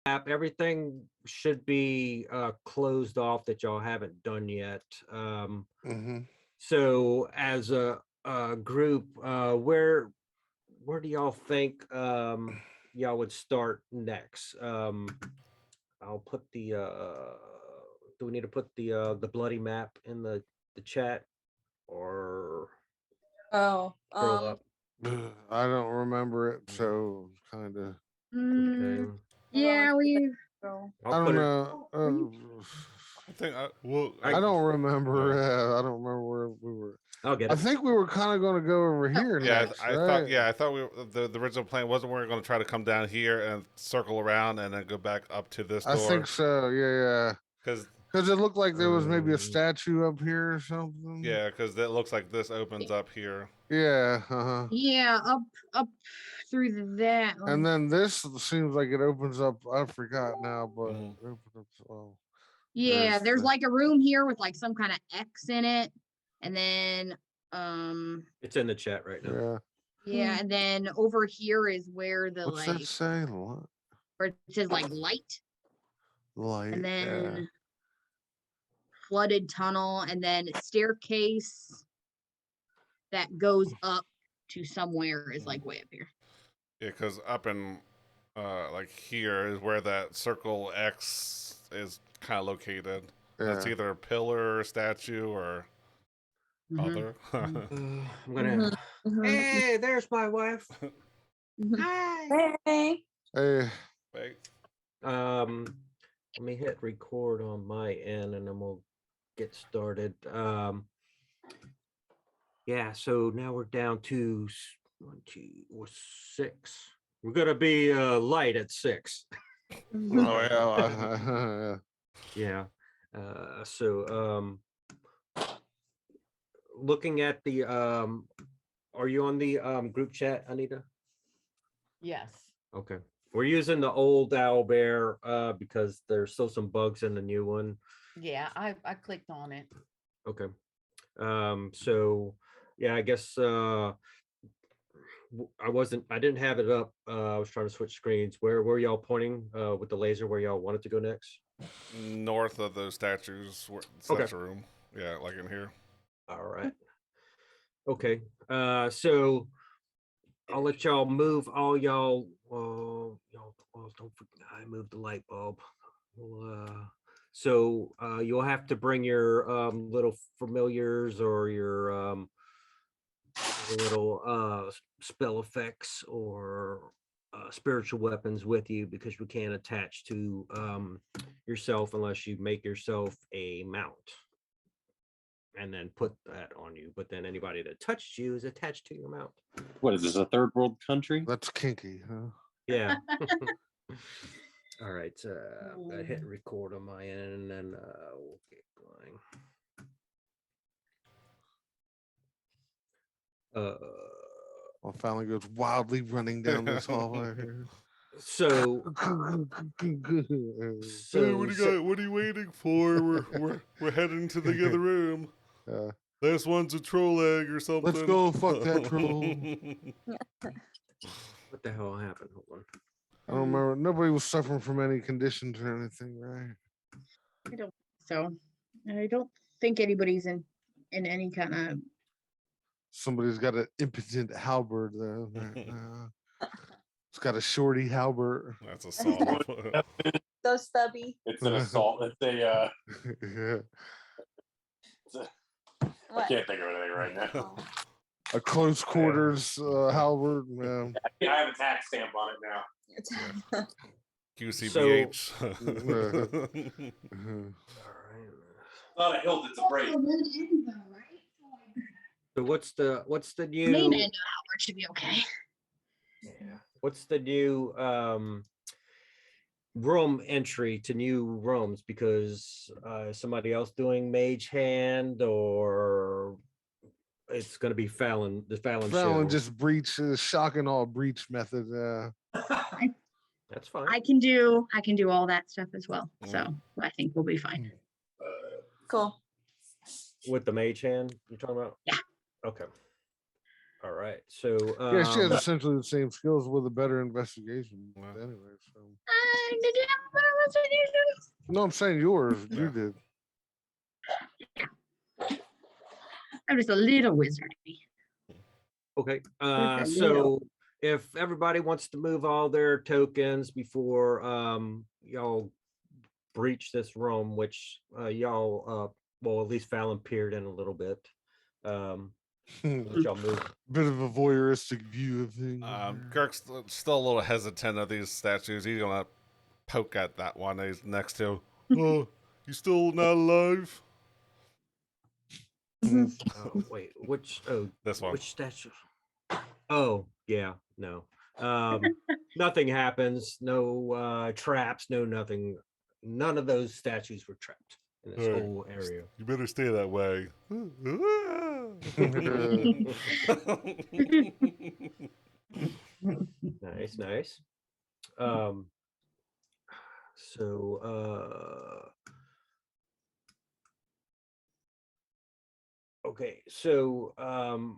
everything should be closed off that y'all haven't done yet. So as a group, where do y'all think y'all would start next? I'll put the do we need to put the bloody map in the chat or Oh, scroll up? I don't remember it, so kind of. Okay. yeah, we. I don't know. I think I don't remember. I don't remember where we were. I'll get it. I think we were kind of going to go over here. Yeah, next, I right? thought. Yeah, I thought the original plan wasn't we were going to try to come down here and circle around and then go back up to this door. I think so. Yeah. Because it looked like there was maybe a statue up here or something. Yeah, because it looks like this opens up here. Yeah. Yeah, up through that. And then this seems like it opens up. I forgot now, but it opens up. Oh, yeah, there's like a room here with like some kind of X in it, and then it's in the chat right now. yeah, and then over here is where the what's that say? Where it says like light, and then flooded tunnel, and then staircase that goes up to somewhere is like way up here. Yeah, because up in like here is where that circle X is kind of located. Yeah. It's either a pillar or statue or other. I'm gonna. Hey, there's my wife. Hi. Hey. Wait. Let me hit record on my end, and then we'll get started. Yeah. So now we're down to 1, 2, or 6. We're gonna be light at 6. Oh yeah. So looking at the are you on the group chat, Anita? Yes. Okay. We're using the old owlbear because there's still some bugs in the new one. Yeah, I clicked on it. Okay. So yeah, I guess I didn't have it up. I was trying to switch screens. Where were y'all pointing with the laser where y'all wanted to go next? North of those statues, statue room. Yeah, like in here. All right. Okay. So I'll let y'all move all y'all. Don't forget, I moved the light bulb. So you'll have to bring your little familiars or your little spell effects or spiritual weapons with you, because you can't attach to yourself unless you make yourself a mount and then put that on you. But then anybody that touched you is attached to your mount. What is this, a third world country? That's kinky, huh? Yeah. All right. I'm gonna hit record on my end, and then we'll get going. Well, finally goes wildly running down this hallway here. So, Hey, what are you waiting for? We're heading to the other room. This one's a troll egg or something. Let's go fuck that troll. What the hell happened? Hold on. I don't remember. Nobody was suffering from any conditions or anything, right? I don't think so. I don't think anybody's in any kind of. Somebody's got an impotent halberd though. It's got a shorty halberd. That's a solid. So stubby. It's an assault. It's a. Yeah. I can't think of anything right now. A close quarters halberd. Yeah. I have a tax stamp on it now. QCBH. Not a hilt, it's a braid. So what's the new? Maybe an hour should be okay. Yeah. What's the new room entry to new rooms? Because somebody else doing mage hand, or it's going to be Fallon. The Fallon show. Just breach, shocking all breach method. That's fine. I can do all that stuff as well. So I think we'll be fine. Cool. With the mage hand you're talking about? Yeah. Okay. All right. So Yeah, she has essentially the same skills with a better investigation. Anyway, so Did you have a better investigation? no, I'm saying yours. Yeah. You did. I'm just a little wizardy. okay. a So if everybody wants to move all their tokens before y'all breach this room, which y'all well, at least Fallon peered in a little bit. Let y'all move. Bit of a voyeuristic view of things. Girk's still a little hesitant of these statues. He's gonna poke at that one he's next to. Oh, you still not alive? Oh, wait, which This one. which statue? Oh, yeah, no. Nothing happens, no traps, no nothing. None of those statues were trapped in this Hey, whole area. You better stay that way. Nice, nice. So okay, so one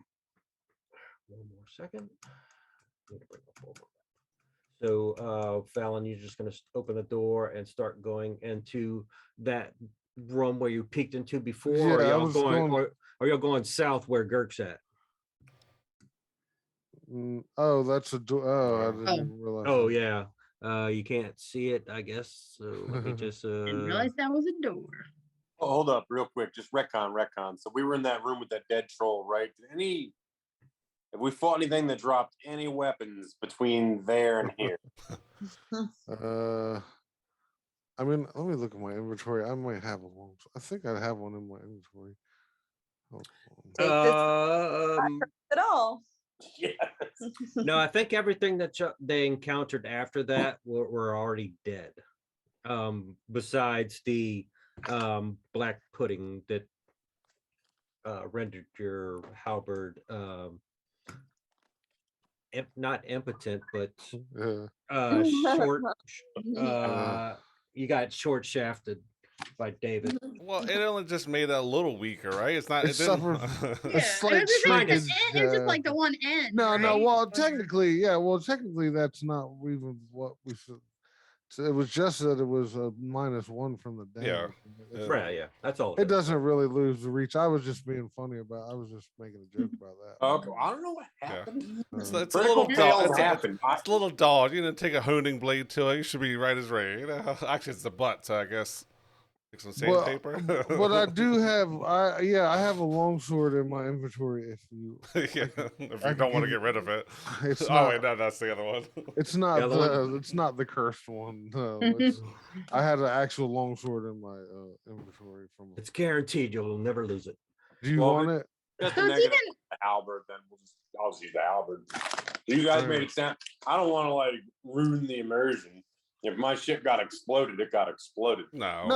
more second. Need to bring the folder back. So Fallon, you're just gonna open the door and start going into that room where you peeked into before, or Yeah, I y'all was going, going- or y'all going south where Girk's at? Oh, that's a door. Oh, I didn't Oh. even realize. Oh that. yeah. You can't see it, I guess. So let me just Didn't realize that was a door. Oh, hold up, real quick. Just retcon. So we were in that room with that dead troll, right? Have we fought anything that dropped any weapons between there and here? I mean, let me look at my inventory. I might have one. I think I have one in my inventory. Hold on. Take this um at all. Yes. no, I think everything that they encountered after that were already dead. Besides the black pudding that rendered your halberd not impotent, but short. You got short shafted by David. Well, it only just made it a little weaker, right? It's not. It It didn't. suffered Yeah, slight it was just like shrinkage, it's just like the one end. No, no. right? Well, technically, yeah. Well, technically, that's not even what we should. So it was just that it was a -1 from the damage. Yeah. Right, yeah, that's all. It doesn't really lose the reach. I was just being funny about. I was just making a joke about that. Okay, I don't know what happened. It's a Critical little dull. fails happen. It's a little dull. You know, take a honing blade to it. You should be right as rain. You know? Actually, it's the butt. So I guess take some sandpaper. But I do have. I have a longsword in my inventory. If you, Yeah, if you don't want to get rid of it. It's Oh not- wait, no, that's the other one. it's not The other one? it's not the cursed one. No, I had an actual longsword in my inventory from. It's guaranteed you'll never lose it. Do you Well, want it? Just So a it's negative even the halberd, then I'll just use the halberd. You guys made it sound. I don't want to like ruin the immersion. If my shit got exploded, it got exploded. No.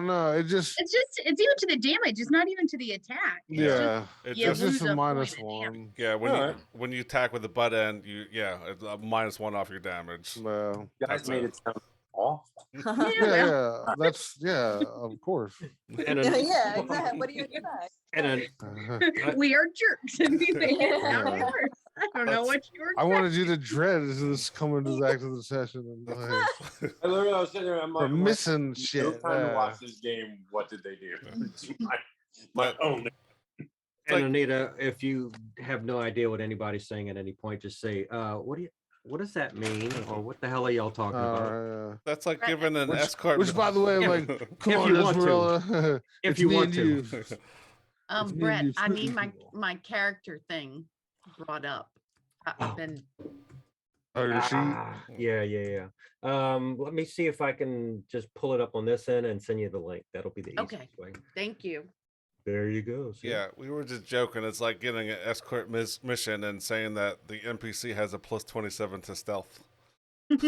No. It just. it's even to the damage. It's not even to the attack. It's just- Yeah. It you It's just just lose a a point minus of one. damage. yeah. Alright. When you attack with the butt end, it's a -1 off your damage. Well, You guys That's made it. it sound awful. yeah. That's of course. And Yeah, an, yeah, exactly. What do you expect? and an, We are jerks and we make it sound Yeah. worse. I don't know what you were I wanted you to dread this coming back to the session and like I literally was sitting there. I'm we're like, missing no shit. time to watch this game. What did they do? my own. and Anita, if you have no idea what anybody's saying at any point, just say, what does that mean? Or what the hell are y'all talking about? That's like giving an escort. Which, by the way, I'm If- like, come if on, you want to. Esmeralda. If It's you me want and to. you. It's me and Brett, you I need spooky people. my character thing brought up. I've Oh. been Oh, your sheet? Yeah. Let me see if I can just pull it up on this end and send you the link. That'll be the easiest Okay. way. Thank you. There you go. see? Yeah, we were just joking. It's like getting an escort mission and saying that the NPC has a +27 to stealth. What do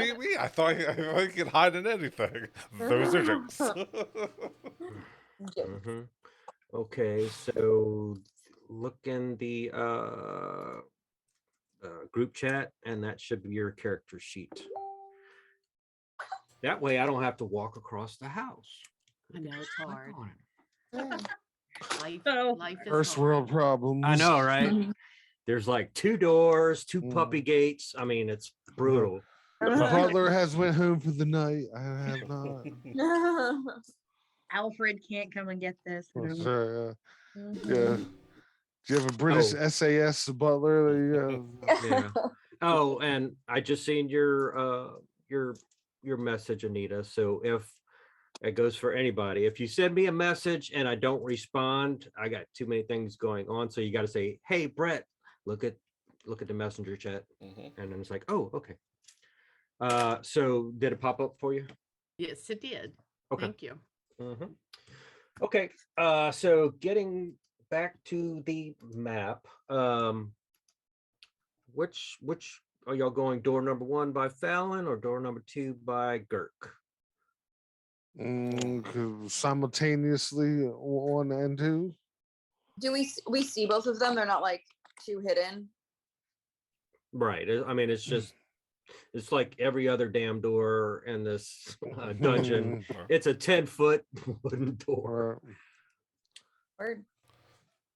you mean? I thought you could hide in anything. Those are jokes. Mhm. Okay, so look in the group chat, and that should be your character sheet. That way, I don't have to walk across the house. I know it's Click hard. on it. Life, Oh. life is First hard. world problems. I know, right? There's like 2 doors, 2 Mm. puppy gates. I mean, it's brutal. The butler has went home for the night. I have not. Alfred can't come and get this. Oh, No. sorry, Mhm. yeah. Do you have a British Oh. SAS butler? That you have? Yeah. Oh, and I just seen your message, Anita. So if it goes for anybody, if you send me a message and I don't respond, I got too many things going on. So you got to say, "Hey, Brett, look at the messenger chat," Mhm. and then it's like, "Oh, okay." So did it pop up for you? Yes, it did. Okay. Thank you. Mhm. Okay. So getting back to the map, which are y'all going? Door number 1 by Fallon or door number 2 by Girk? Simultaneously one and two. Do we see both of them? They're not like too hidden. Right. I mean, it's like every other damn door in this dungeon. It's a 10-foot wooden door. Word.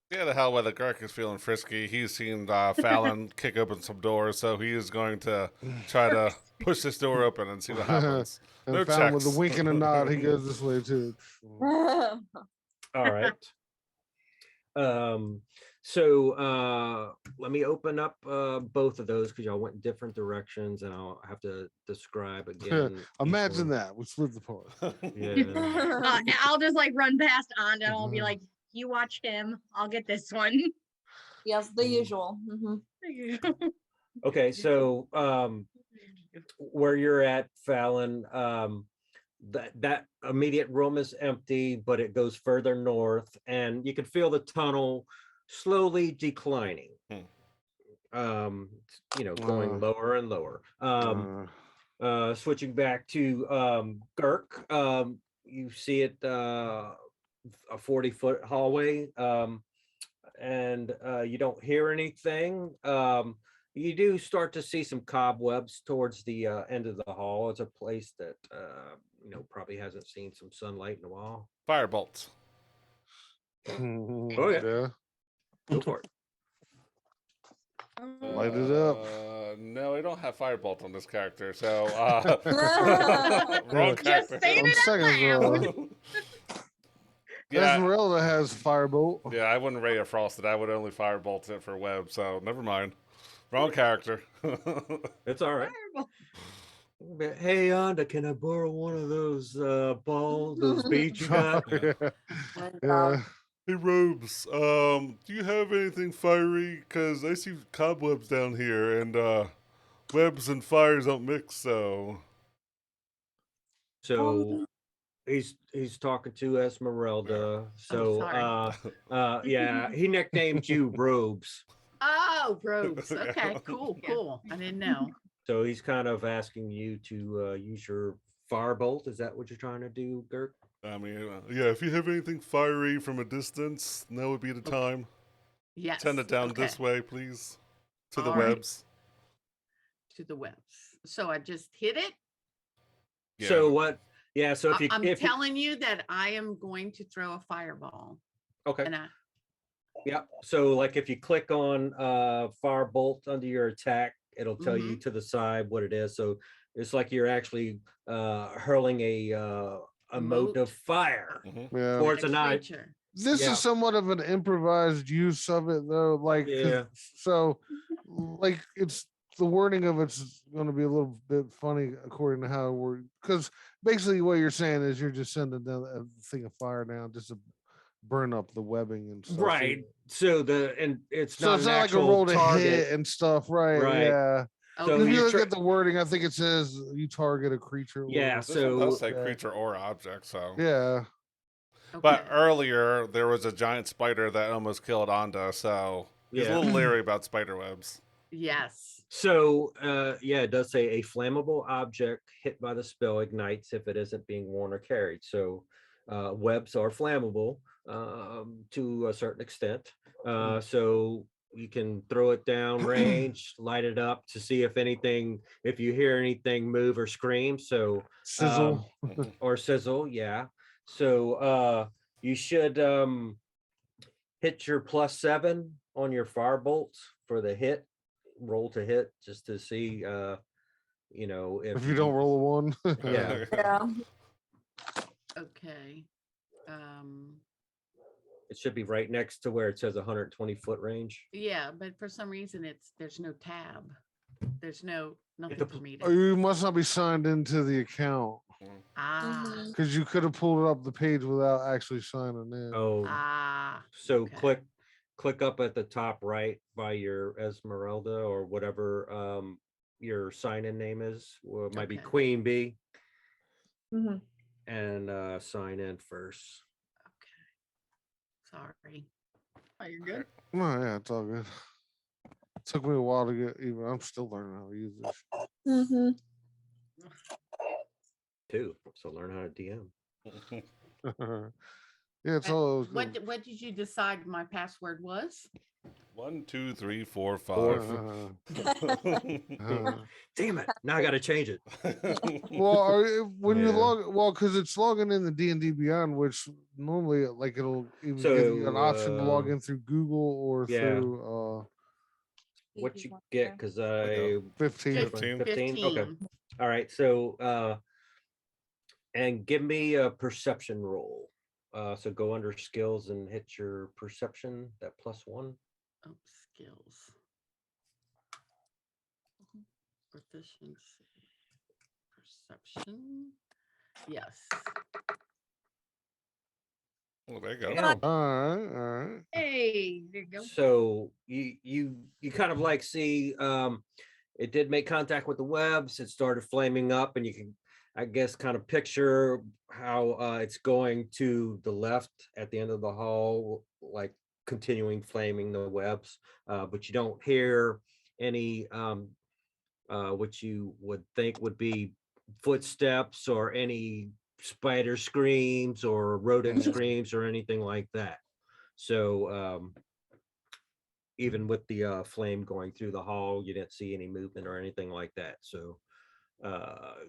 Yeah, the hell whether Girk is feeling frisky. He's seen Fallon kick open some doors, so he is going to try to push this door open and see what happens. And No found with a checks. wink and a nod, he goes this way too. All right. So let me open up both of those because y'all went in different directions, and I'll have to describe again. each Imagine one. that. We split the part. Yeah. I'll just like run past on and I'll be like, you watch him. I'll get this one. Yes, the usual. Mhm. Okay, so where you're at, Fallon, that immediate room is empty, but it goes further north, and you can feel the tunnel slowly declining. Going lower and lower. Switching back to Girk, you see it a 40-foot hallway, and you don't hear anything. You do start to see some cobwebs towards the end of the hall. It's a place that probably hasn't seen some sunlight in a while. Firebolt. Oh yeah, go for it. Light it up. No, I don't have Firebolt on this character, so wrong Just character. saying On it out second loud. Yeah, Esmeralda has firebolt. yeah, I wouldn't Ray of Frosted. I would only Firebolt it for Web, so never mind. Wrong character. It's all right. Hey, Anda, can I borrow one of those balls, those beads you got? Yeah. Hey, Robes, do you have anything fiery? Because I see cobwebs down here, and webs and fires don't mix, so... So he's talking to Esmeralda. So sorry. yeah, he nicknamed you Robes. Oh, robes. Okay, cool, cool. I didn't know. So he's kind of asking you to use your firebolt. Is that what you're trying to do, Girk? I mean, yeah, if you have anything fiery from a distance, now would be the time. Yes. Send it down okay. this way, please. To the All right. webs. To the webs. So I just hit it. Yeah. So what? Yeah. So if you, I'm telling you that I am going to throw a fireball. okay. And Yeah. So like if you click on firebolt under your attack, it'll tell you Mm-hmm. to the side what it is. So it's like you're actually hurling a mote of fire Yeah. towards an eye. creature. This Yeah. is somewhat of an improvised use of it, though. Like, Yeah. so, like, it's the wording of it's going to be a little bit funny according to how we're, because basically what you're saying is you're just sending down a thing of fire down just to burn up the webbing and stuff. Right. So it's So not it's an not like a actual roll to target. hit and stuff, right? Right. Yeah. So If Okay. you you're look at the wording, I think it says you target a creature. or Yeah, whatever. This one does so say creature or object, so... Yeah. But Okay. earlier, there was a giant spider that almost killed Anda, so he's a Yeah. little leery about spider webs. Yes. So yeah, it does say a flammable object hit by the spell ignites if it isn't being worn or carried. So webs are flammable to a certain extent. So you can throw it down range, light it up to see if you hear anything move or scream. So Sizzle. or sizzle, yeah. So you should hit your +7 on your fire bolts for the hit. Roll to hit just to see, If you don't roll a 1. Yeah. Yeah. Okay. It should be right next to where it says 120-foot range. Yeah, but for some reason there's no tab. There's nothing for me Or to. you must not be signed into the account Ah, because you could have pulled up the page without actually signing in. Oh, so okay. click up at the top right by your Esmeralda or whatever your sign-in name is. Well, it might be Okay. Queen Bee, Mhm. and sign in first. Sorry. Oh, you're good. Oh yeah, it's all good. Took me a while to get even. I'm still learning how to use this. Mhm. Too. So learn how to DM. Yeah, it's all. What did you decide my password was? 1, 2, 3, 4, 5. Damn it! Now I got to change it. Well, when you Yeah. log, because it's logging in the D&D Beyond, which normally like it'll even give you an option to log So, in through Google or yeah. through What you get? Because I 15. 15. 15. Okay. All right. So and give me a perception roll. So go under skills and hit your perception, that +1. Oh, skills. Proficiency. Perception. Yes. Well, there you go. Damn. All right. Hey, there you go. So you kind of like see it did make contact with the webs. It started flaming up, and you can, I guess, kind of picture how it's going to the left at the end of the hall, like continuing flaming the webs. But you don't hear any what you would think would be footsteps or any spider screams or rodent screams or anything like that. So even with the flame going through the hall, you didn't see any movement or anything like that. So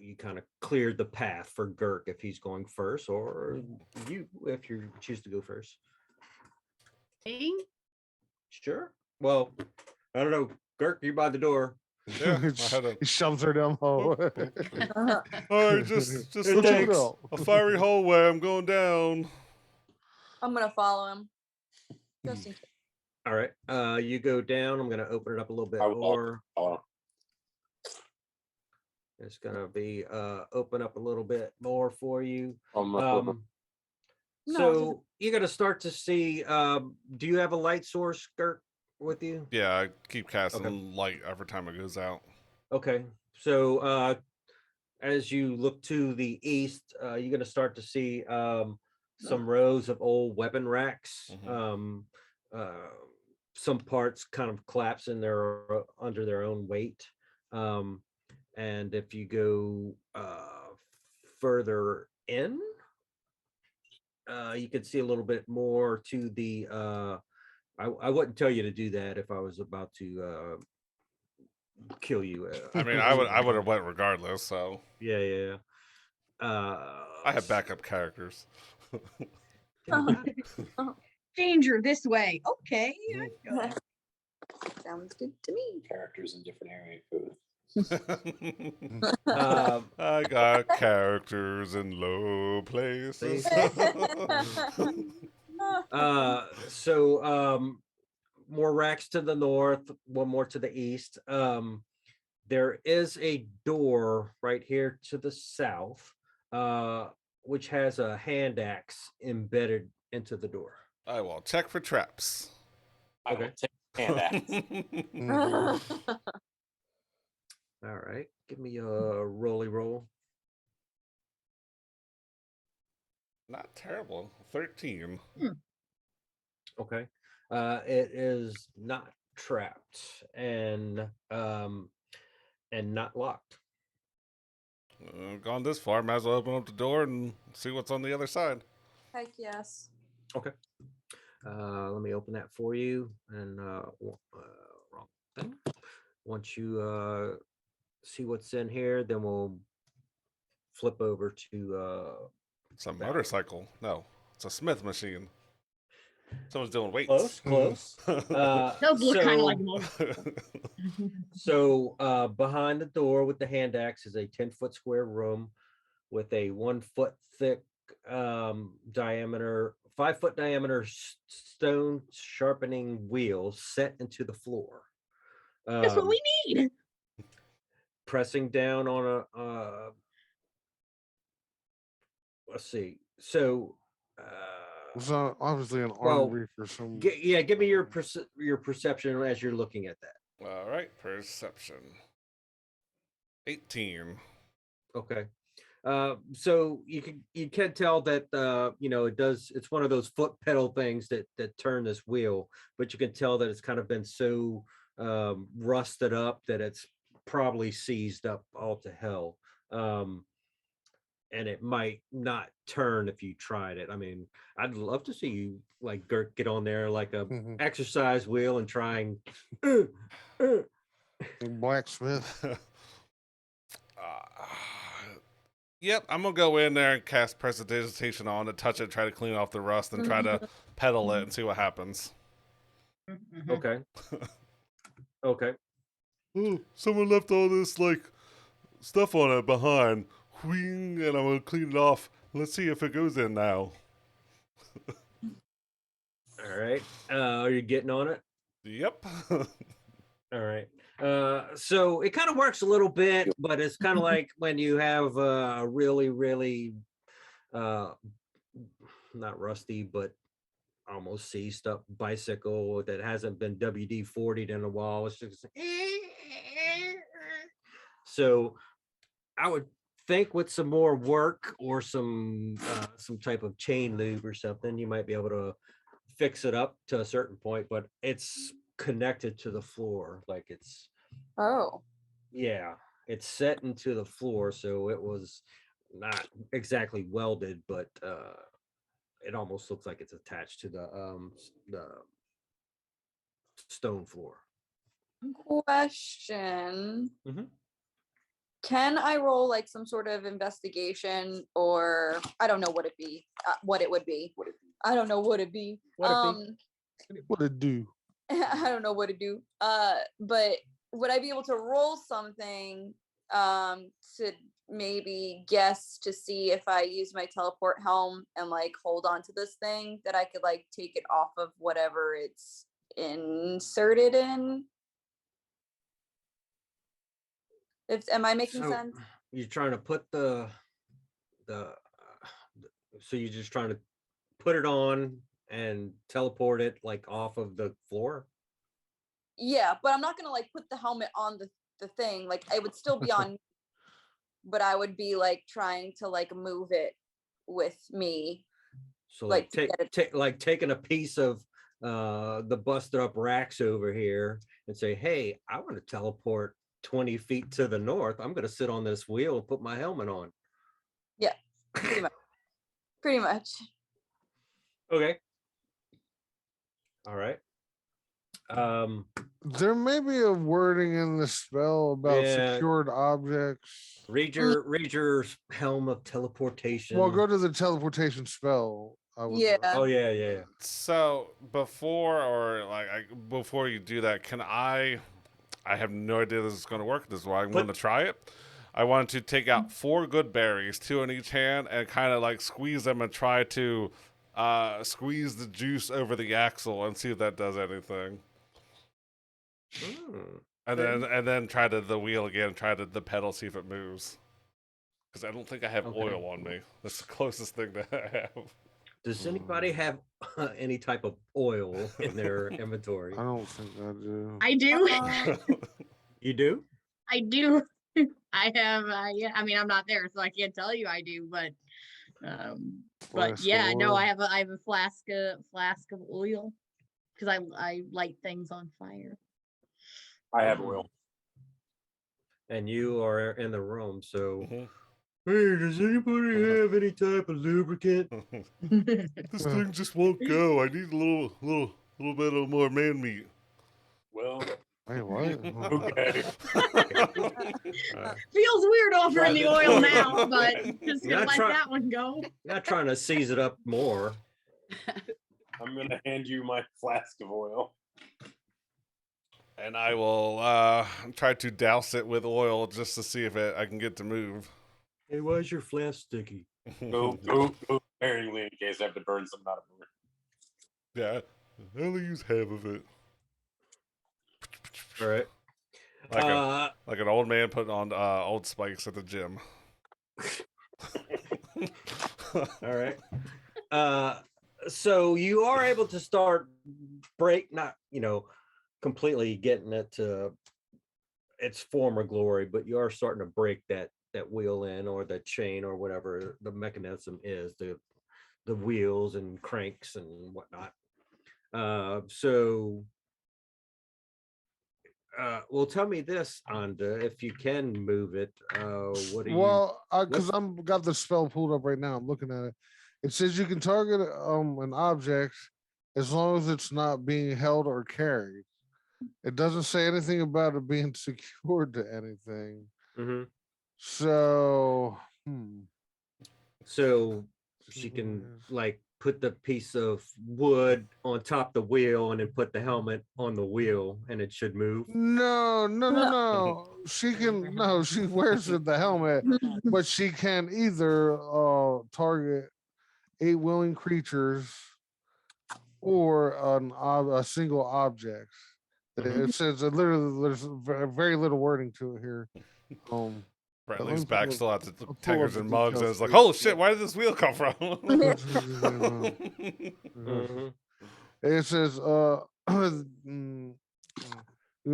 you kind of cleared the path for Girk if he's going first, or you if you choose to go first. Me? Sure. Well, I don't know. Girk, you by the door. Yeah, I had a. He shoves her down the hallway. All right, just It look at takes- a fiery hallway. I'm going down. I'm gonna follow him. Just in case. All right. You go down. I'm gonna open it up a little bit I will more. follow. It's gonna be open up a little bit more for you. No, So you're gonna start to see. Do you have a light source, Girk, with you? Yeah, I keep casting light every time it goes out. Okay. So as you look to the east, you're gonna start to see some rows of old weapon racks. Some parts kind of collapse in their under their own weight. And if you go further in, you can see a little bit more to the I wouldn't tell you to do that if I was about to kill you. I mean, I would have went regardless. So Yeah. I have backup characters. Danger this way. Okay. sounds good to me. Characters in different area codes. I got characters in low places. So more racks to the north, one more to the east. There is a door right here to the south, which has a hand axe embedded into the door. I will check for traps. I will take hand axe. All right, give me a rolly roll. Not terrible. 13. Okay, it is not trapped and not locked. Gone this far, might as well open up the door and see what's on the other side. Heck yes. Okay. Let me open that for you. And wrong thing. Once you see what's in here, then we'll flip over to It's a motorcycle. No, it's a Smith machine. Someone's doing Close, weights. close. Those look kind of like So- most. So behind the door with the hand axe is a 10-foot square room with a 1 foot thick diameter, 5 foot diameter stone sharpening wheel set into the floor. That's what we need. Pressing down on let's see. So It's obviously an well, armory for some. give me your perception as you're looking at that. All right, perception. 18. Okay. So you can tell that it's one of those foot pedal things that turn this wheel, but you can tell that it's kind of been so rusted up that it's probably seized up all to hell. And it might not turn if you tried it. I mean, I'd love to see you like Girk get on there like a exercise wheel and trying. Blacksmith. Yep, I'm gonna go in there and cast prestidigitation on it, touch it, try to clean off the rust, and try to pedal it and see what happens. Okay. Okay. Oh, someone left all this like stuff on it behind. Whing, and I'm gonna clean it off. Let's see if it goes in now. All right. Are you getting on it? Yep. All right. So it kind of works a little bit, but it's kind of like when you have a really, really not rusty, but almost seized up bicycle that hasn't been WD-40'd in a while. It's just so I would think with some more work or some type of chain lube or something, you might be able to fix it up to a certain point, but it's connected to the floor. Like it's it's set into the floor, so it was not exactly welded, but it almost looks like it's attached to the stone floor. Question. Mhm. Can I roll like some sort of investigation, or I don't know what it be, what it would be. I don't know what it be. What it do? I don't know what to do. But would I be able to roll something to maybe guess to see if I use my teleport helm and like hold on to this thing that I could like take it off of whatever it's inserted in? Am I making So sense? you're trying to put so you're just trying to put it on and teleport it like off of the floor? Yeah, but I'm not gonna like put the helmet on the thing. Like it would still be on, but I would be like trying to like move it with me. So Like, like taking a piece of the busted up racks over here and say, hey, I want to teleport 20 feet to the north. I'm going to sit on this wheel and put my helmet on. Yeah, pretty much. Pretty much. Okay. All right. There may be a wording in the spell about secured objects. Read your helm of teleportation. Well, go to the teleportation spell. Yeah. Oh yeah. So before you do that, can I have no idea this is going to work. This is why I'm going to try it. I wanted to take out 4 good berries, 2 in each hand, and kind of like squeeze them and try to squeeze the juice over the axle and see if that does anything. And then try the wheel again, try the pedal, see if it moves. Because I don't think I have oil on me. That's the closest thing that I have. Does anybody have any type of oil in their inventory? I don't think I do. I do. You do? I do. I have. Yeah. I mean, I'm not there, so I can't tell you I do. But yeah, no, I have a flask of oil because I light things on fire. I have oil. And you are in the room, so. Hey, does anybody have any type of lubricant? This thing just won't go. I need a little bit of more man meat. Well, wait, what? Okay. Feels weird offering the oil now, but just gonna let Not that one go. Not trying to seize it up more. I'm gonna hand you my flask of oil. And I will try to douse it with oil just to see if I can get to move. Hey, why is your flask sticky? Go sparingly in case I have to burn some out of it. Yeah, I only use half of it. All right. Like an old man putting on old spikes at the gym. All right. So you are able to start not completely getting it to its former glory, but you are starting to break that wheel in, or the chain, or whatever the mechanism is, the wheels and cranks and whatnot. Well, tell me this, Anda, if you can move it, what do you? Well, because I'm got the spell pulled up right now. I'm looking at it. It says you can target an object as long as it's not being held or carried. It doesn't say anything about it being secured to anything. Mm-hmm. So, So she can like put the piece of wood on top the wheel and then put the helmet on the wheel, and it should move. No. She can no. She wears the helmet, but she can either target 8 willing creatures or a single object. It says literally there's very little wording to it here. Bradley's back still at the pull up tankers the and mugs, and details it's like, for oh shit, where did this wheel come from? Mhm. It says the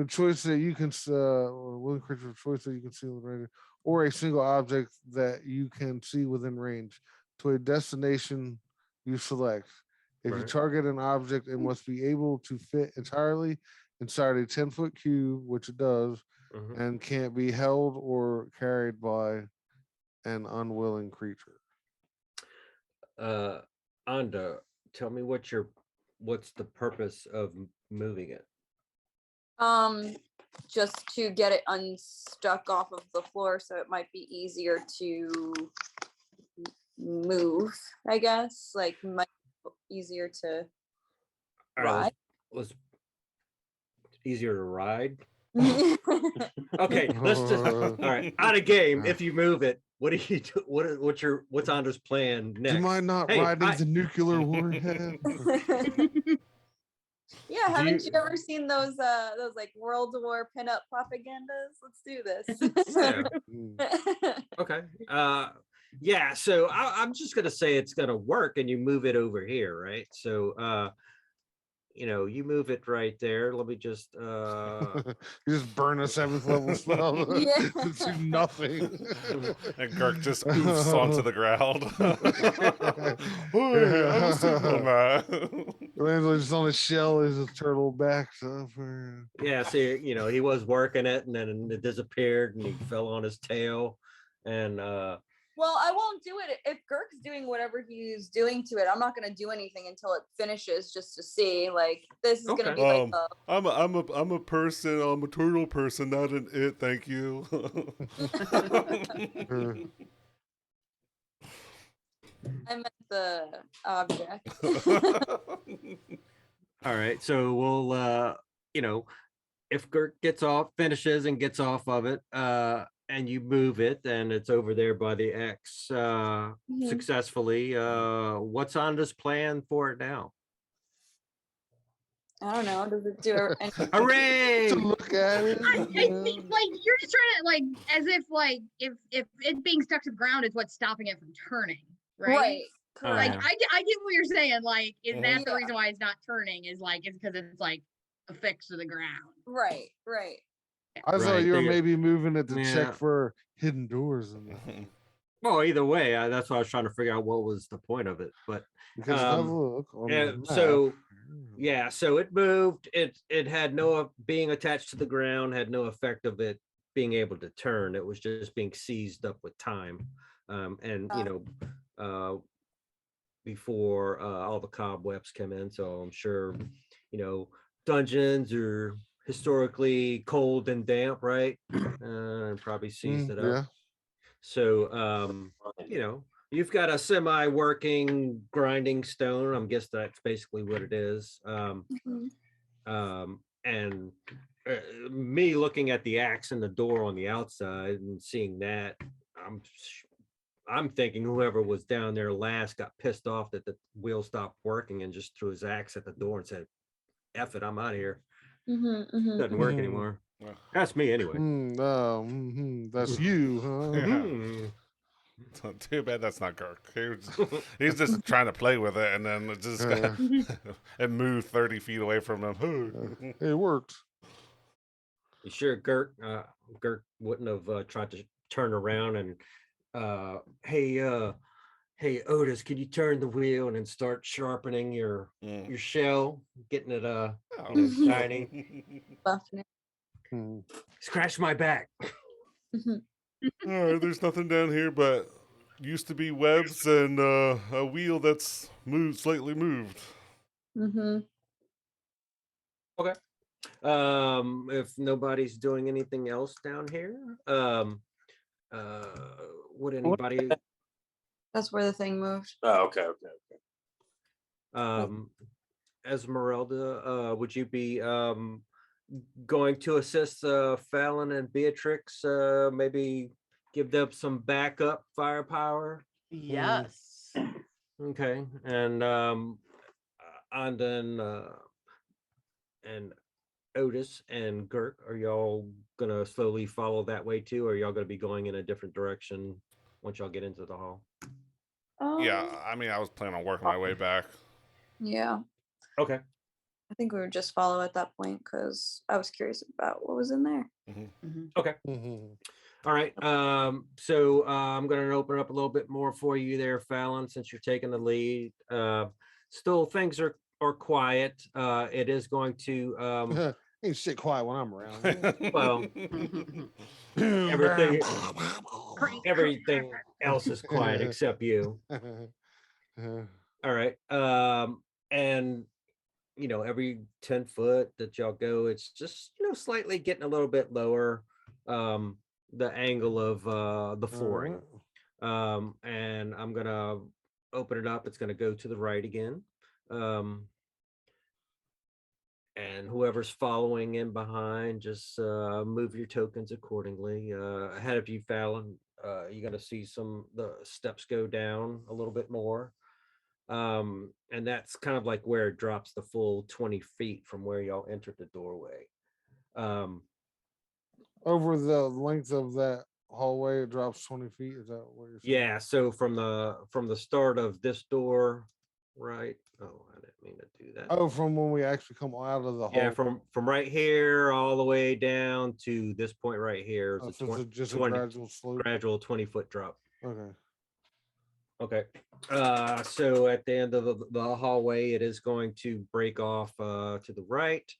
choice that you can willing creature of choice that you can see already, or a single object that you can see within range to a destination you select. If you Right. target an object, it must be able to fit entirely inside a 10-foot cube, which it does, Mhm. and can't be held or carried by an unwilling creature. Anda, tell me what's the purpose of moving it? Just to get it unstuck off of the floor, so it might be easier to move. I guess, like, might be easier to All right, ride. let's easier to ride. Okay, let's just all right. Out of game. If you move it, what do you do? What's Anda's plan next? Do you mind not Hey, riding the nuclear warhead? Yeah, Do haven't you- you ever seen those like World War pinup propagandas? Let's do this. Yeah. Okay. Yeah. So I'm just gonna say it's gonna work, and you move it over here, right? So you move it right there. Let me just You just burn a 7th level spell. Yeah. Do nothing. And Girk just oofs onto the ground. Hey, I'm a Superman. Lands just on a shell as a turtle backs up. yeah. See, he was working it, and then it disappeared, and he fell on his tail, and Well, I won't do it if Girk's doing whatever he's doing to it. I'm not gonna do anything until it finishes, just to see. Like, this is gonna be like I'm a person. I'm a turtle person, not an it. Thank you. I meant the object. all right. So we'll if Girk finishes and gets off of it, and you move it, and it's over there by the X successfully. What's Anda's plan for it now? I don't know. Does it do anything? Hooray! To look at it. I think like you're just trying to like as if like if it being stuck to the ground is what's stopping it from turning, right? Right. Like Yeah. I get what you're saying. Like, is that the Yeah. reason why it's not turning? Is like it's because it's like affixed to the ground. Right. I thought Right, you were they- maybe moving it to Yeah. check for hidden doors in there. Well, either way, that's why I was trying to figure out what was the point of it. But Because have a look on the map. so yeah, so it moved. It had no being attached to the ground, had no effect of it being able to turn. It was just being seized up with time, and before all the cobwebs come in. So I'm sure dungeons are historically cold and damp, right? And probably seized it up. Yeah. So you You've got a semi-working grinding stone. I'm guess that's basically what it is. Mhm. And me looking at the axe and the door on the outside and seeing that, I'm thinking whoever was down there last got pissed off that the wheel stopped working and just threw his axe at the door and said, "F it, I'm out of here. Doesn't work anymore." That's me anyway. That's you, huh? Mhm. Too bad that's not Girk. He's just trying to play with it, and then it just it moved 30 feet away from him. It worked. You sure Girk wouldn't have tried to turn around and hey Otis, can you turn the wheel and then start sharpening your shell, getting it shiny. Buffing it. Scratch my back. Mhm. All right, there's nothing down here, but used to be webs and a wheel that's slightly moved. Mhm. Okay. If nobody's doing anything else down here, would anybody That's where the thing moved. Oh, okay. Esmeralda, would you be going to assist Fallon and Beatrix? Maybe give them some backup firepower. Yes. Okay, and then and Otis and Girk, are y'all gonna slowly follow that way too, or are y'all gonna be going in a different direction once y'all get into the hall? Yeah, I mean, I was planning on working my way back. Yeah. Okay. I think we would just follow at that point because I was curious about what was in there. Okay. All right. So I'm going to open up a little bit more for you there, Fallon, since you're taking the lead. Still, things are quiet. It is going to Ain't shit quiet when I'm around. well, everything else is quiet except you. All right. And every 10 foot that y'all go, it's just slightly getting a little bit lower. The angle of the flooring. And I'm gonna open it up. It's gonna go to the right again. And whoever's following in behind, just move your tokens accordingly. Ahead of you, Fallon, you're gonna see the steps go down a little bit more. And that's kind of like where it drops the full 20 feet from where y'all entered the doorway. Over the length of that hallway, it drops 20 feet. Is that what you're saying? Yeah, so from the start of this door, right? Oh, I didn't mean to do that. Oh, from when we actually come out of the hall. Yeah, from right here all the way down to this point right here. Oh, It's so it's just a 20 gradual slope. gradual 20-foot drop. Okay. Okay. So at the end of the hallway, it is going to break off to the right,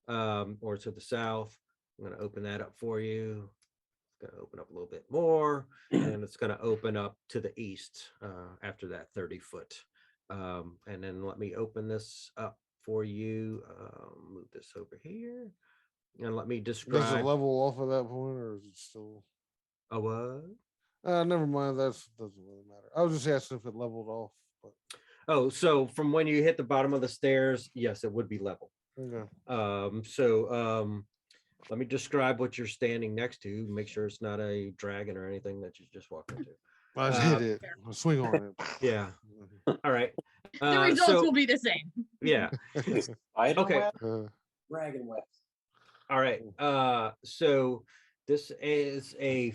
or to the south. I'm going to open that up for you. It's going to open up a little bit more, and it's going to open up to the east after that 30-foot. And then let me open this up for you. Move this over here, and let me Does it describe. level off at that point, or is it still? A what? Never mind. That doesn't really matter. I was just asking if it leveled off. But Oh, so from when you hit the bottom of the stairs, yes, it would be level. okay. Let me describe what you're standing next to. Make sure it's not a dragon or anything that you just walked into. I hit it. I'll swing on it. Yeah. All right. The results will be the same. Yeah. Spider Okay. web? Dragon web. All right. So this is a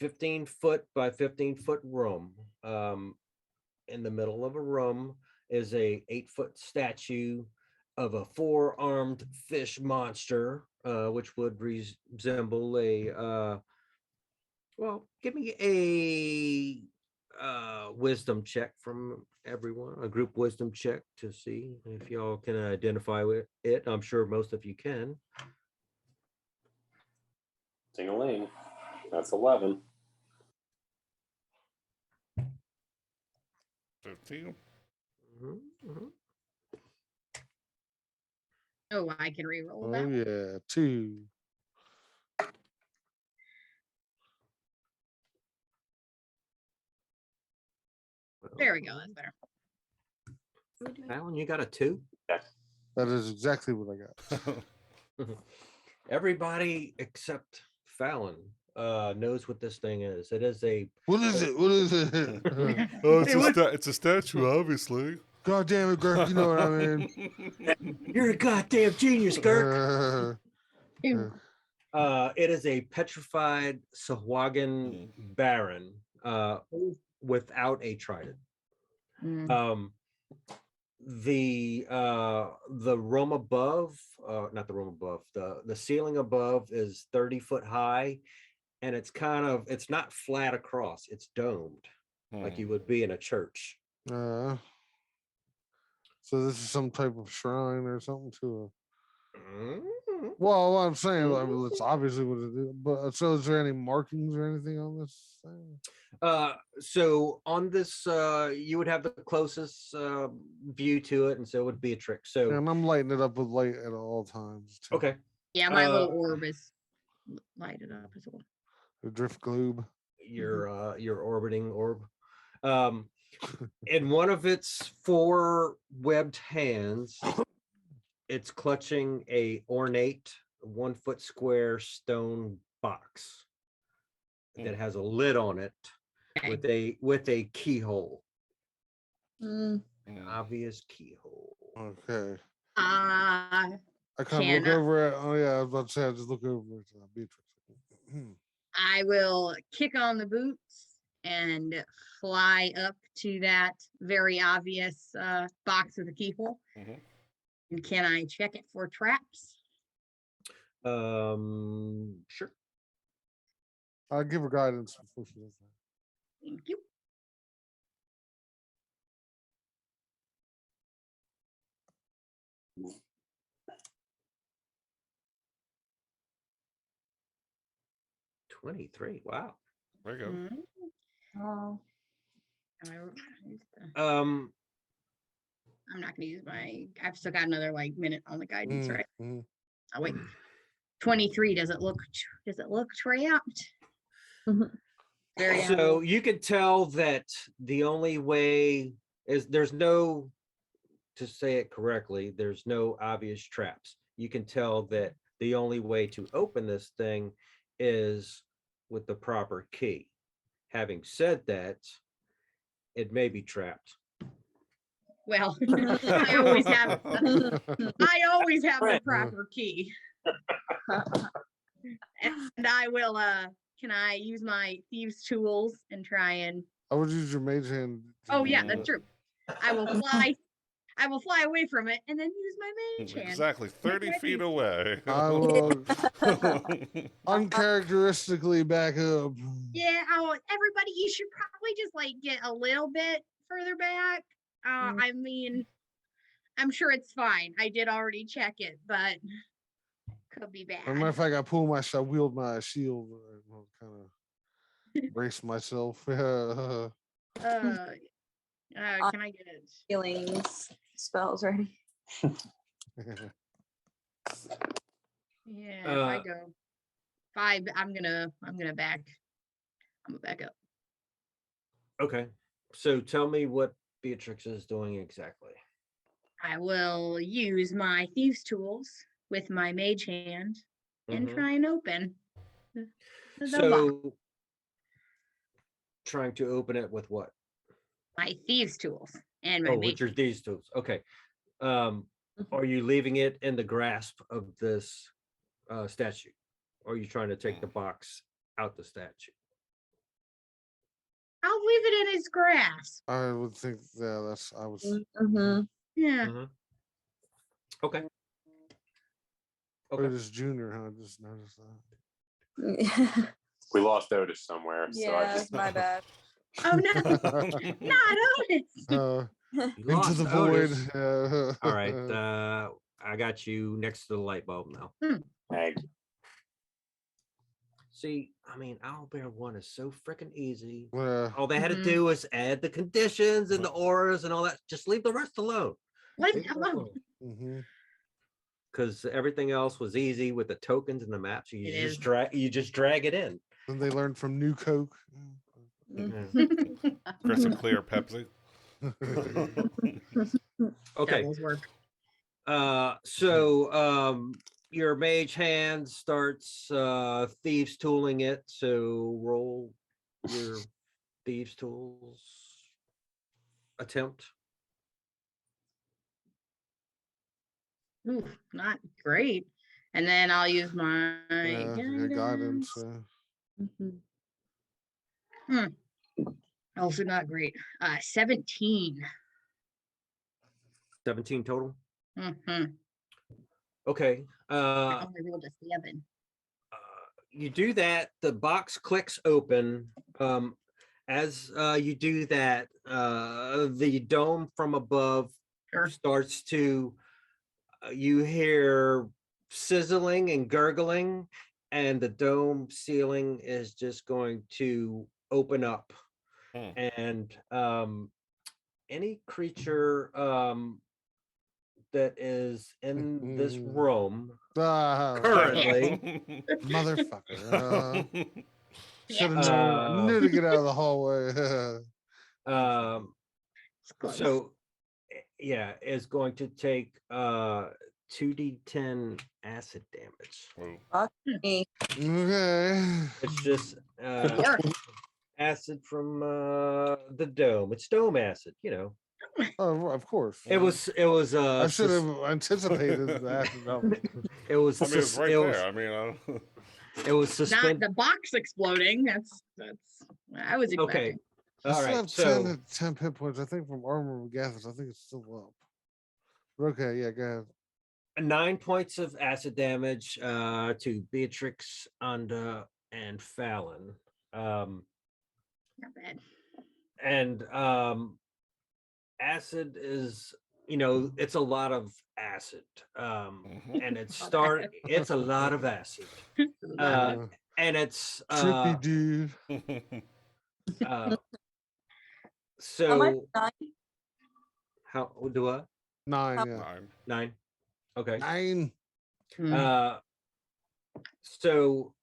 15-foot by 15-foot room. In the middle of a room is a 8-foot statue of a 4-armed fish monster, which would resemble a well, give me a wisdom check from everyone, a group wisdom check to see if y'all can identify with it. I'm sure most of you can. Ding-a-ling. That's 11. 15. Oh, I can re-roll Oh that. yeah, 2. There we go. That's better. Alan, you got a 2? That is exactly what I got. Everybody except Fallon knows what this thing is. It is a What is it? What is it? Oh, it's a statue, obviously. God damn it, Girk, you know what I mean. You're a goddamn genius, Girk. Ew. It is a petrified Sahuagin baron without a trident. Mm. The room above, not the room above, the ceiling above is 30 foot high, and it's not flat across, it's domed like you would be in a church. So this is some type of shrine or something to well, what I'm saying, it's obviously what it is. But so is there any markings or anything on this thing? So on this, you would have the closest view to it, and so it would be a trick. So And I'm lighting it up with light at all times. Too. okay, Yeah, my little orb is lighted up as well. The drift globe. your orbiting orb. In one of its 4 webbed hands, it's clutching a ornate 1 foot square stone box that has a lid on it with a keyhole. Obvious keyhole. Okay. I I kind of look over at. Oh yeah, I was about to say I just look over at Beatrix. I will kick on the boots and fly up to that very obvious box with a keyhole. And can I check it for traps? Sure. I'll give her guidance before she does that. Thank you. $23. Wow. There you go. Oh. Um, I'm not gonna use I've still got another minute on the guidance, right? Oh wait. 23. Does it look trapped? Very so you can tell that the only way is there's no, to say it correctly, there's no obvious traps. You can tell that the only way to open this thing is with the proper key. Having said that, it may be trapped. Well, I always have the proper key. And I will can I use my thieves tools and try and I would use your mage hand. Oh yeah, that's true. I will fly away from it and then use my mage hand. Exactly 30 feet away. I will uncharacteristically back up. Yeah, everybody, you should probably just get a little bit further back. I mean, I'm sure it's fine. I did already check it, but could be bad. As a matter of fact, I wield my shield and kind of brace myself. Can I get it? Healings spells ready. Yeah, if I go 5, I'm gonna back up. Okay. So tell me what Beatrix is doing exactly. I will use my thieves tools with my mage hand and try and open the box. Trying to open it with what? My thieves tools and my mage. With your thieves tools. Okay. Are you leaving it in the grasp of this statue? Or are you trying to take the box out the statue? I'll leave it in his grasp. I would think, yeah, Yeah. Okay. It is Junior, huh? I just noticed that. We lost Otis somewhere. Yeah, that's my bad. Oh no, not Otis. Into the void. All right. I got you next to the light bulb now. Hey. See, I mean, Owlbear 1 is so freaking easy. Yeah. All they had to do was add the conditions and the auras and all that. Just leave the rest alone. Leave it alone. Because everything else was easy with the tokens and the maps. You It just drag it in. And they learned from New Coke. Crystal clear Pepsi. Okay. Devil's work. So your mage hand starts thieves tooling it. So roll your thieves tools attempt. Ooh, not great. And then I'll use my Guidance. Also not great. 17. 17 total. Mm-hmm. Okay. I only rolled a 7. You do that, the box clicks open. As you do that, the dome from above Sure. starts to, you hear sizzling and gurgling, and the dome ceiling is just going to open up. And any creature that is in this room currently, motherfucker. Should have known. I knew to get out of the hallway. So yeah, is going to take 2d10 acid damage. Fuck me. Okay. It's just Work. acid from the dome. It's dome acid, you know. Oh, of course. It was I should have anticipated that. it was I mean, it's right there. I mean, it was Not suspended. the box exploding. That's what I was expecting. Okay. I All still right. have So 10 hit points. I think from Armor of Gathers. I think it's still up. But okay, yeah, go ahead. 9 points of acid damage to Beatrix, Anda, and Fallon. Not bad. And acid is, you know, it's a lot of acid. And it's a lot of acid. And it's trippy dude. So How how do I 9, yeah. 9? Okay. 9. So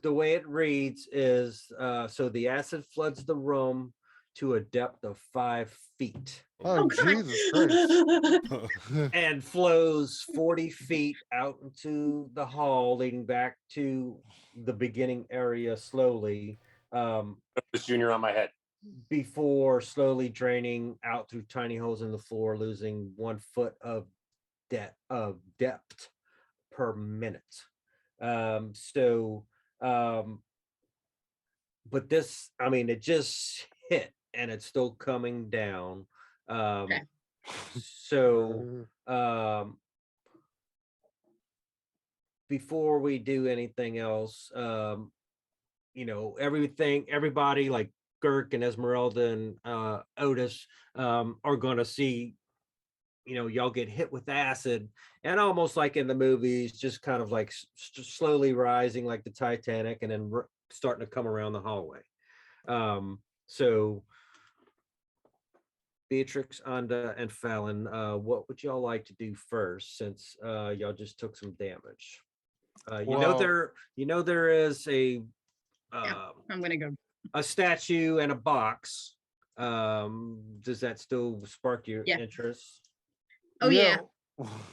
the way it reads is so the acid floods the room to a depth of 5 feet. Oh, Jesus Christ. And flows 40 feet out into the hall, leading back to the beginning area slowly. Junior on my head. Before slowly draining out through tiny holes in the floor, losing 1 foot of depth per minute. But this, I mean, it just hit and it's still coming down. Before we do anything else, you know, everybody like Girk and Esmeralda and Otis are going to see, you know, y'all get hit with acid, and almost like in the movies, just kind of like slowly rising like the Titanic, and then starting to come around the hallway. So Beatrix, Anda, and Fallon, what would y'all like to do first, since y'all just took some damage? You know there is a I'm gonna go. a statue and a box. Does that still spark your interest? Oh yeah.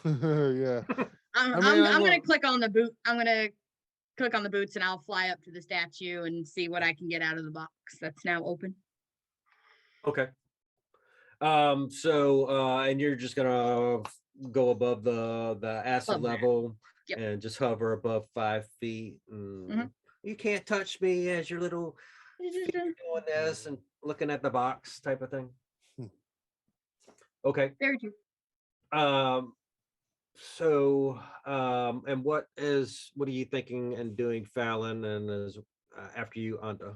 Yeah. I'm gonna click on the boot. I'm gonna click on the boots and I'll fly up to the statue and see what I can get out of the box that's now open. Okay. And you're just gonna go above the acid level. Yep. And just hover above 5 feet. You can't touch me as your little feet doing this and looking at the box type of thing. Okay. Very true. And what are you thinking and doing, Fallon, and is after you, Anda?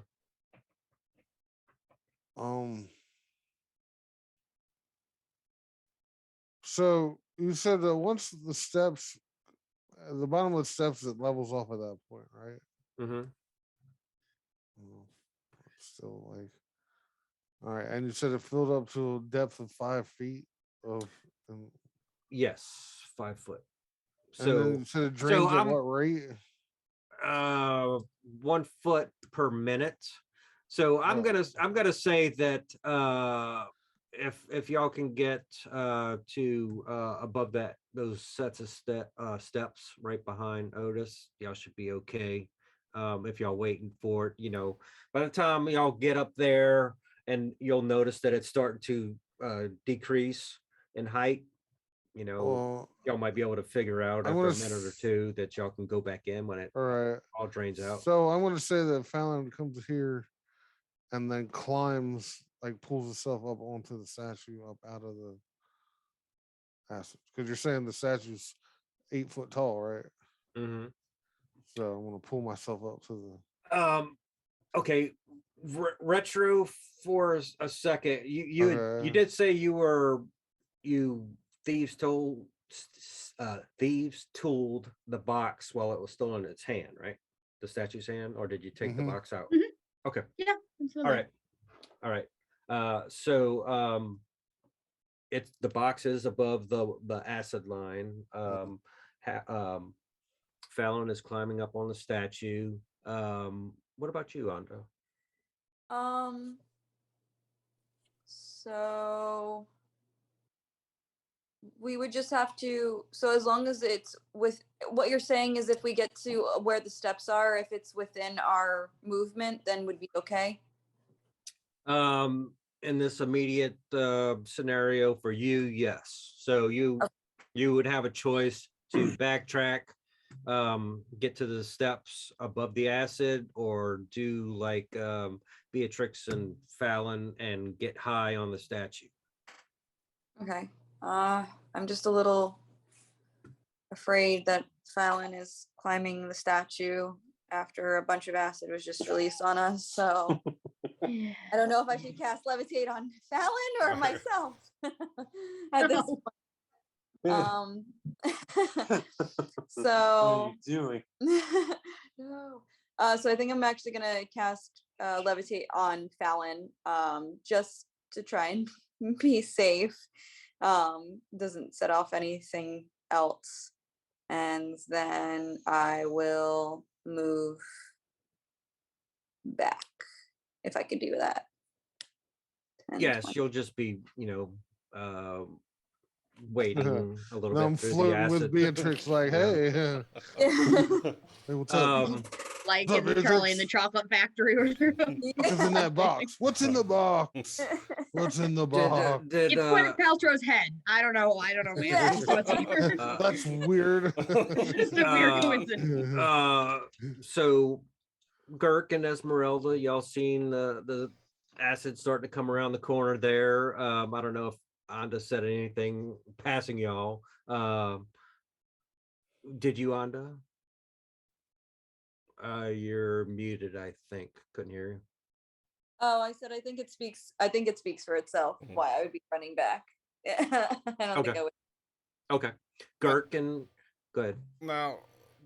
So you said that once the steps, the bottom of the steps, it levels off at that point, right? Mm-hmm. Still like, all right. And you said it filled up to a depth of 5 feet of. Yes, 5 foot. So you said it drains at what rate? 1 foot per minute. So I'm gonna say that if y'all can get to above those sets of steps right behind Otis, y'all should be okay. If y'all waiting for it, by the time y'all get up there, and you'll notice that it's starting to decrease in height. Well, Y'all might be able to figure out I'm after a gonna minute or s- two that y'all can go back in when it all right. all drains out. So I'm gonna say that Fallon comes here and then climbs, like pulls itself up onto the statue up out of the acid. Because you're saying the statue's 8 foot tall, right? Mhm. So I'm gonna pull myself up to the. Okay, retro for a second. You Okay. did say you thieves tooled the box while it was still in its hand, right? The statue's hand, or did you take the Mhm. box out? Mhm. Okay. Yeah, All absolutely. right. All right. So it's the box is above the acid line. Fallon is climbing up on the statue. What about you, Ando? So we would just have to, so as long as it's with, what you're saying is if we get to where the steps are, if it's within our movement, then would be okay. In this immediate scenario for you, yes. So you would have a choice to backtrack, get to the steps above the acid, or do like Beatrix and Fallon and get high on the statue. Okay. I'm just a little afraid that Fallon is climbing the statue after a bunch of acid was just released on us. So I don't know if I should cast levitate on Fallon or myself at this No. point. What So are you doing? no. So I think I'm actually gonna cast levitate on Fallon, just to try and be safe. Doesn't set off anything else, and then I will move back if I could do that. 10, Yes, 20. you'll just be, waiting a little Now I'm bit through the floating with acid. Beatrix, like, Yeah. hey, hey, what's up? Like What's in up, the Charlie and the Beatrix? Chocolate Factory. What's in that box? What's in the box? What's in the box? Did It's Gwyneth Paltrow's head. I don't know, man. Yeah. What's here? That's weird. Just a weird uh, coincidence. so Girk and Esmeralda, y'all seen the acid starting to come around the corner there. I don't know if Anda said anything passing y'all. Did you, Anda? You're muted, I think. Couldn't hear you. Oh, I said I think it speaks for itself why I would be running back. I don't think Okay. I would. Okay. Girk and go ahead. Now,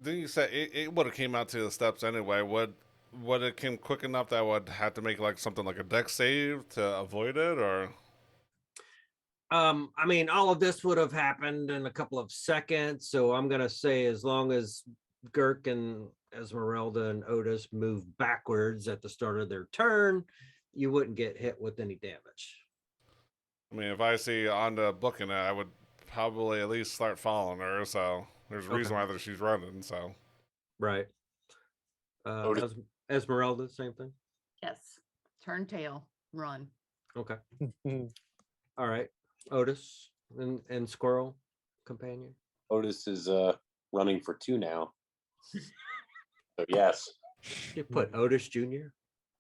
didn't you say it would have came out to the steps anyway? Would it came quick enough that I would have to make like something like a deck save to avoid it, or? I mean, all of this would have happened in a couple of seconds. So I'm gonna say as long as Girk and Esmeralda and Otis move backwards at the start of their turn, you wouldn't get hit with any damage. I mean, if I see Anda booking it, I would probably at least start following her. So there's a reason why that she's running. So Right. Otis. Esmeralda, same thing. Yes. Turn tail, run. Okay. All right. Otis and Squirrel companion. Otis is running for 2 now. So yes. You put Otis Jr.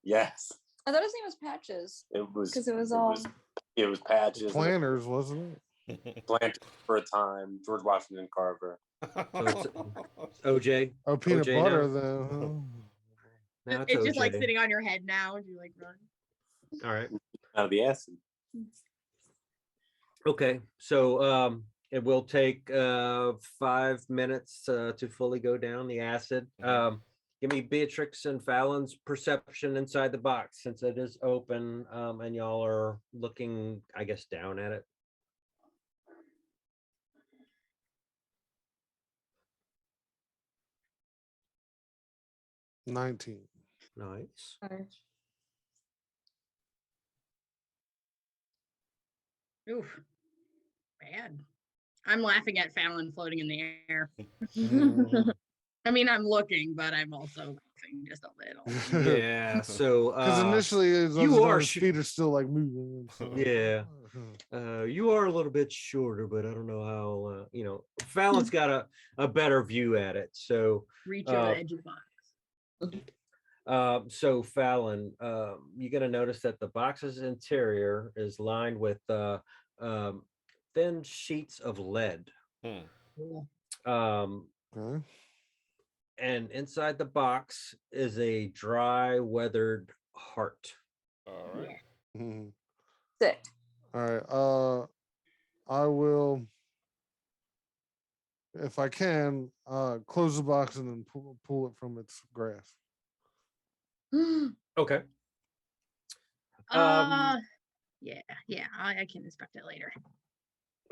Yes. I thought his name was Patches It was because it was all. it was Patches. Planners, wasn't Planted for a time. George Washington Carver. So it's OJ. it? Oh, peanut OJ butter, now? though. Now It's just like OJ. sitting on your head now and you like run. All right. Out of the acid. Okay. So it will take 5 minutes to fully go down the acid. Give me Beatrix and Fallon's perception inside the box since it is open, and y'all are looking, I guess, down at it. 19. Nice. Oof. Bad. I'm laughing at Fallon floating in the air. I mean, I'm looking, but I'm also laughing just a little. Yeah. So Because initially, you are his feet are still like moving. So. Yeah. You are a little bit shorter, but I don't know how. Fallon's got a better view at it. So Reach over the edge of the box. So Fallon, you're gonna notice that the box's interior is lined with thin sheets of lead. Cool. Okay. And inside the box is a dry, weathered heart. All right. Mhm. Sick. All right. I will, if I can, close the box and then pull it from its grasp. Okay. Yeah, I can inspect it later.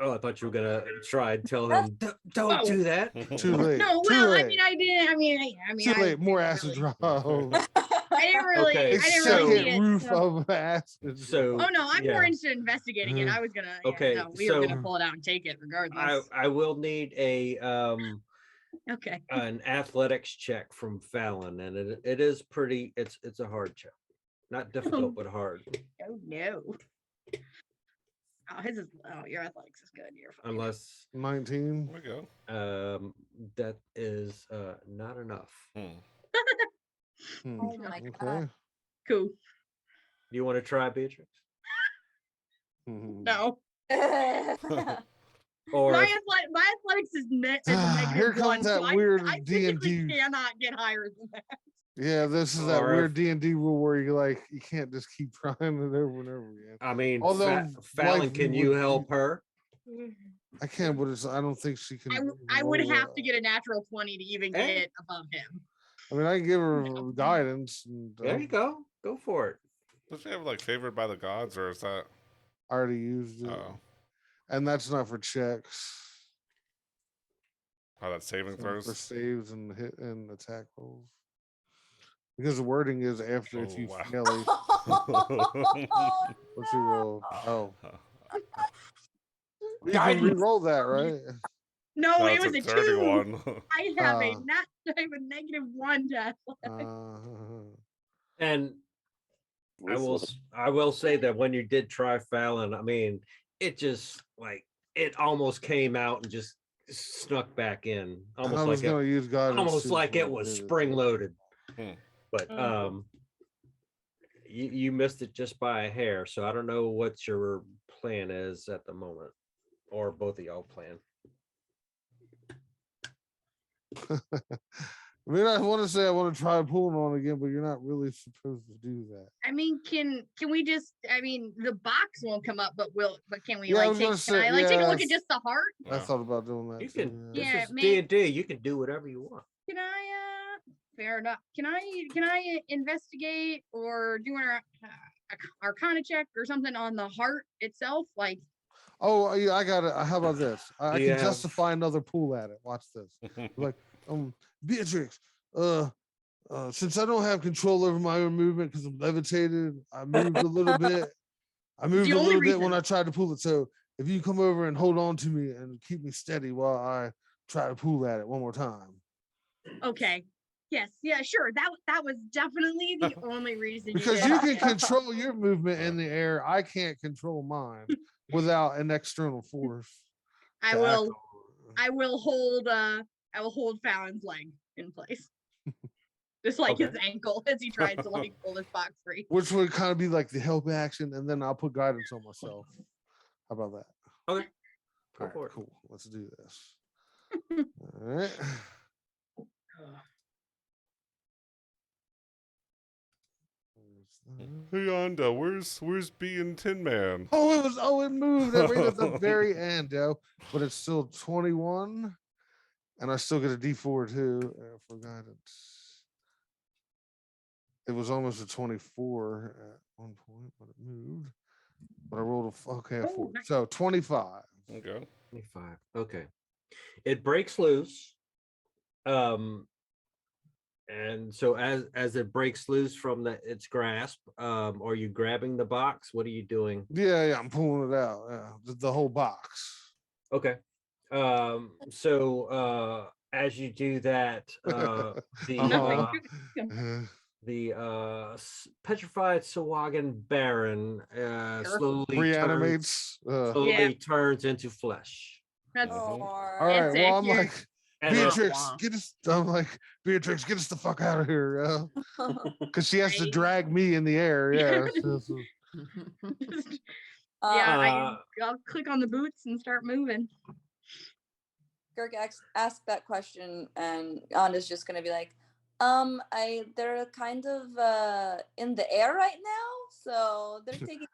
Oh, I thought you were gonna try and tell him, don't do that. Too late. No, Too well, late. I mean, I didn't. I mean, Too late. More acid really, drop. I didn't really. Okay, I didn't really see Second it. roof So. of acid. So Oh no, I'm yeah. more interested in investigating it. I was gonna. Yeah, Okay, no, we were so gonna pull it out and take it regardless. I will need Okay. an athletics check from Fallon, and it is pretty. It's a hard check, not difficult but hard. Oh no. Oh, his is. Oh, your athletics is good. You're fine. Unless 19. There we go. that is not enough. Oh my Okay. god. Cool. Do you want to try, Beatrix? No. Or My athletics is a negative Here comes one, that so weird I physically D&D. cannot get higher than that. Yeah, this is that Or weird if- D&D rule where you can't just keep trying it over and over again. I mean, Although Fallon, life can would- you help her? I can, but I don't think she can. I would roll, have to get a natural 20 to even Hey. get above him. I mean, I can give her guidance. And, There you go. Go for it. Does she have like favored by the gods, or is that? I already used it, Oh, and that's not for checks. how that saving For throws? saves and hit and attack rolls. Because the wording is after if Oh, you wow. fail it. What's your roll? Oh, you can Guidance. re-roll that, right? No, No, it it's was a 2. 31. I have a -1 to athletics. And I will say that when you did try Fallon, I mean, it just it almost came out and just snuck back in, I was gonna use guidance. almost too, like so I it was did it. spring loaded. Hmm. But you missed it just by a hair, so I don't know what your plan is at the moment, or both of y'all plan. I mean, I want to say I want to try pulling on again, but you're not really supposed to do that. I mean, can we just? I mean, the box won't come up, but can we Yeah, I like was take? gonna Can say, I like take a look yeah. at just the heart? I Yeah. thought about doing that. You too, can. yeah. Yeah, This is man. D&D. You can do whatever you want. Can I? Fair enough. Can I investigate or do an arcana check or something on the heart itself? Like, Oh, yeah, I got it. How about this? I Do can you have- justify another pull at it. Watch this. Like, Beatrix, since I don't have control over my own movement because I'm levitated, I moved a little bit. I moved the a only little bit when reason. I tried to pull it. So if you come over and hold on to me and keep me steady while I try to pull at it one more time. Okay. Yes. Yeah. Sure. That was definitely the only reason. Because you you did. can control your movement in the air. I can't control mine without an external force. I to will. act on. I will hold Fallon's leg in place. Just like his ankle as he tries to like pull his box free. Which would kind of be like the help action, and then I'll put guidance on myself. How about that? Okay. Go All right, for it. cool. Let's do this. All right. Hey, Anda, where's B and Tin Man? It moved right at the very end, yo. But it's still 21. And I still get a D4 too for guidance. It was almost a 24 at one point, but it moved. But I rolled a 4. nice. So 25. Okay. 25. Okay. It breaks loose. And so as it breaks loose from its grasp, are you grabbing the box? What are you doing? Yeah, I'm pulling it out. Yeah, the whole box. Okay. So as you do that, Uh-huh. petrified Sahuagin Baron slowly Reanimates. Yeah. turns into flesh. That's All Or right. It's Well, I'm accurate. like, And Beatrix, get us. I'm like, Beatrix, get us the fuck out of here. Because she has to Right. drag me in the air. Yeah. Yeah, Uh, I'll click on the boots and start moving. Girk asked that question, and Anna's just gonna be like, they're kind of in the air right now, so they're taking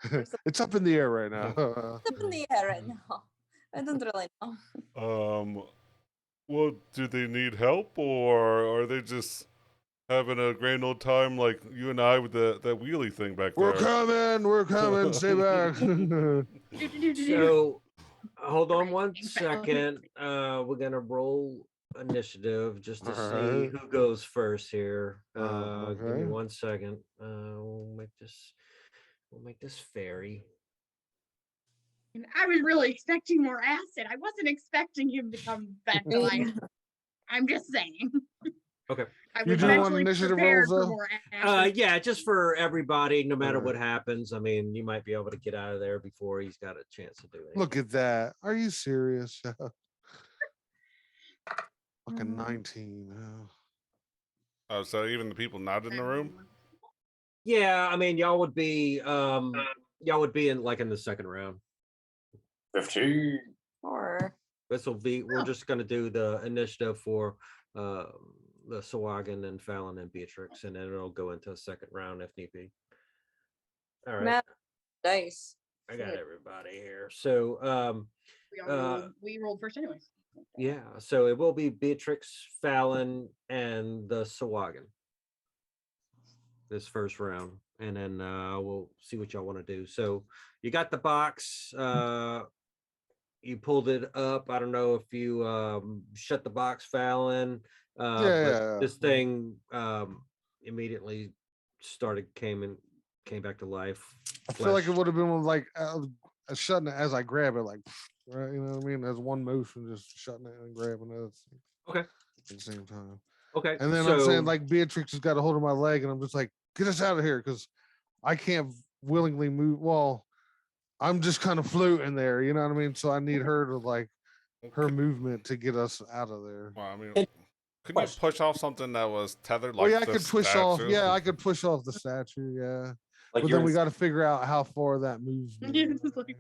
It's up in the air right now. up in the air right now. I don't really know. Well, do they need help, or are they just having a grand old time like you and I with that wheelie thing back We're there? coming. Stay back. so hold on one second. We're gonna roll initiative just to see Alright. who goes first here. Give me Okay. 1 second. We'll make this fairy. And I was really expecting more acid. I wasn't expecting him to come back to life. I'm just saying. Okay. I You was do want mentally initiative prepared rolls, for though? more acid. Yeah, just for everybody, no matter Alright. what happens. I mean, you might be able to get out of there before he's got a chance to do it. Look at that. Are you serious? Fucking Mhm. 19. Yeah. Oh, so even the people not in the room? Yeah, I mean, y'all would be in like in the second round. 15. Or This will be. We're Oh. just going to do the initiative for the Sahuagin and Fallon and Beatrix, and then it'll go into a second round if need be. All right, Matt dice. I got everybody here. So We rolled first anyways. yeah, so it will be Beatrix, Fallon, and the Sahuagin this first round, and then we'll see what y'all want to do. So you got the box. You pulled it up. I don't know if you shut the box, Fallon. But Yeah. this thing immediately came back to life. I feel like it Flesh. would have been like shutting it as I grab it, like, right? You know what I mean? As one motion, just shutting it and grabbing it Okay. at the same time. Okay. And then I'm saying, like, Beatrix has got a hold of my leg, and I'm just like, get us out of here, because I can't willingly move. Well, I'm just kind of floating there, you know what I mean? So I need her to, like, her movement to get us out of there. Well, I mean, couldn't you push off something that was tethered? Like Oh yeah, I the could push off. statue? Yeah, I could push off the statue. Yeah, Like but you're then we in- got to figure out how far that moves me. Yeah, it's like-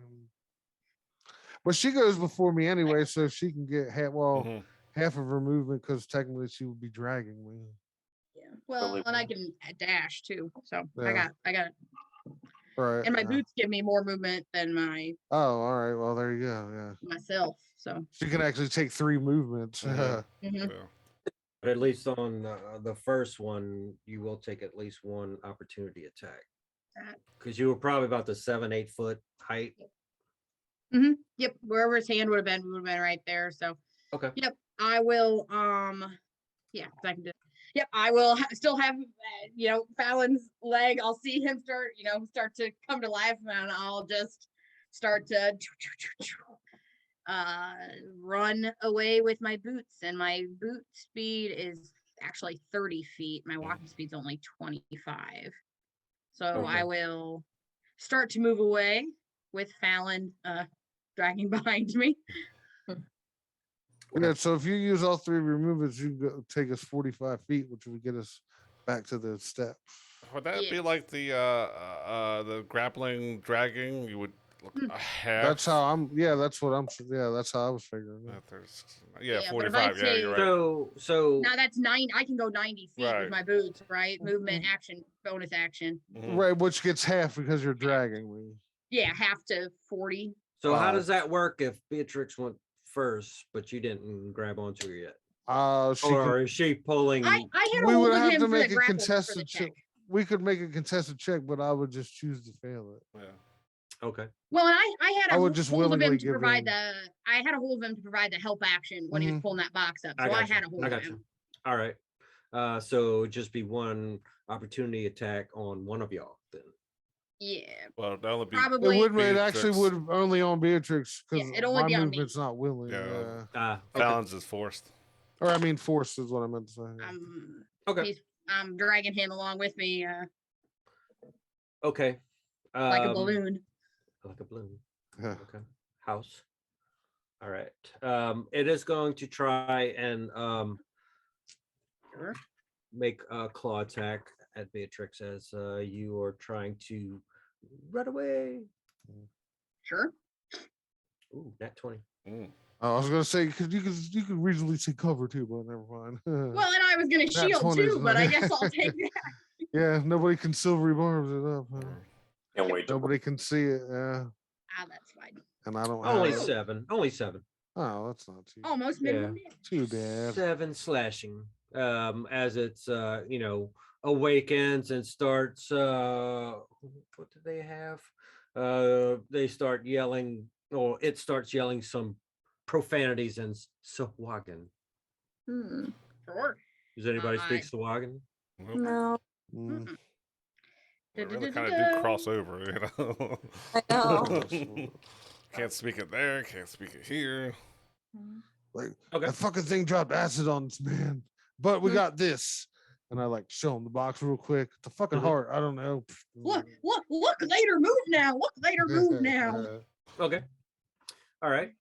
But she goes before me anyway, so she can get half. Well, Mhm. half of her movement, because technically she would be dragging me. Yeah. Well, and I can dash too. So Yeah. I got Right. and my yeah. boots give me more movement than my Oh, all right. Well, there you go. Yeah, myself. So she can actually take 3 movements. Mhm. mhm. Yeah. But at least on the first one, you will take at least one opportunity attack That- because you were probably about the 7-8 foot height. Yep, wherever his hand would have been right there. So Okay. yep, I will yeah, 'cause I can do yep, I will still have Fallon's leg. I'll see him start to come to life, and I'll just start to run away with my boots, and my boot speed is actually 30 feet. My walking speed's only 25. So Okay. I will start to move away with Fallon dragging behind me. Yeah. So if you use all 3 of your movements, you can take us 45 feet, which would get us back to the steps. Would that be Yes. like the grappling, dragging? You would look a half. That's how I'm. Yeah, that's what I'm. Yeah, that's how I was figuring. Yeah, Yeah, but if I 45. Yeah, you're right. So Now that's 9. I can go 90 feet Right. with my boots, right? Movement, action, bonus action. Mhm. Right, which gets half because you're dragging me. Yeah, half to 40. how does that work if Beatrix went first, but you didn't grab onto her yet? She Or could, is she pulling? I had a we hold would of have him to for the make a grapple for the contested check. check. We could make a contested check, but I would just choose to fail it. Yeah. Okay. Well, and I had I a would just hold of willingly him to give provide in. I had a hold of him to provide the help action when he was pulling that box up. So I got had you. a hold I of got him. you. All right. So it'd just be one opportunity attack on one of y'all then. Yeah, Well, that would be It probably. would. It actually Beatrix. would only on Beatrix Yeah, because it'd only my be on me. movement's not willing. Yeah. Yeah. Okay. Fallon's is forced. Or I mean, force is what I meant to say. Okay. I'm dragging him along with me, Okay. like a balloon. Like a balloon. Yeah. Okay. House. All right. It is going to try and Sure. make a claw attack at Beatrix as you are trying to run away. Sure. Ooh, nat 20. Mm. I was gonna say because you could reasonably see cover too, but never mind. Well, and I was gonna Nat shield 20 is too, but I nice. guess I'll take that. Yeah, nobody can silvery barbs it up. Huh? Can't wait. Nobody can see it. Yeah, That's fine. and I don't Only have. 7. Only 7. Oh, that's not too. Almost minimum damage. Too bad. 7 slashing. As it's awakens and starts what do they have? They start yelling, or it starts yelling some profanities in Sahuagin. Hmm. Sure. Does anybody speak Nice. Sahuagin? Nope. No, Mm. We really kind of do cross over, you know. I know. Can't speak it there. Can't speak it here. Like Okay. that fucking thing dropped acid on this man, but we Hmm. got this. And I like show him the box real quick. The fucking Mhm. heart. I don't know. Look, later, move now. Look, later, move now. Okay. All right.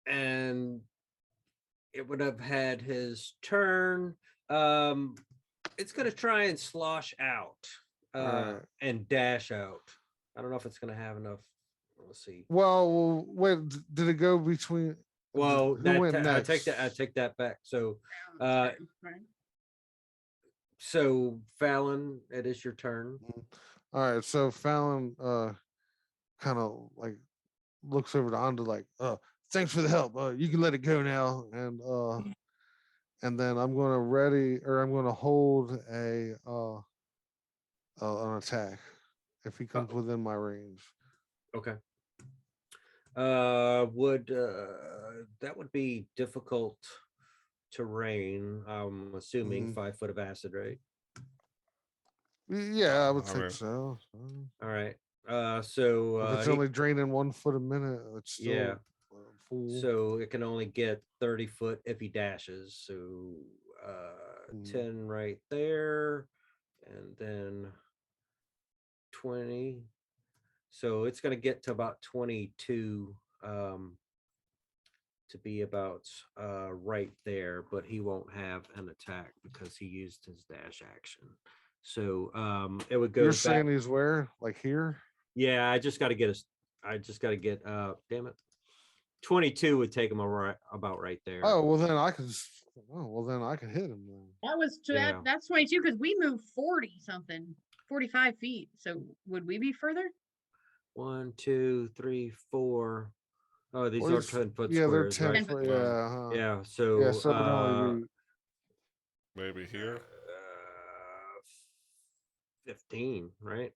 And it would have had his turn. It's gonna try and slosh out Alright. and dash out. I don't know if it's gonna have enough. Let's see. Well, wait. Did it go between? Well, who that went I next? take that back. So Right. so Fallon, it is your turn. All right. So Fallon, kind of like looks over to Anda like, thanks for the help. You can let it go now. And then I'm gonna hold an attack if he comes within my range. Okay. Would that would be difficult terrain? I'm assuming Mhm. 5 foot of acid, right? Yeah, I would I think mean- so. All right. So If it's he- only draining 1 foot a minute, it's still Yeah. full. so it can only get 30 foot if he dashes. So 10 right there, and then 20. So it's going to get to about 22 to be about right there, but he won't have an attack because he used his dash action. So it would go You're back. saying he's where? Like here? Yeah, I just got to get damn it. 22 would take him about right there. Oh well, then I can. Then I can hit him. Then. That was Yeah. that's 22 because we moved 40 something, 45 feet. So would we be further? 1, 2, 3, 4. Oh, these Well, are it's- 10-foot Yeah, they're squares, 10 right? foot. Wow. Yeah. Huh. Yeah. So Yeah. So it would only be. Maybe here. 15, right?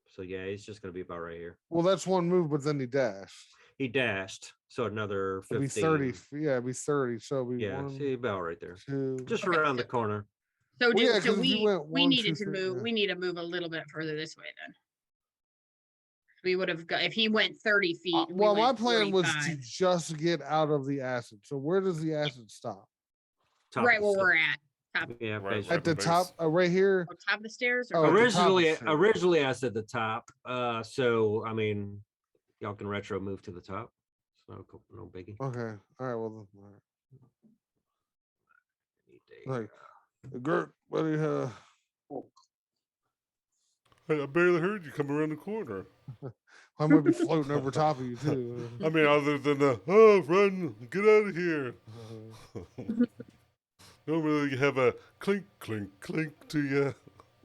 So yeah, he's just gonna be about right here. Well, that's one move, but then he dashed. He dashed, so another 15. It'd be 30. Yeah, it'd be 30. So it'd be Yeah, one, see about right there, 2. just Okay, around the so- corner. So, Well, yeah, so 'cause if you went we 1, needed 2, to 3, move. yeah. We need to move a little bit further this way then. We would have got if he went 30 feet. we Well, my went plan was to 45. just get out of the acid. So where does the acid stop? Top right of where the we're at. Top, Yeah, Right, basically. At the base. top, right here. top of the stairs. Oh, Or at the top of the Originally, stairs. originally I said the top. So I mean, y'all can retro move to the top. So no biggie. Okay. All right. Well, all right. Need a, Like, Girk, what do you Hey, I barely heard you come around the corner. I might be floating over top of you too. I mean, other than the run, get out of here. Normally you have a clink, clink, clink to you.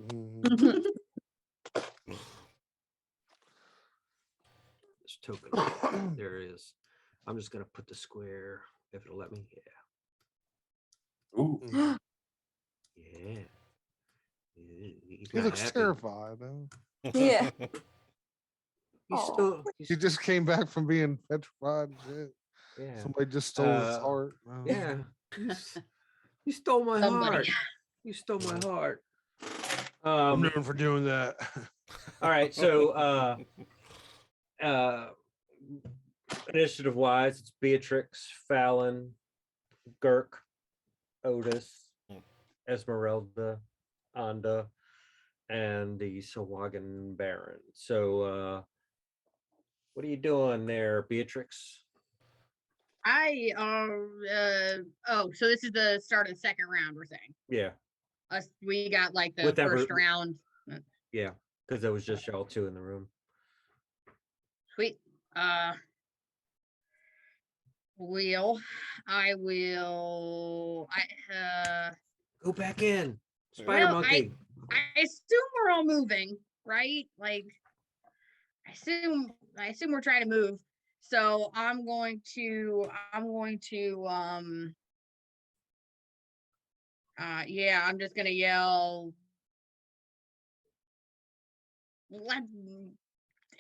Mhm. this token. There it is. I'm just gonna put the square if it'll let me. Yeah. Ooh. Yeah. He's He not looks happy. terrified. Huh? Yeah. He's Aw. still. He just came back from being petrified and shit. Yeah. Somebody just stole his Uh, heart. Yeah. He's You stole my Somebody. heart. You stole my heart. I'm known for doing that. All right, so initiative wise, it's Beatrix, Fallon, Girk, Otis, Esmeralda, Anda, and the Sahuagin Baron. So what are you doing there, Beatrix? So this is the start of the second round, we're saying. Yeah. We got like the With first round. Yeah, because there was just y'all two in the room. Sweet. I will Go back in. Spider well, monkey. I assume we're all moving, right? Like I assume we're trying to move. So I'm going to I'm just gonna yell. It was a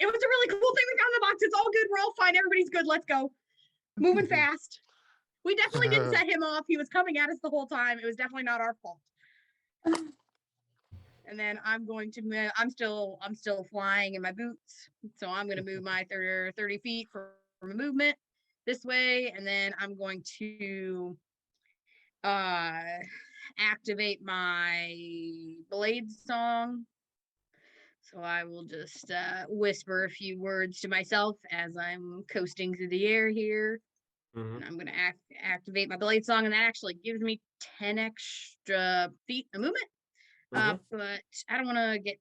really cool thing we found in the box. It's all good. We're all fine. Everybody's good. Let's go. Moving fast. We definitely didn't set him off. He was coming at us the whole time. It was definitely not our fault. And then I'm going to I'm still flying in my boots. So I'm going to move my 30 feet for a movement this way. And then I'm going to activate my blade song. So I will just whisper a few words to myself as I'm coasting through the air here. And I'm going to activate my blade song, and that actually gives me 10 extra feet of movement. But I don't want to get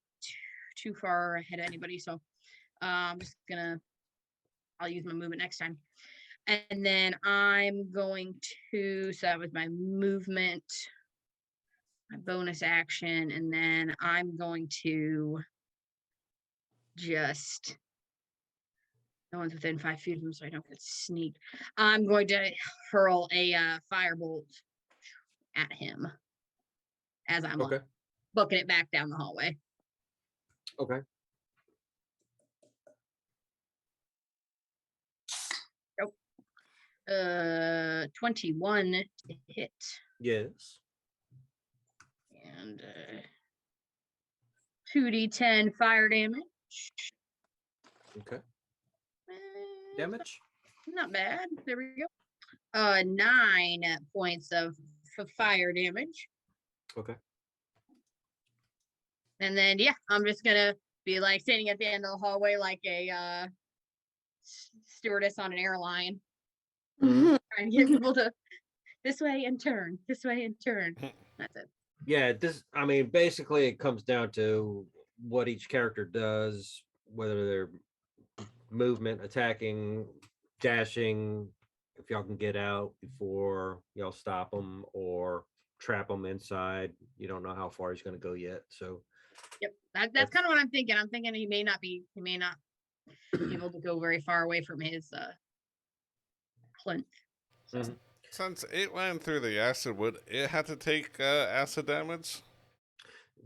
too far ahead of anybody, so I'm just gonna, I'll use my movement next time. And then I'm going to, so that was my movement, my bonus action, and then I'm going to just, no one's within 5 feet of him, so I don't get sneaked. I'm going to hurl a firebolt at him as I'm booking it back down the hallway. Okay. Oh. 21 to hit. Yes. And 2d10 fire damage. Okay. Damage? Not bad. There we go. 9 points of fire damage. Okay. And then I'm just gonna be like standing at the end of the hallway like a stewardess on an airline. Trying to get people to this way and turn, this way and turn. That's it. Yeah, basically it comes down to what each character does, whether they're movement, attacking, dashing, if y'all can get out before y'all stop them or trap them inside. You don't know how far he's going to go yet. So yep, that's kind of what I'm thinking. I'm thinking he may not be able to go very far away from his plinth. So. Since it went through the acid, would it have to take acid damage?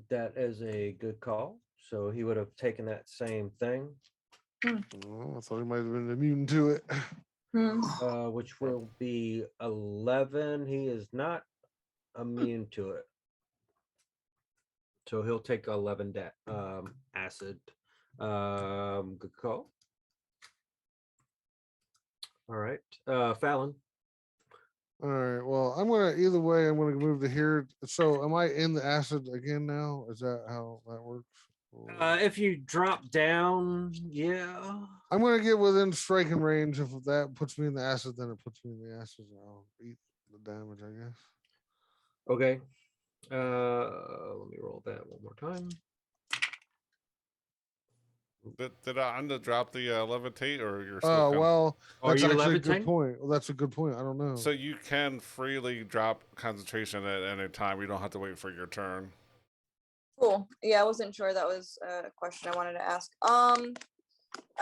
That is a good call. So he would have taken that same thing. Oh, I thought he might have been immune to it. Which will be 11. He is not immune to it. So he'll take 11 acid. Good call. All right. Fallon. All right. Well, I'm gonna move to here. So, am I in the acid again now? Is that how that works? If you drop down, yeah. I'm gonna get within striking range. If that puts me in the acid, then it puts me in the acid. I'll eat the damage, I guess. Okay. Let me roll that one more time. Did I under drop the levitate, or you're still? Oh well, that's actually a good levitating? point. Well, that's a good point. I don't know. So you can freely drop concentration at any time. You don't have to wait for your turn. Cool. Yeah, I wasn't sure. That was a question I wanted to ask. I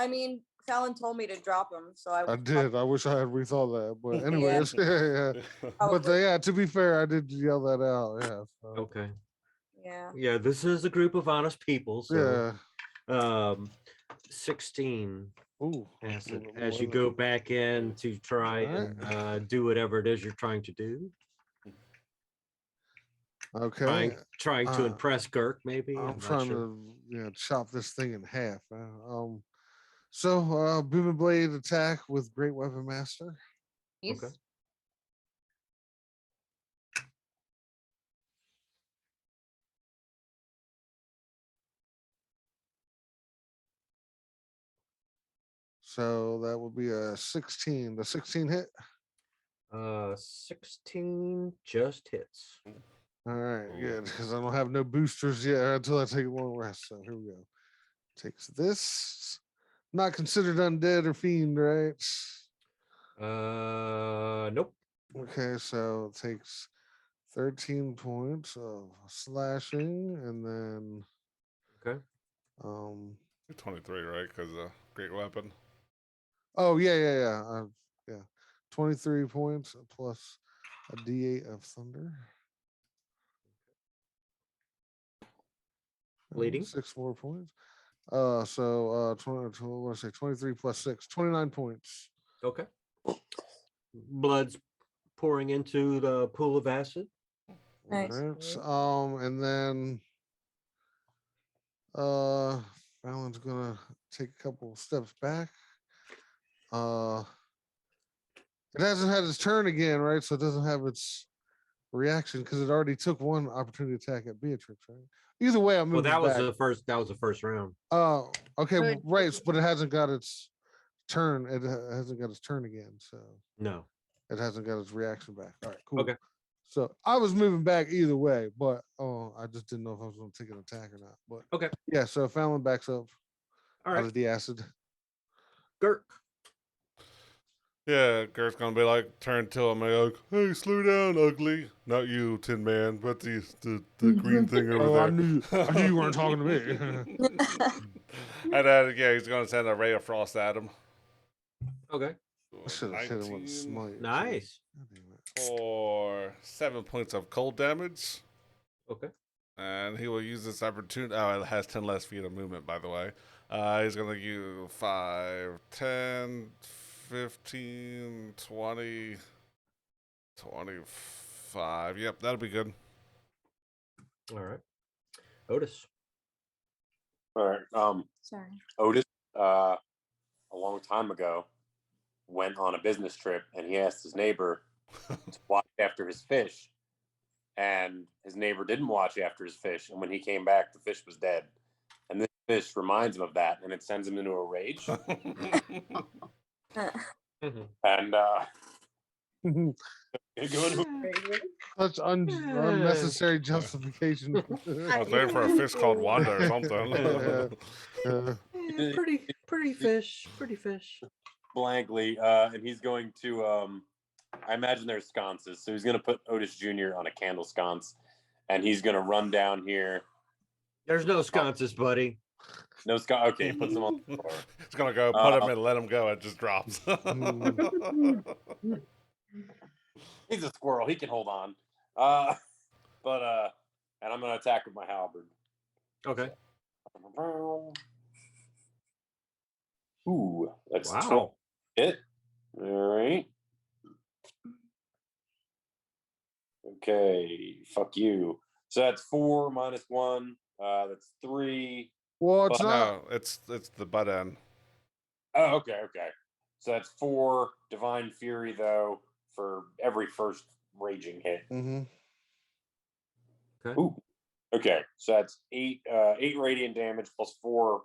mean, Fallon told me to drop him, so I did. I wish I had rethought that, but anyways, yeah. But to be fair, I did yell that out. Yeah. So. Okay. Yeah. Yeah, this is a group of honest people. So, yeah. 16. Ooh. Acid as you go back in to try and do whatever it is you're trying to do. Okay. Trying to uh, impress Girk, maybe. I'm I'm not trying sure. to chop this thing in half. So Boom and Blade attack with Great Weapon Master. Yes. Okay. So that would be a 16. The 16 hit. 16 just hits. All right, Ooh. good. Because I don't have no boosters yet until I take a long rest. So here we go. Takes this. Not considered undead or fiend, right? Nope. Okay, so it takes 13 points of slashing, and then Okay. 23, right? Because great weapon. oh yeah. 23 points plus a D8 of thunder. Bleeding. 6 more points. 20, what did I say? 23 plus 6, 29 points. Okay. Blood's pouring into the pool of acid. Nice. Alright, and then Fallon's gonna take a couple steps back. It hasn't had its turn again, right? So it doesn't have its reaction because it already took one opportunity attack at Beatrix, right? Either way, I'm Well, moving that was back. the first. That was the first round. Oh, okay, But- right, but it hasn't got its turn. It hasn't got its turn again, so No. it hasn't got its reaction back. All right, cool. Okay. So I was moving back either way, but I just didn't know if I was going to take an attack or not. But Okay. yeah, so Fallon backs up All out right. of the acid. Girk. Yeah, Gert's gonna be like, turn to him and like, hey, slow down, ugly. Not you, Tin Man, but the green thing over Oh, there. I knew you weren't talking to me. And then, yeah, he's gonna send a ray of frost at him. Okay. I should have hit him with a 19 smite. Nice. God damn it. for 7 points of cold damage. Okay. And he will use this opportunity. Oh, it has 10 less feet of movement, by the way. He's going to use 5, 10, 15, 20, 25. Yep, that'll be good. All right. Otis. All right. Sorry. Otis, a long time ago, went on a business trip and he asked his neighbor to watch after his fish. And his neighbor didn't watch after his fish. And when he came back, the fish was dead. And this fish reminds him of that and it sends him into a rage. And you go into Such unnecessary justification. I was waiting for a fish called Wanda or something. Pretty fish. Pretty fish. blankly, and he's going to I imagine there's sconces, so he's going to put Otis Jr. on a candle sconce, and he's going to run down here. There's no sconces, buddy. No sconce. Okay, he puts them on the floor. He's going to go put him and let him go. It just drops. He's a squirrel. He can hold on. And I'm going to attack with my halberd. Okay. Ooh, that's Wow. 20 hit. All right. Okay, fuck you. So that's 4 minus 1. That's 3. Well, it's not. No, it's the butt end. Oh, okay. So that's 4 divine fury though for every first raging hit. Mm-hmm. Okay. Ooh. Okay, so that's 8 radiant damage plus 4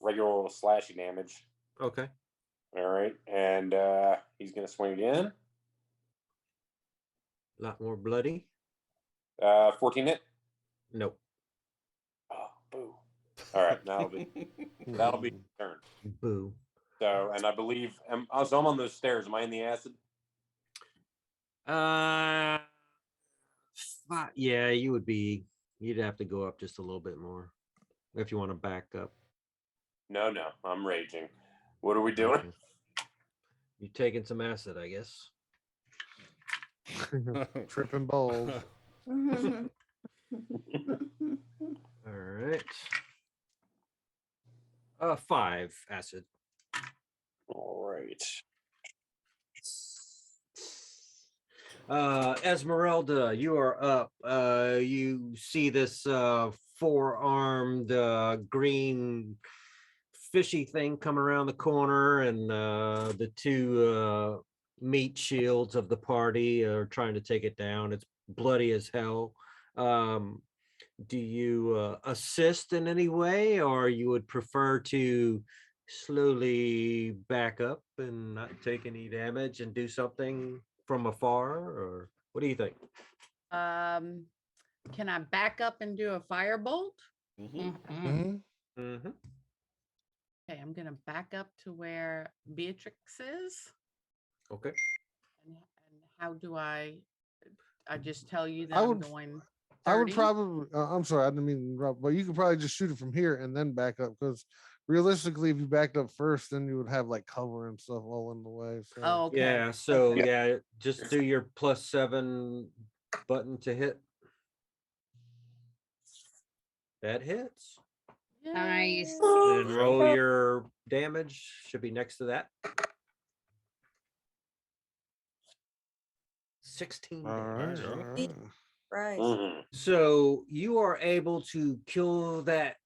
regular slashing damage. Okay. All right, and he's gonna swing again. A lot more bloody. 14 hit. Nope. Oh, boo. All right, that'll be turn. Boo. So, and I believe I'm on those stairs. Am I in the acid? Yeah, you would be. You'd have to go up just a little bit more if you want to back up. No, I'm raging. What are we doing? Okay. You're taking some acid, I guess. Tripping balls. All right. 5 acid. All right. Esmeralda, you are up. You see this four-armed green fishy thing come around the corner, and the two meat shields of the party are trying to take it down. It's bloody as hell. Do you assist in any way, or you would prefer to slowly back up and not take any damage and do something from afar, or what do you think? Can I back up and do a firebolt? Mhm. Mm-hmm. Okay, I'm gonna back up to where Beatrix is. Okay. And how do I just tell you that I I'm would- going 30? I would probably. I'm sorry, I didn't mean to interrupt, but you could probably just shoot it from here and then back up, because realistically, if you backed up first, then you would have like cover and stuff all in the way. So. Oh, okay. Yeah. So okay. yeah, just do your +7 button to hit. That hits. Nice. And roll your damage. Should be next to that. 16 All right. damage. All right. Right. Mhm. So you are able to kill that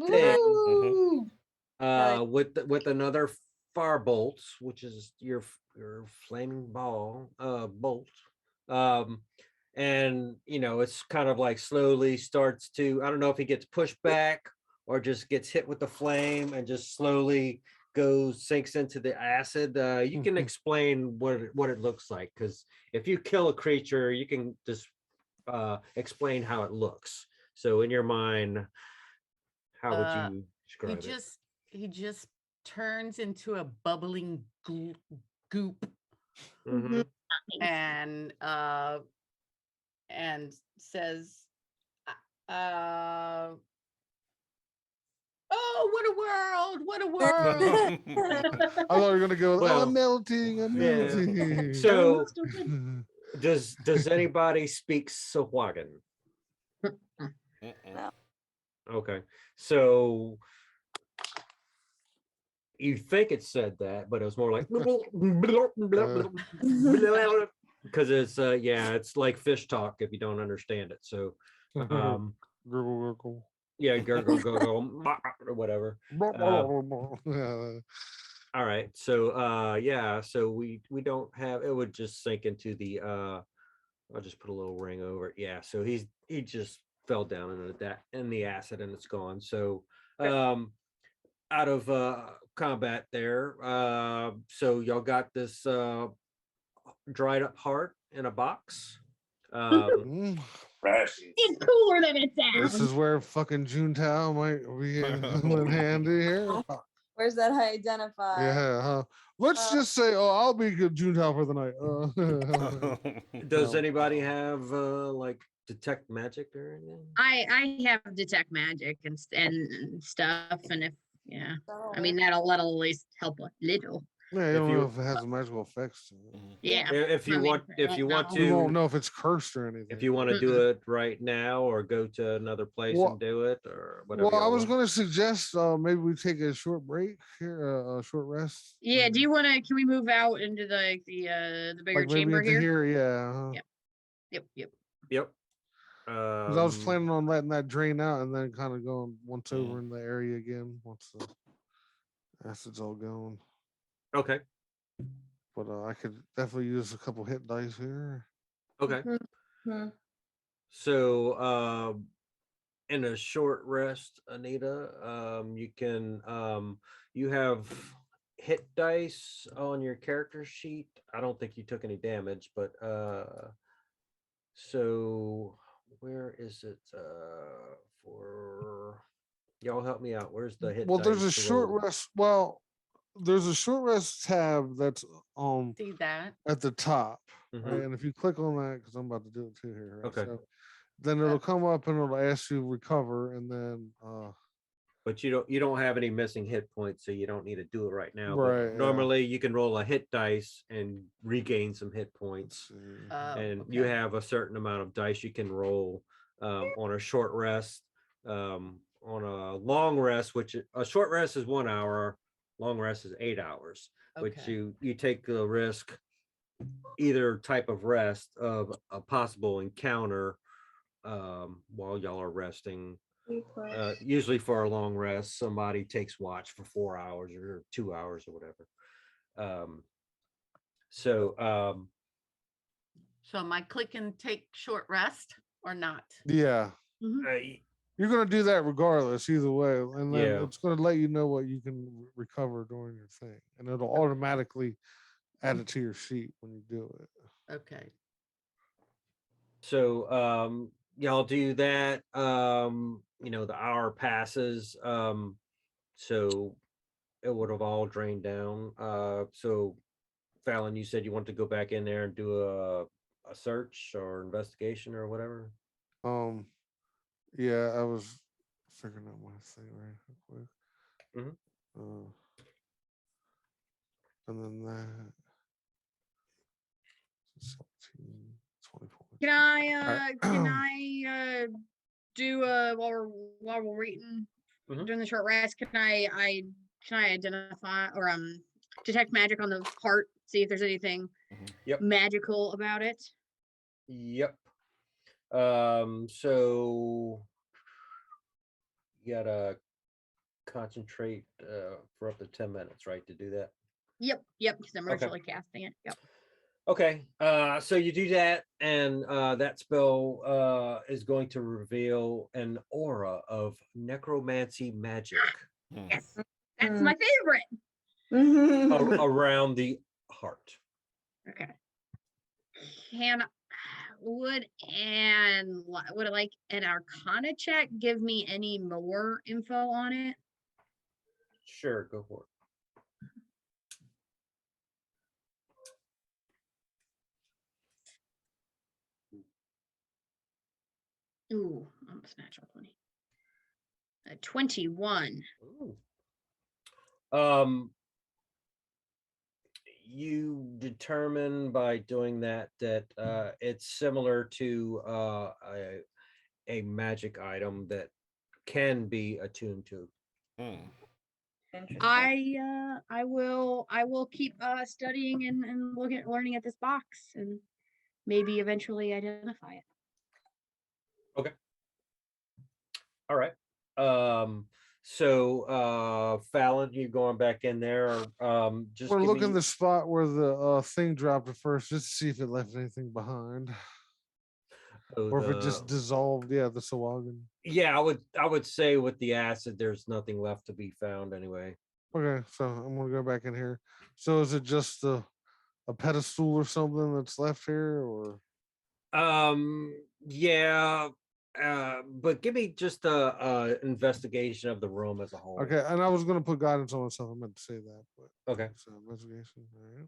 thing Woo! with another firebolt, which is your flaming ball bolt. And it's kind of like slowly starts to, I don't know if he gets pushed back or just gets hit with the flame and just slowly sinks into the acid. You can explain what it looks like, because if you kill a creature, you can just explain how it looks. So in your mind, how would you describe it? He just turns into a bubbling goop Mhm. and says, "Oh, what a world! What a world!" I thought you were gonna go. Well, I'm melting. I'm yeah. melting. So does anybody speak Sahuagin? Mm-mm. Okay, so you think it said that, but it was more like because it's it's like fish talk if you don't understand it. So Gurgle, gurgle. yeah, gurgle gurgle or whatever. Yeah. All right, so so we don't have, it would just sink into the I'll just put a little ring over it. Yeah, so he just fell down in the acid, and it's gone. So out of combat there, so y'all got this dried up heart in a box. Mm. Fresh. It's cooler than it This sounds. is where fucking Juntao might be in handy here. Where's that identify? Yeah, huh? Let's just say, I'll be good Juntao for the night. Does No. anybody have like detect magic or anything? I have detect magic and stuff, and if I mean that'll at least help a little. Yeah, you If don't know you- if it has magical effects. To it. Yeah. If you I mean, want, I don't know. We won't to, know if it's cursed or anything. if you want to do it right now or go to another place Well- and do it or whatever. Well, I y'all was want. going to suggest maybe we take a short break here, a short rest. Yeah. Do you want to? Can we move out into the bigger like maybe chamber into here? Yeah. Yep. Yep. Yep. 'Cause I was planning on letting that drain out and then kind of going once over in the area again once the acid's all gone. Okay. But I could definitely use a couple hit dice here. Okay. Mhm. So in a short rest, Anita, you can you have hit dice on your character sheet. I don't think you took any damage, but so where is it for y'all, help me out? Where's the hit Well, there's a dice short roll? rest. Well, there's a short rest tab that's See that? at the top, Mhm. right? And if you click on that, because I'm about to do it too here, right? Okay. So then it'll come up and it'll ask you recover, and then But you don't have any missing hit points, so you don't need to do it right now. But Right, yeah. normally you can roll a hit dice and regain some hit points. let's see. And you Okay. have a certain amount of dice you can roll on a short rest. On a long rest, which a short rest is 1 hour, long rest is 8 hours. Which Okay. you take the risk either type of rest of a possible encounter while y'all are resting. Usually for a long rest, somebody takes watch for 4 hours or 2 hours or whatever. So So am I clicking take short rest or not? Yeah. Mhm. You're going to do that regardless, either way. And then Yeah. it's going to let you know what you can recover during your thing. And it'll automatically add it to your sheet when you do it. Okay. So y'all do that. The hour passes. So it would have all drained down. So Fallon, you said you want to go back in there and do a search or investigation or whatever. Yeah, I was figuring out my thing right quick. Mhm. And then that 17, 24. Can Alright. I do while we're waiting Mhm. during the short rest? Can I identify or detect magic on the heart? See if there's anything Yep. magical about it. Yep. So you gotta concentrate for up to 10 minutes, right, to do that. Yep, because I'm Okay. ritually casting it. Yep. Okay, so you do that, and that spell is going to reveal an aura of necromancy magic Yes, that's my favorite. around the heart. Okay. Would like an Arcana check give me any more info on it? Sure, go for it. Ooh, almost natural 20. 21. Ooh. You determine by doing that it's similar to a magic item that can be attuned to. I will keep studying and learning at this box and maybe eventually identify it. Okay. All right. So Fallon, you going back in there, or just We're give looking me the spot where the thing dropped at first, just to see if it left anything behind, or if it just dissolved. Yeah, the Sahuagin. Yeah, I would say with the acid, there's nothing left to be found anyway. Okay, so I'm gonna go back in here. So is it just a pedestal or something that's left here, or Yeah, but give me just a investigation of the room as a whole. okay? And I was gonna put guidance on myself. I meant to say that, but Okay. So investigation. All right.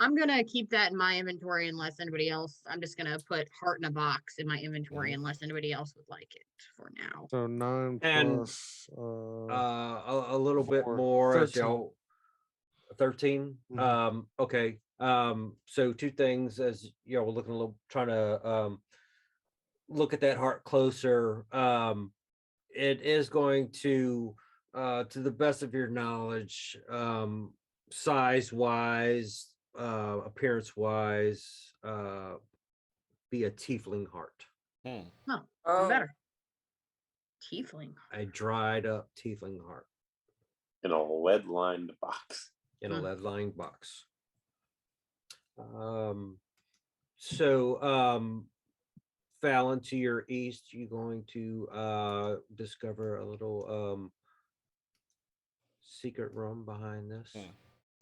I'm gonna keep that in my inventory unless anybody else. I'm just gonna put heart in a box in my inventory unless anybody else would like it for now. So 9 And plus a little bit 4, more as 13. y'all 13. Okay. So two things as we're looking a little trying to look at that heart closer. It is going to the best of your knowledge, size wise, appearance wise, be a tiefling heart. Oh, better. Tiefling. A dried up tiefling heart. In a lead lined box. In a lead lined box. So Fallon, to your east, you're going to discover a little secret room behind this.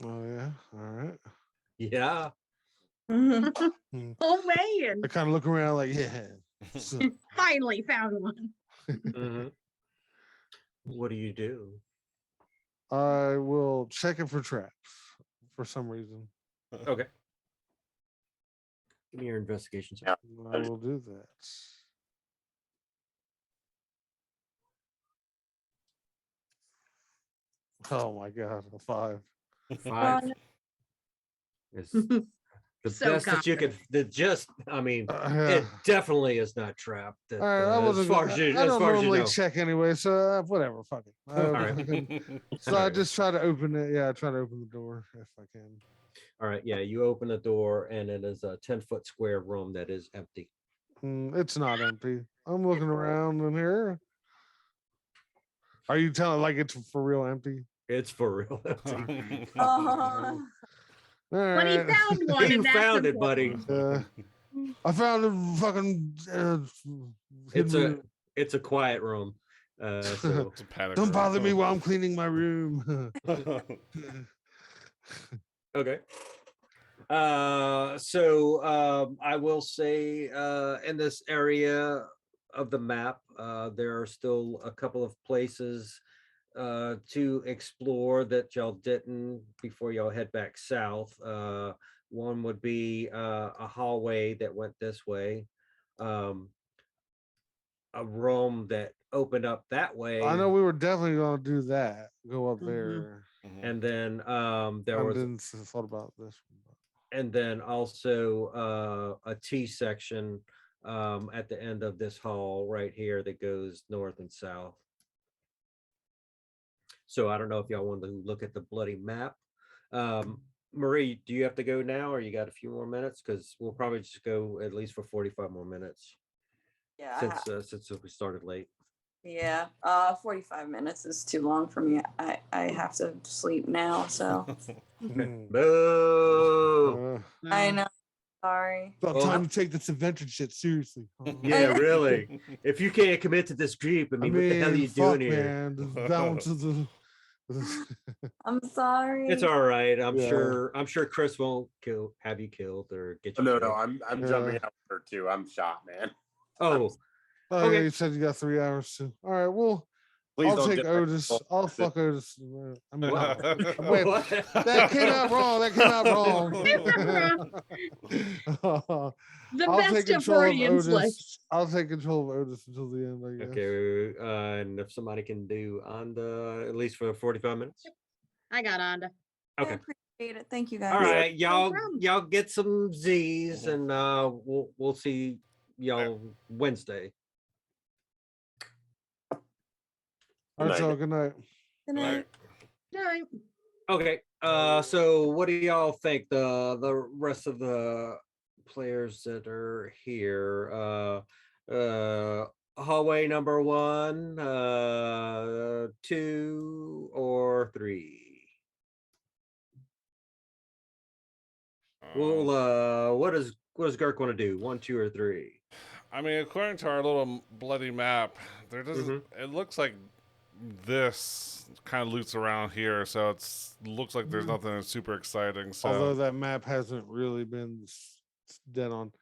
Oh yeah, all right. Yeah. Oh man! I kind of look around like, yeah. Finally found one. Mm-hmm. What do you do? I will check it for traps for some reason. Okay. Give me your investigation. I will do that. Oh my god, a 5. 5. The So best that you could, I mean, it Yeah. definitely is not trapped. All right, I as wasn't. far as you, I as don't far as you normally know. check anyway, so whatever. Fuck it. All right. So I Alright. just try to open it. Yeah, I try to open the door if I can. All right, yeah, you open the door and it is a 10-foot square room that is empty. It's not empty. I'm looking around in here. Are you telling like it's for real empty? It's for real empty. Uh, All But he right. found one. You and that's found it, buddy. important. I found a fucking It's hidden a room. it's a quiet room. So It's a panic Don't room. bother me while I'm cleaning my room. okay. I will say in this area of the map, there are still a couple of places to explore that y'all didn't before y'all head back south. One would be a hallway that went this way, um, a room that opened up that way, I know we were definitely gonna do that. Go up Mhm. there. and then there I was, didn't thought about this one. and then also a T section at the end of this hall right here that goes north and south. So I don't know if y'all want to look at the bloody map. Marie, do you have to go now or you got a few more minutes? Because we'll probably just go at least for 45 more minutes yeah, since we started late. yeah. 45 minutes is too long for me. I have to sleep now, so Boo! I know. Sorry. About Well, time to take this adventure shit seriously. Yeah, really. If you can't commit to this group, I mean, what the hell are you fuck, doing here? man. The balance of the. I'm sorry. It's all right. I'm Yeah. sure Chris won't have you killed or get you No, killed. I'm Yeah. jumping out there too. I'm shot, man. Oh, Oh, yeah, Okay. you said you got 3 hours too. All right, well, Please I'll don't take dip my Otis. ball. I'll fuck Otis. I mean, wait, what? that came out wrong. That came out wrong. The I'll take best of control of Freudian Otis. slips. I'll take control of Otis until the end, I guess. Okay, and if somebody can do on the at least for 45 minutes. I got Onda. I Okay. appreciate it. Thank you guys. All right, y'all problem. y'all get some Z's and we'll see y'all Wednesday. All right, night. so good night. Good night. No, Okay. So what do y'all think the rest of the players that are here? Hallway number 1, 2, or 3? Well, what does Girk want to do? 1, 2, or 3? I mean, according to our little bloody map, there doesn't. It looks like this kind of loots around here, so looks like there's nothing that's super exciting. So Although that map hasn't really been dead on.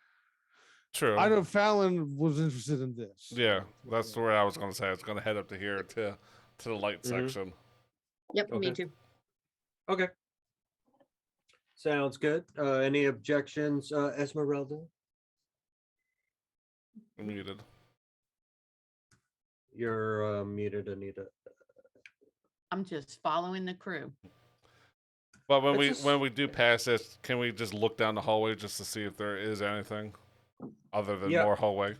true. I know Fallon was interested in this. Yeah, that's where I was going to say. I was going to head up to here to the light section. Yep, me Okay. too. Okay. Sounds good. Any objections, Esmeralda? Muted. You're muted, Anita. I'm just following the crew. But when It's just- when we do pass this, can we just look down the hallway just to see if there is anything other than Yep. more hallway?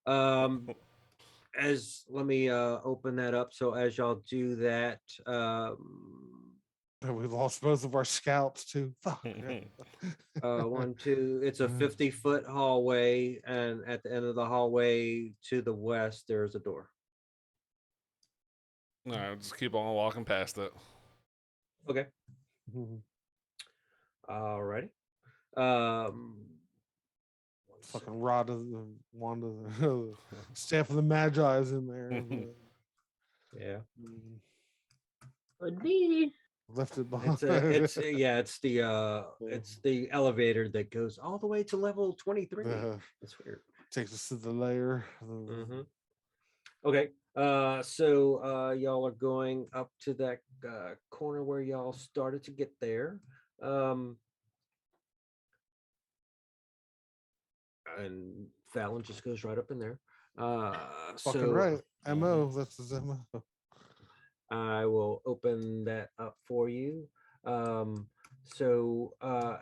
Let me open that up. So as y'all do that, We lost both of our scouts too. Fuck. 1, 2, it's a 50-foot hallway, and at the end of the hallway to the west, there's a door. No, just keep on walking past it. Okay. All righty. Fucking rod of the wand of the staff of the magi is in there. Yeah. Could be. Left it behind. It's the elevator that goes all the way to level 23. It's weird. Takes us to the layer. Okay. So y'all are going up to that corner where y'all started to get there. And Fallon just goes right up in there. Fucking right. MO. That's his MO. I will open that up for you. So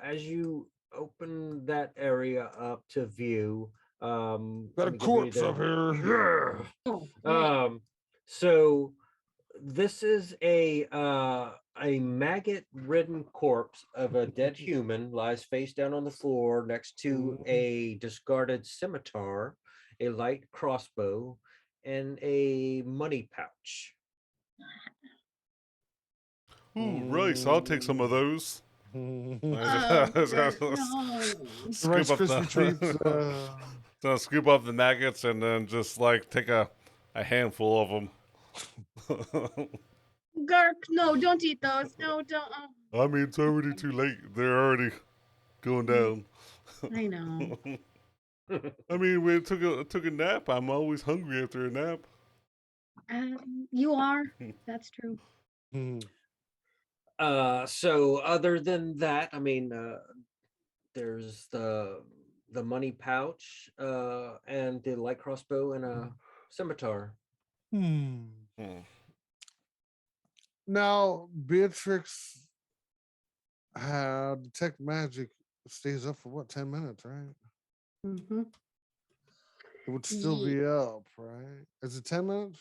as you open that area up to view, Got let a me give you corpse up here. Oh, So this is a maggot-ridden corpse of a dead human lies face down on the floor next to a discarded scimitar, a light crossbow, and a money pouch. Ooh, rice. I'll take some of those. oh, Scoop no. Rice up Krispie treats. so scoop up the maggots and then just like take a handful of them. Girk, no, don't eat those. No, don't. I mean, it's already too late. They're already going down. I know. I mean, we took a nap. I'm always hungry after a nap. You are. That's true. So other than that, I mean, there's the money pouch, and the light crossbow and a scimitar. Now, Beatrix had detect magic stays up for what, 10 minutes, right? Mm-hmm. It would still be up, right? Is it 10 minutes?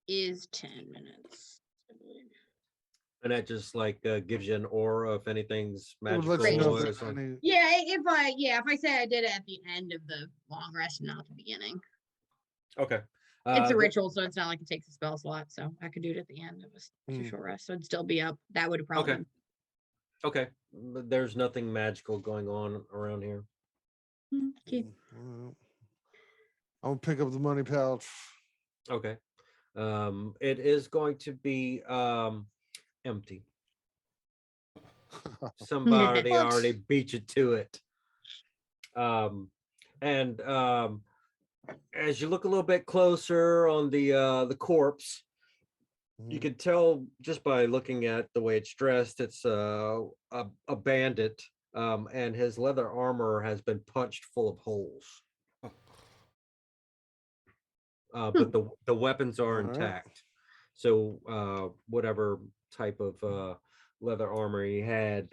Is 10 minutes. I believe. And that just like gives you an aura if anything's It would magical. let you know or if something. any- Yeah, if I say I did it at the end of the long rest and not at the beginning. Okay. It's a the- ritual, so it's not like it takes a spell slot. So I could do it at the end of a short rest. So it'd still be up. That would have probably. Okay. Okay. But there's nothing magical going on around here. Okay. Well, I'm gonna pick up the money pouch. Okay. It is going to be empty. Somebody What? already beat you to it. And as you look a little bit closer on the corpse, you can tell just by looking at the way it's dressed, it's a bandit, and his leather armor has been punched full of holes. But the weapons are Alright. intact. So whatever type of leather armor he had,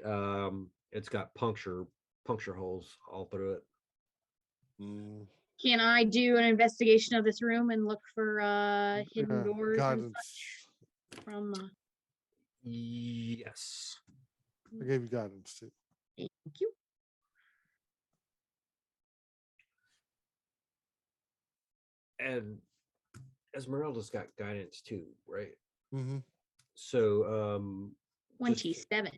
it's got puncture holes all through it. Can I do an investigation of this room and look for hidden doors and guidance. such from? Yes. I gave you guidance too. Thank you. And Esmeralda's got guidance too, right? Mm-hmm. So 27.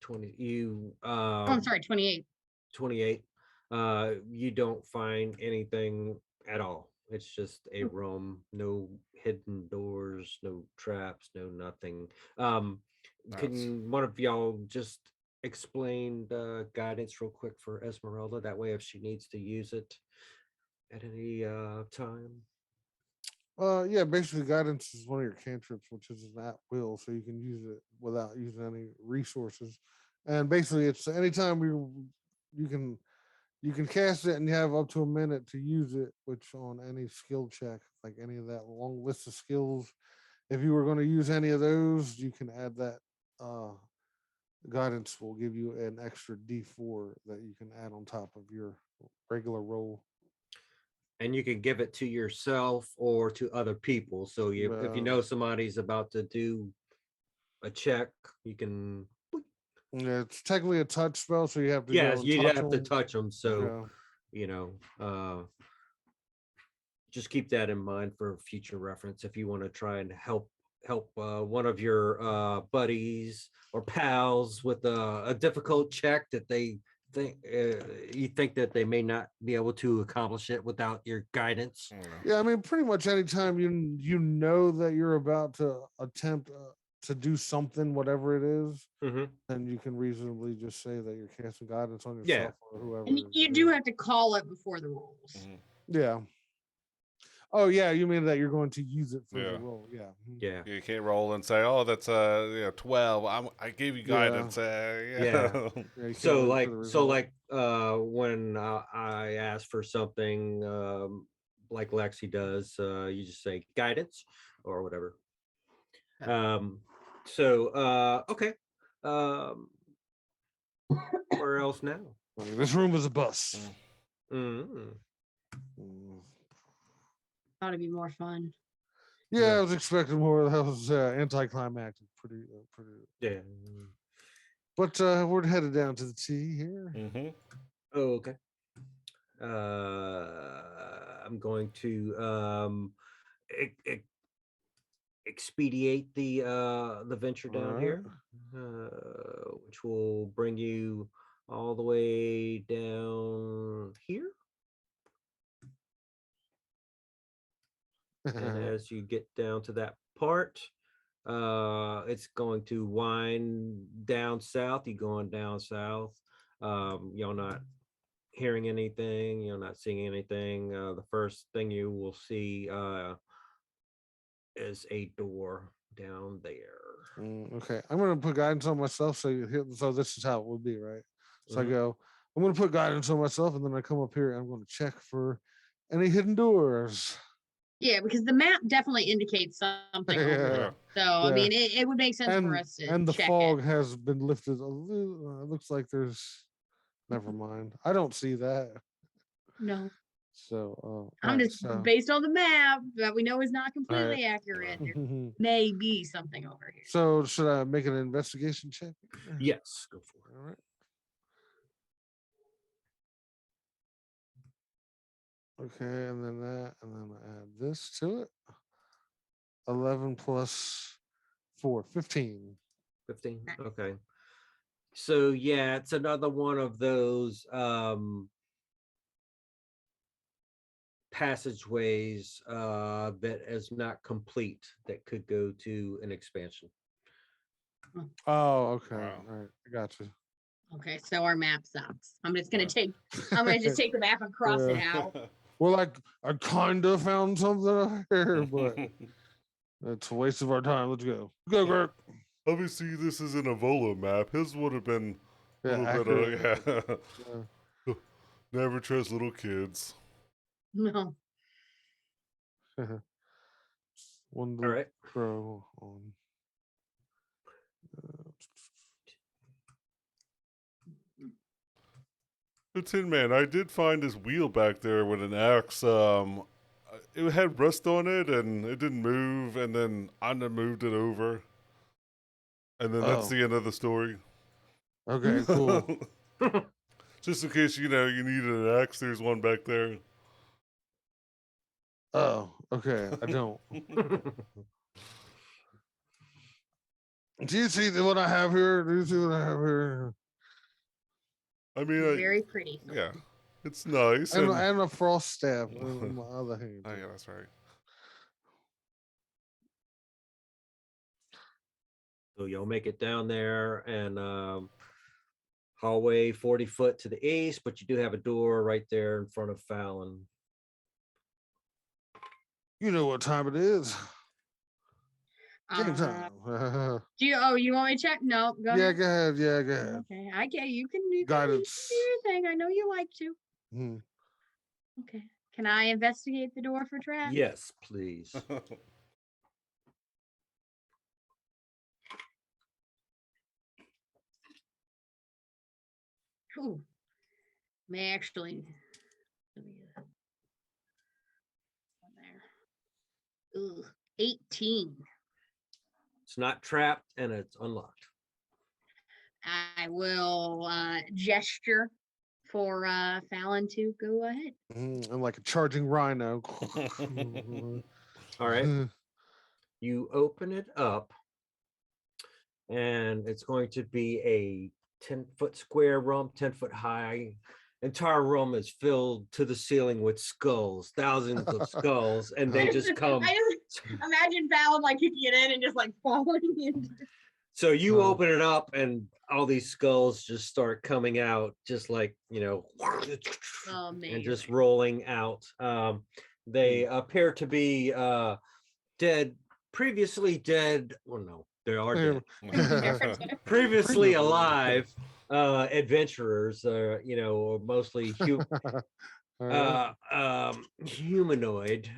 20 you Oh, I'm sorry, 28. 28. You don't find anything at all. It's just a room, no hidden doors, no traps, no nothing. Can one of y'all just explain the guidance real quick for Esmeralda? That way, if she needs to use it at any time. Yeah, basically guidance is one of your cantrips, which is an at will, so you can use it without using any resources. And basically it's anytime you can cast it and you have up to a minute to use it, which on any skill check, like any of that long list of skills, if you were going to use any of those, you can add that guidance will give you an extra D4 that you can add on top of your regular roll. And you can give it to yourself or to other people. So if you know somebody's about to do a check, you can. Yeah, it's technically a touch spell, so you have to. Yes, go you touch have to touch them. So just keep that in mind for future reference if you want to try and help one of your buddies or pals with a difficult check that they think you think that they may not be able to accomplish it without your guidance. Yeah, I mean, pretty much anytime you know that you're about to attempt to do something, whatever it is, then you can reasonably just say that you're casting guidance on yourself or whoever. And you do have to call it before the rolls. Yeah. Oh yeah, you mean that you're going to use it for the roll? Yeah. Yeah. You can't roll and say, "Oh, that's 12." I gave you guidance. Yeah. So like when I ask for something like Lexi does, you just say guidance or whatever. Okay. Um, where else now? This room is a bus. Mm. Mm. Thought it'd be more fun. Yeah, Yeah. I was expecting more. That was anticlimactic. Pretty. Yeah. But we're headed down to the T here. Mm-hmm. Oh, okay. I'm going to e- e- expedite the venture down here, which will bring you all the way down here. And as you get down to that part, it's going to wind down south. You're going down south. You're not hearing anything. You're not seeing anything. The first thing you will see is a door down there. Okay, I'm gonna put guidance on myself. So this is how it would be, right? So I Mhm. go. I'm gonna put guidance on myself, and then I come up here. And I'm gonna check for any hidden doors. Yeah, because the map definitely indicates something over Yeah. there. So I Yeah. mean, it would make sense for us to And the check fog it. has been lifted a little. It looks like there's. Never mind. I don't see that. No, So I'm alright, just based on the map that we know is not completely Alright. accurate. There may be something over here. So should I make an investigation check? Yes, go for it. All right. Okay, and then that, and then I add this to it. 11 plus 4, 15. 15. Okay. So yeah, it's another one of those passageways that is not complete that could go to an expansion. Oh, okay. Wow. All right, I got you. Okay, so our map sucks. I'm just gonna Yeah. I'm gonna just take the map and cross it Yeah. out. Well, I kind of found something out here, but it's a waste of our time. Let's go. Go, Girk. Obviously, this isn't a Volo map. His would have been a Yeah, little accurate. bit. Yeah. Never trust little kids. No. One All right. pro on. The Tin Man, I did find this wheel back there with an axe. It had rust on it and it didn't move, and then Anna moved it over. And then that's Oh. the end of the story. Okay, cool. Just in case, you needed an axe, there's one back there. Oh, okay. I don't. Do you see what I have here? Do you see what I have here? I mean, Very pretty. yeah, it's nice. And a frost staff in my other hand. Oh, yeah, that's right. So you'll make it down there and hallway 40 foot to the east, but you do have a door right there in front of Fallon. You know what time it is. Game Uh, time. you want me to check? No, go Yeah, ahead. go ahead. Yeah, go ahead. Okay, I get you can do Guidance. your thing. I know you like to. Hmm. Okay. Can I investigate the door for traps? Yes, please. Ooh. May actually. There. Ooh, 18. It's not trapped and it's unlocked. I will gesture for Fallon to go ahead. I'm like a charging rhino. All right. You open it up and it's going to be a 10-foot square room, 10-foot high. Entire room is filled to the ceiling with skulls, thousands of skulls, and they just come. I just imagine Fallon like kicking it in and just like falling into. So you open it up and all these skulls just start coming out, just like, and just rolling out. They appear to be dead, previously dead. Well, no, they are dead. Previously alive adventurers, or mostly humanoid.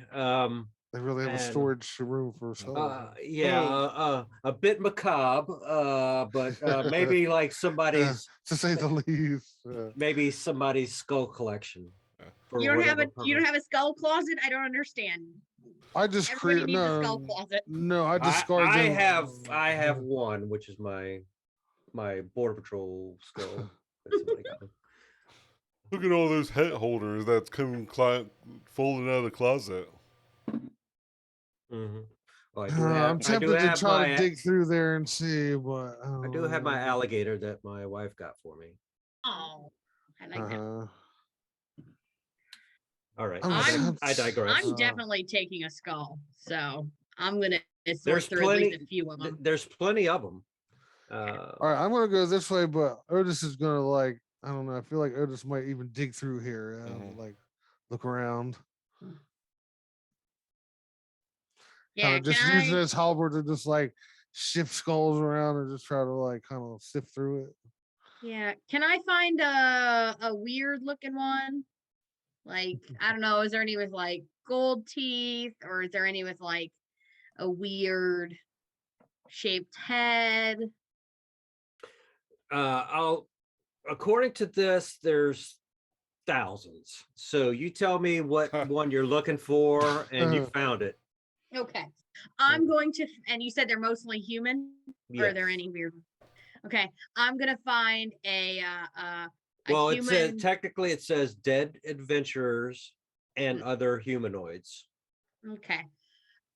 They really have a And, storage room for skulls. a bit macabre, but maybe like somebody's to say the least. maybe somebody's skull collection. For You don't have whatever you don't purpose. have a skull closet? I don't understand. I just Everybody create needs a skull no, closet. no. I discard I them. have one, which is my border patrol skull that somebody got. Look at all those hat holders that's coming folding out of the closet. Mm-hmm. Well, I'm I do tempted to have try to my dig through there and see, but I do have my alligator that my wife got for me. Oh, I like that. All right, I'm I digress. I'm definitely taking a skull, so I'm gonna sort There's through at least a plenty. few of them. There's plenty of them. All right, I'm gonna go this way, but Otis is gonna like. I don't know. I feel like Otis might even dig through here, like look around. Yeah, Kind of just using his halberd to just like shift skulls around and just try to like kind of sift through it. Yeah, can I find a weird looking one? Like, I don't know, is there any with like gold teeth, or is there any with like a weird shaped head? According to this, there's thousands. So you tell me what one you're looking for, and you found it. Okay. I'm going to, and you said they're mostly human, or are there Yes. any weird? Okay, I'm gonna find a Well, it human. says technically it says dead adventurers and other humanoids. Okay.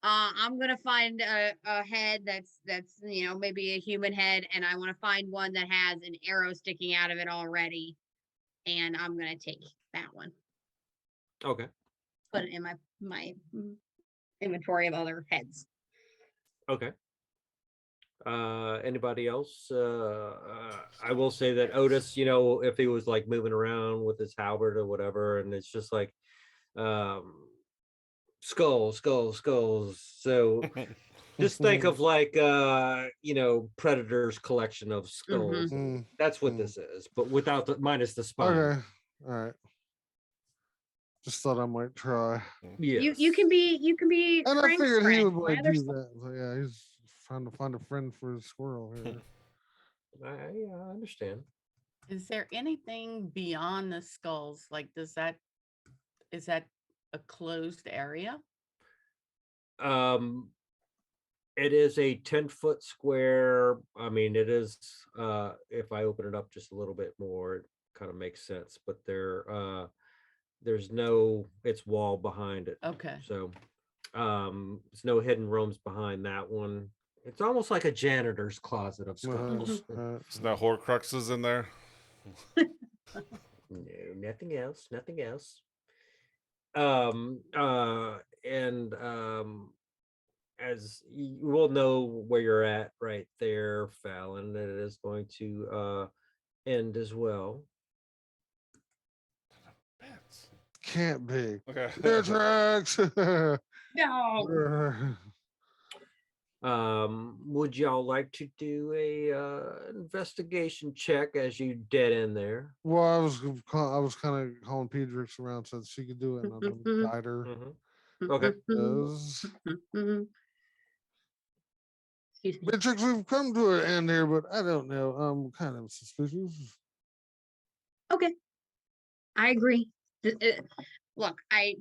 I'm gonna find a head that's maybe a human head, and I want to find one that has an arrow sticking out of it already, and I'm gonna take that one. Okay. Put it in my inventory of other heads. Okay. Anybody else? I will say that Otis, if he was like moving around with his halberd or whatever, and it's just like skulls. So just think of like Predator's collection of skulls. That's what this is, but without the minus the spine. Okay. All right. Just thought I might try. Yes. You can be And I figured he friend. would My like other do that. So yeah, he's trying to find a friend for his squirrel here. I understand. Is there anything beyond the skulls? Like, is that a closed area? It is a 10-foot square. I mean, it is if I open it up just a little bit more, it kind of makes sense, but there's no wall behind it. Okay. So there's no hidden rooms behind that one. It's almost like a janitor's closet of skulls. There's no Horcruxes in there. No, nothing else. And as you will know where you're at right there, Fallon, it is going to end as well. Can't be. Okay. Bear tracks. No. Would y'all like to do a investigation check as you dead in there? Well, I was kind of calling Pedrix around so that she could do it, and I'm gonna guide her. Okay. Excuse me. Pedrix, we've come to an end here, but I don't know. I'm kind of suspicious. Okay, I agree. Look, I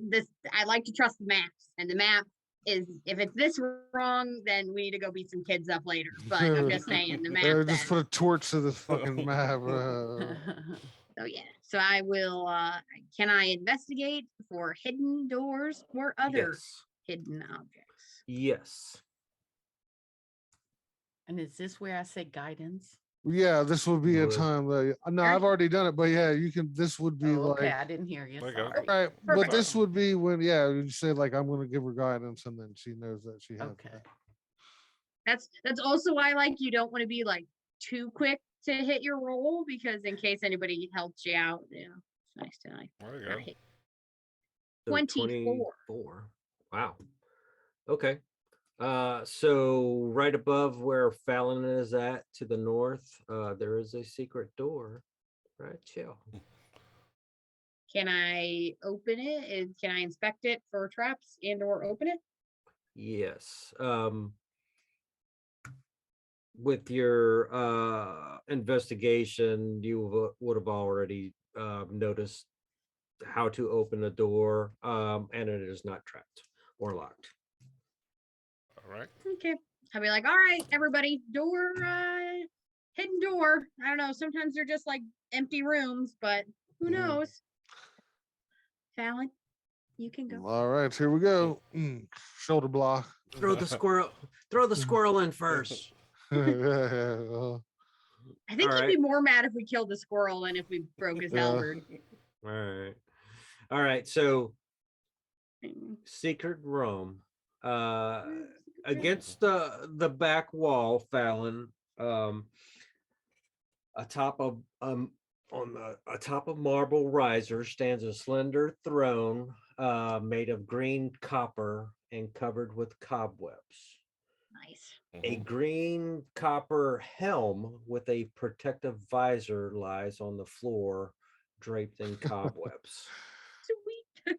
like to trust the maps, and the map is, if it's this wrong, then we need to go beat some kids up later. But I'm just saying, the map. Just put a torch to this fucking map. So yeah, so I will. Can I investigate for hidden doors or other hidden objects? Yes. And is this where I say guidance? Yeah, this would be a time that no, I've already done it, but yeah, you can. This would be Okay, like. I didn't hear you. Okay. Sorry. Right, but this would be when you say like I'm going to give her guidance, and then she knows that she has. Okay. That's also why you don't want to be like too quick to hit your roll, because in case anybody helps you out, it's nice to There you not go. hit. So 24. Wow. Okay. So right above where Fallon is at to the north, there is a secret door. Right, chill. Can I open it? Can I inspect it for traps and or open it? Yes. With your investigation, you would have already noticed how to open the door, and it is not trapped or locked. All right. Okay. I'll be like, all right, everybody, door, hidden door. I don't know. Sometimes they're just like empty rooms, but who knows? Fallon, you can go. All right, here we go. Shoulder block. Throw the squirrel. Throw the squirrel in first. Yeah, I think All he'd right. be more mad if we killed the squirrel than if we broke his halberd. All right. All right. So Mm. secret room. Against the back wall, Fallon. Atop of atop of marble riser stands a slender throne made of green copper and covered with cobwebs. Nice. A green copper helm with a protective visor lies on the floor, draped in cobwebs. Sweet.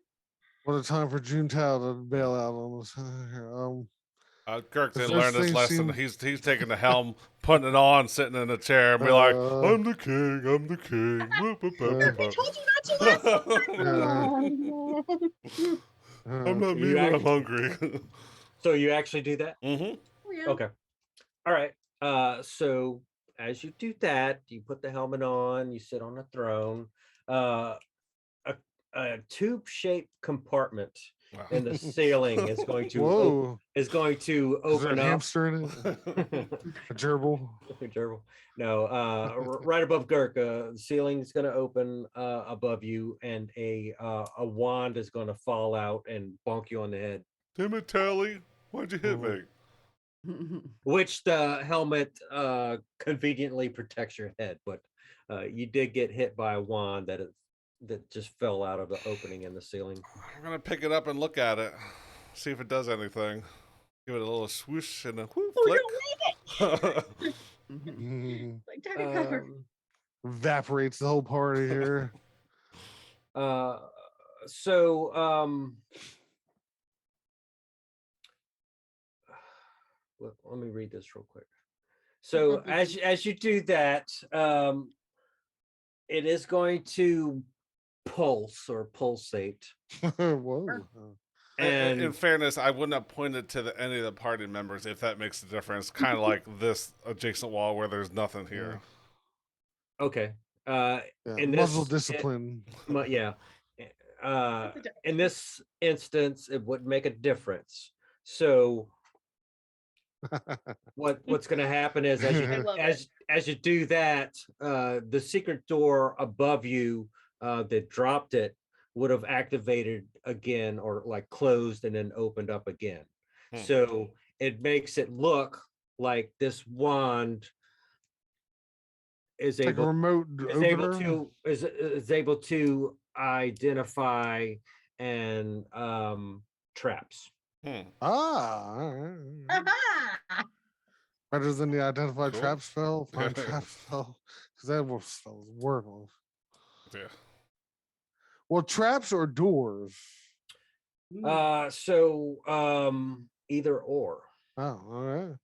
what a time for Juntao to bail out on us. Girk Does didn't this learn this thing lesson. seem- He's taking the helm, putting it on, sitting in a chair, and be like, Uh, "I'm the king. I'm the king." Whoop, whoop, whoop, uh, whoop, I whoop. told you not to laugh. I'm not me You when I'm act- hungry. So you actually do that? Mm-hmm. Yeah. Okay. All right. So as you do that, you put the helmet on, you sit on a throne. A, a tube-shaped compartment in the ceiling is going to Whoa. is going to Is there open a up. hamster in it? A gerbil? Gerbil. No, right above Girk, the ceiling is going to open above you, and a wand is going to fall out and bonk you on the head. Damn it, Tally. Why'd you hit me? Which the helmet conveniently protects your head, but you did get hit by a wand that just fell out of the opening in the ceiling. I'm going to pick it up and look at it. See if it does anything. Give it a little swoosh and a whoop, flick. Like Dr. Pepper. Evaporates the whole party here. So let me read this real quick. So as you do that, it is going to pulse or pulsate. Whoa. And in fairness, I wouldn't have pointed to any of the party members if that makes a difference. Kind of like this adjacent wall where there's nothing here. okay. Yeah, In muzzle this, discipline. yeah. In this instance, it would make a difference. So what's going to happen is as you do that, the secret door above you that dropped it would have activated again, or like closed and then opened up again. So it makes it look like this wand is like able a remote is able to identify and traps. Ah, all right. Better than the identify Cool. trap spell, find trap spell, because that spell is worthless. Yeah. Well, traps or doors? So either or. Oh, all right.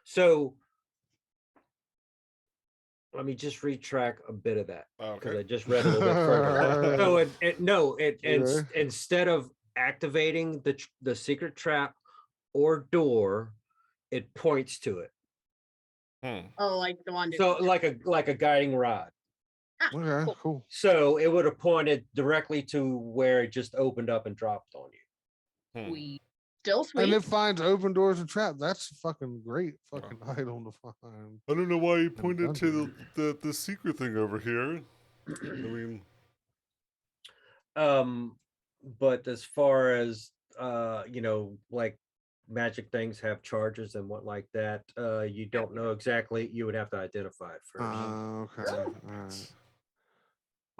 So let me just retract a bit of that because Okay. I just read a little bit further. So Okay. instead of activating the secret trap or door, it points to it. Oh, like the one. So like a guiding rod. Okay, cool. So it would have pointed directly to where it just opened up and dropped on you. Sweet. Still sweet. And it finds open doors and traps. That's fucking great fucking item to find. I don't know why you pointed to dungeon. the secret thing over here. I mean, But as far as like magic things have charges and what like that, you don't know exactly. You would have to identify it first. Okay. All right.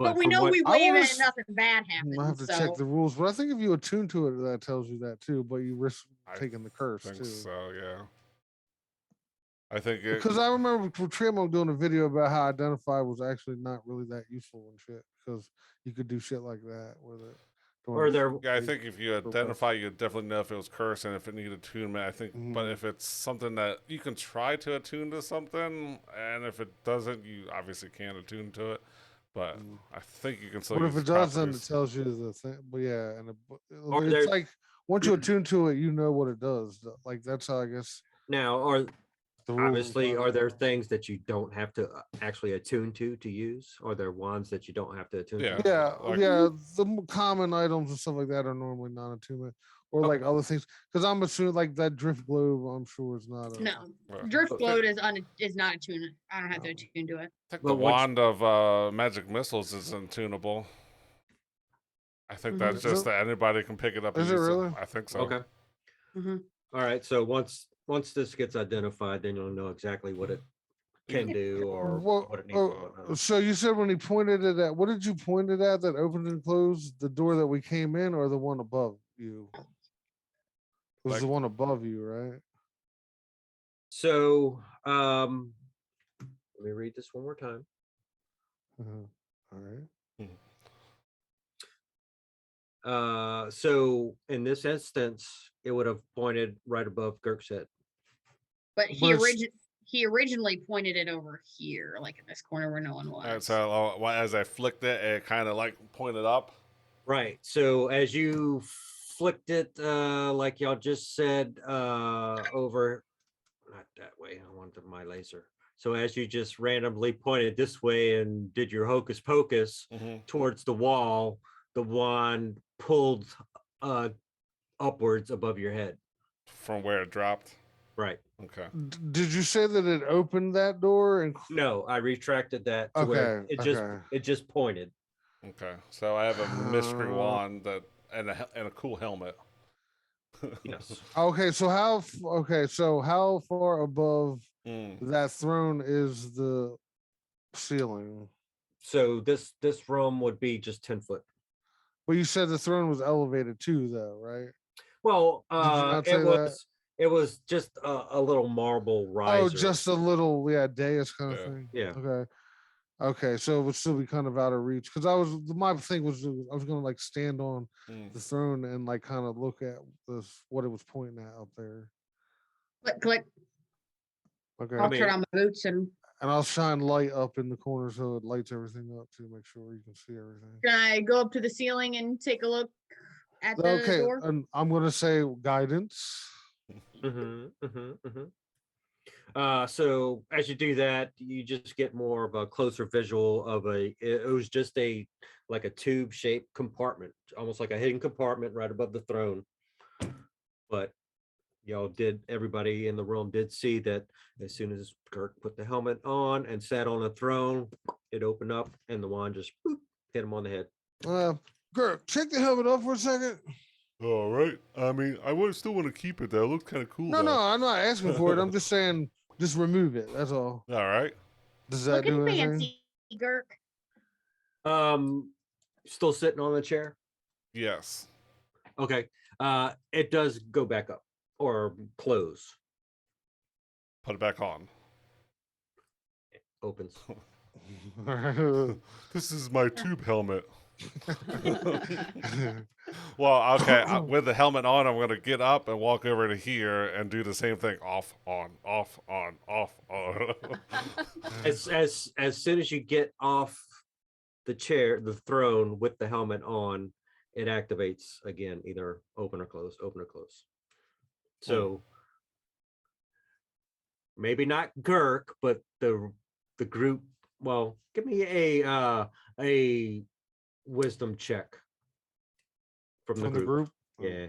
But we from know what- we I wave wanna it and nothing bad happens. I have to so. check the rules, but I think if you attune to it, that tells you that too. But you risk I taking the curse think too. so, yeah. I think it, Because I remember Tremo doing a video about how identify was actually not really that useful and shit. Because you could do shit like that with it. during Or the there, Yeah, I fight. think if you identify, you definitely know if it was cursed and if it needed attunement. I think, but Mhm. if it's something that you can try to attune to something, and if it doesn't, you obviously can't attune to it. But Mm. I think you can still But if use it does, then it properties. tells you the thing. But yeah, and or it's there like once you attune to it, you know what it does. Like that's how I guess now, are the rules. obviously, are there things that you don't have to actually attune to use? Are there wands that you don't have to attune Yeah. to? Yeah, Like- yeah. The common items and stuff like that are normally non-attunement, or like other things. Because I'm assuming like that drift globe, I'm sure is not. No, Well, drift Okay. float is not attuned. I don't have to No. attune to it. I think But the once- wand of magic missiles is untunable. I think Mhm. that's Is just it- that anybody can pick it up and is it use it. really? I think so. Okay. hmm All right. So once this gets identified, then you'll know exactly what it can do or What? what it needs. and whatnot. So you said when he pointed it at, what did you point it at that opened and closed? The door that we came in, or the one above you? It was Like- the one above you, right? So let me read this one more time. All right. So in this instance, it would have pointed right above Girk's head. But But it's- he originally pointed it over here, like in this corner where no one was. All right, so as I flicked it, it kind of like pointed up. Right. So as you flicked it, like y'all just said, over, not that way. I wanted my laser. So as you just randomly pointed this way and did your hocus pocus towards the wall, the wand pulled upwards above your head. From where it dropped. Right. Okay. Did you say that it opened that door? And No, I retracted that to where Okay, it okay. just pointed. Okay. So I have a mystery wand that and a cool helmet. Yes. Okay, so how far above Mm. that throne is the ceiling? So this room would be just 10 foot. Well, you said the throne was elevated too, though, right? Well, Did you not say that? it was just a little marble riser. Oh, just a little, dais kind of Yeah. thing. Yeah. Okay, so it would still be kind of out of reach because my thing was I was gonna like stand on Mm. the throne and like kind of look at what it was pointing at up there. Click, click. Okay, I'll mean- turn on my boots and I'll shine light up in the corner so it lights everything up to make sure you can see everything. can I go up to the ceiling and take a look at the Okay, door? and I'm gonna say guidance. So as you do that, you just get more of a closer visual of it was just like a tube shaped compartment, almost like a hidden compartment right above the throne. But everybody in the room did see that as soon as Girk put the helmet on and sat on a throne, it opened up and the wand just hit him on the head. Girk, take the helmet off for a second. All right. I mean, still want to keep it though. It looks kind of cool. No, I'm not asking for it. I'm just saying, just remove it. That's all. All right. Does that Looking do anything? fancy, Girk. Still sitting on the chair. Yes. Okay. It does go back up or close. Put it back on. Opens. This is my tube helmet. Well, okay. With the helmet on, I'm going to get up and walk over to here and do the same thing. Off, on, off, on, off, on. As soon as you get off the throne with the helmet on, it activates again, either open or close, open or close. So maybe not Girk, but the group. Well, give me a wisdom check from the group. Yeah.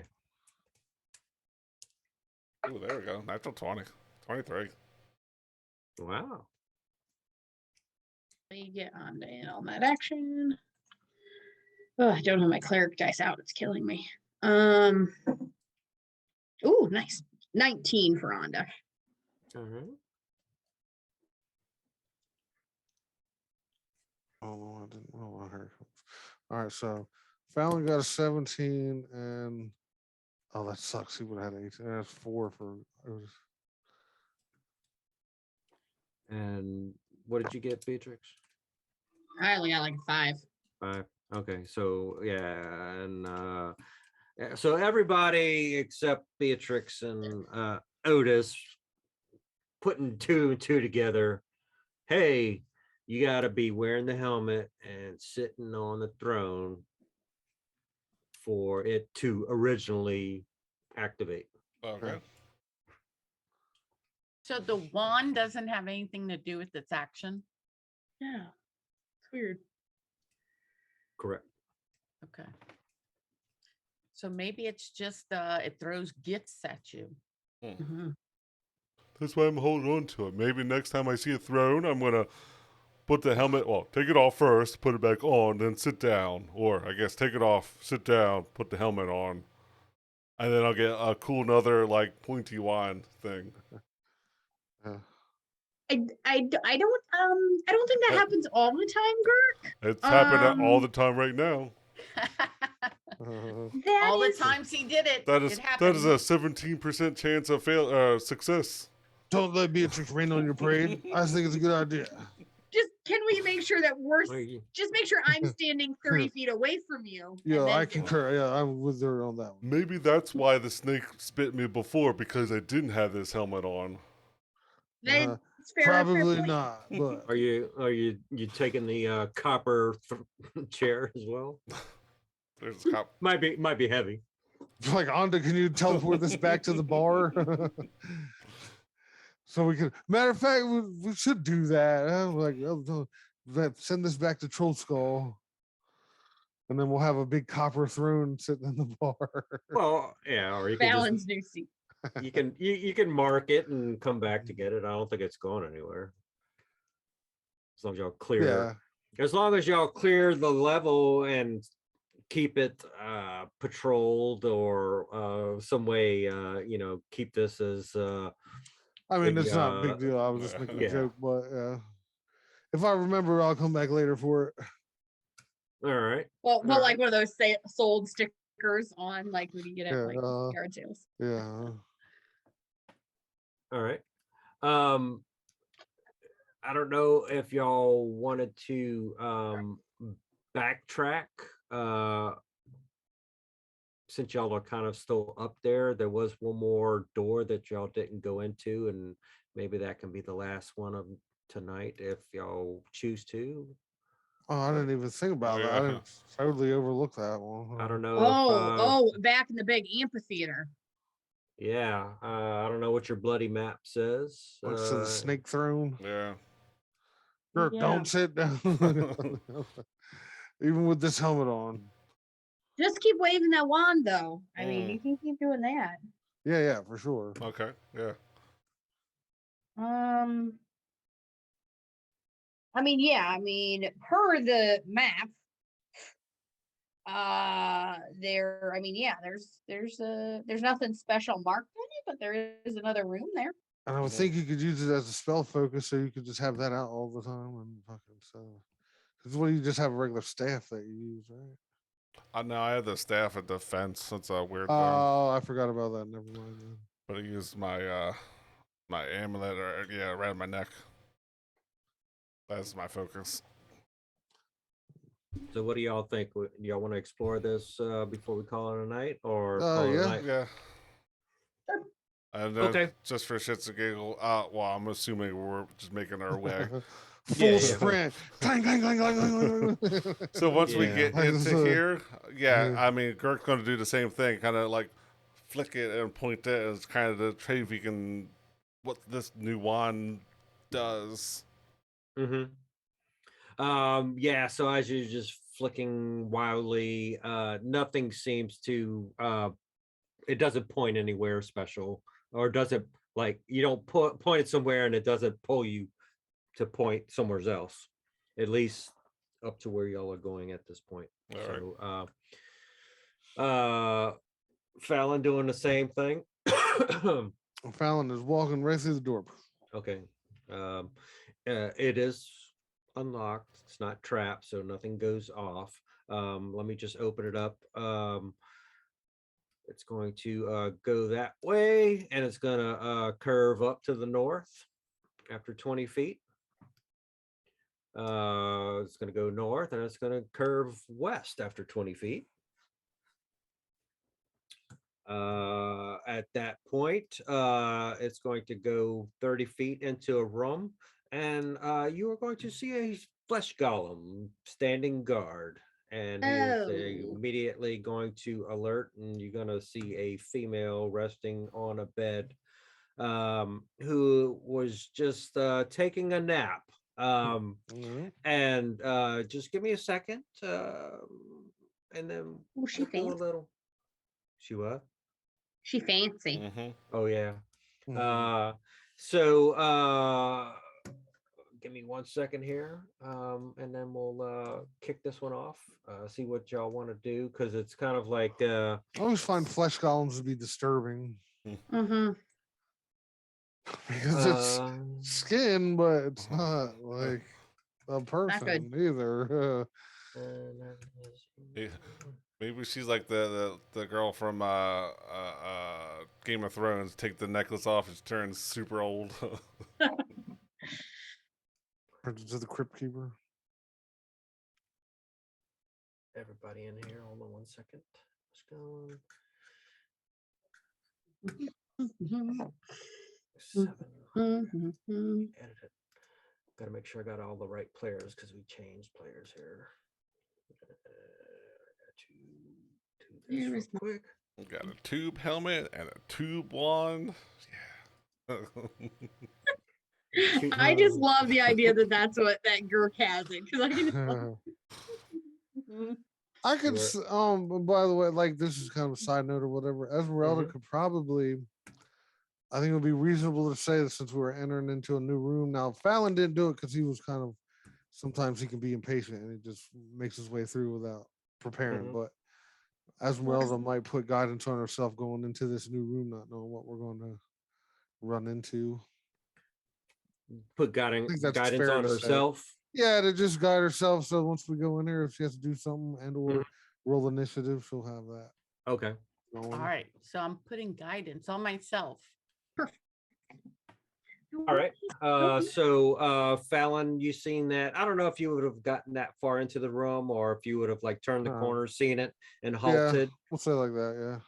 Ooh, there we go. Natural 20. 23. Wow. Let me get on all that action. Oh, I don't have my cleric dice out. It's killing me. Ooh, nice. 19 for Onda. Oh, I didn't know her. All right, so Fallon got a 17, and that sucks. He would have had 18. That's 4 for. And what did you get, Beatrix? I only got like a 5. 5. Okay, so yeah, and so everybody except Beatrix and Otis putting two and two together. Hey, you got to be wearing the helmet and sitting on the throne for it to originally activate. Okay. So the wand doesn't have anything to do with its action? Yeah. It's weird. Correct. Okay. So maybe it's just it throws gifts at you. Mhm. That's why I'm holding on to it. Maybe next time I see a throne, I'm gonna put the helmet. Well, take it off first, put it back on, then sit down. Or I guess take it off, sit down, put the helmet on, and then I'll get a cool another like pointy wand thing. I don't think that happens all the time, Girk. It's happening all the time right now. That All the is times he did it, That it is happened. a 17% chance of success. Don't let Beatrix rain on your parade. I think it's a good idea. just. Can we make sure that we're Well, you- just make sure I'm standing 30 feet away from you? and Yeah, then I do it. concur. Yeah, I'm with her on that one. Maybe that's why the snake spit me before, because I didn't have this helmet on. Then it's fair Probably point. not, but Are you taking the copper chair as well? There's a cop. Might be heavy. like Anda, can you teleport this back to the bar? So we can. Matter of fact, we should do that. Like, send this back to Troll Skull, and then we'll have a big copper throne sitting in the bar. Well, yeah, or you can Fallon's new seat. you can mark it and come back to get it. I don't think it's going anywhere. As long as y'all clear, as long as y'all clear the level and keep it patrolled or some way, keep this as I mean, the, it's not a big deal. I was just making a yeah. joke, but if I remember, I'll come back later for it. All right. Well, All like one of those sold stickers on, like when you get at like yard sales. Yeah. All right. I don't know if y'all wanted to backtrack. Since y'all are kind of still up there, there was one more door that y'all didn't go into, and maybe that can be the last one of tonight if y'all choose to. Oh, I didn't even think about that. I yeah. didn't totally overlook that one. I don't know. Oh, back in the big amphitheater. Yeah, I don't know what your bloody map says. Next to the snake throne. Yeah. Girk, Yeah. don't sit down. Even with this helmet on. Just keep waving that wand, though. I mean, you can keep doing that. Yeah, for sure. Okay. Yeah. I mean, per the map, there's nothing special marked on it, but there is another room there. And I would think you could use it as a spell focus, so you could just have that out all the time and fucking stuff. Because what do you just have a regular staff that you use, right? No, I had the staff at the fence. That's a weird thing. Oh, I forgot about that. Never mind. Then. But I used my my amulet around my neck. That's my focus. So, what do y'all think? Do y'all want to explore this before we call it a night, or call it a Yeah. night? Yeah. And Okay. just for shits and giggle, well, I'm assuming we're just making our way. Full sprint. Clang, clang, clang, clang, clang, clang. So once we Yeah. get into here, I mean, Girk's going to do the same thing, kind of like flick it and point it as kind of the trade we can, what this new wand does. Mm-hmm. Yeah, so as you're just flicking wildly, nothing seems to it doesn't point anywhere special, or doesn't, like, you don't point it somewhere and it doesn't pull you to point somewhere else, at least up to where y'all are going at this point. All So Fallon doing the same thing. Fallon is walking right through the door. Okay. It is unlocked. It's not trapped, so nothing goes off. Let me just open it up. It's going to go that way, and it's going to curve up to the north after 20 feet. It's going to go north and it's going to curve west after 20 feet. At that point, it's going to go 30 feet into a room, and you are going to see a flesh golem standing guard. And he is Oh. immediately going to alert, and you're going to see a female resting on a bed who was just taking a nap. And just give me a second, and then Oh, she we'll do a fancy. little. She what? She fancy. Mm-hmm. Oh yeah. Mhm. So give me 1 second here, and then we'll kick this one off. See what y'all want to do, because it's kind of like I always find flesh golems to be disturbing Mm-hmm. because it's uh, skin, but it's not like a good. person either. and that is- Yeah. Maybe she's like the girl from Game of Thrones. Take the necklace off, and she turns super old. To the crypt keeper. everybody in here. Hold on 1 second. Let's go. Mm-hmm. 7. Mm-hmm. Edit it. Got to make sure I got all the right players because we changed players here. To this There real is my- quick. Got a tube helmet and a tube wand. Yeah. I just love the idea that that's what that Girk has it, because I can just I could, Sure. by the way, like this is kind of a side note or whatever. Esmeralda could probably, I think it would be reasonable to say that since we were entering into a new room. Now, Fallon didn't do it because he was kind of, sometimes he can be impatient and he just makes his way through without preparing. Mhm. But Esmeralda might put guidance on herself going into this new room, not knowing what we're going to run into. Put I think that's guidance fair on to say. herself. Yeah, to just guide herself. So once we go in here, if she has to do something and or Mhm. roll initiative, she'll have that Okay. going. All right. So I'm putting guidance on myself. All right. So Fallon, you seen that? I don't know if you would have gotten that far into the room or if you would have like turned the corner, seen it, and Yeah, halted. we'll say like that. Yeah.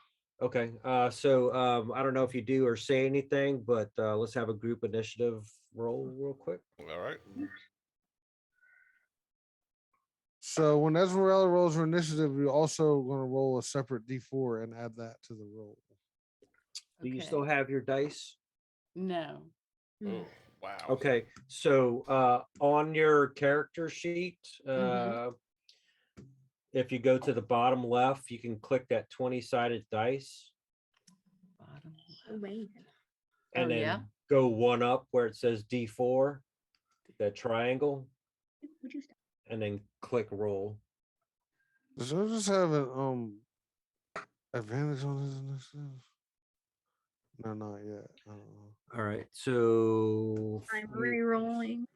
Okay. So I don't know if you do or say anything, but let's have a group initiative roll real quick. All right. So when Esmeralda rolls her initiative, we're also going to roll a separate D4 and add that to the roll. Do you still have your dice? No. Oh, wow. Okay. So on your character sheet, if you go to the bottom left, you can click that 20-sided dice Bottom. and Oh, then yeah? go one up where it says D4, that triangle, and then click roll. Does I just have an advantage on his initiative? No, not yet. I don't know. All right. So I'm you re-rolling.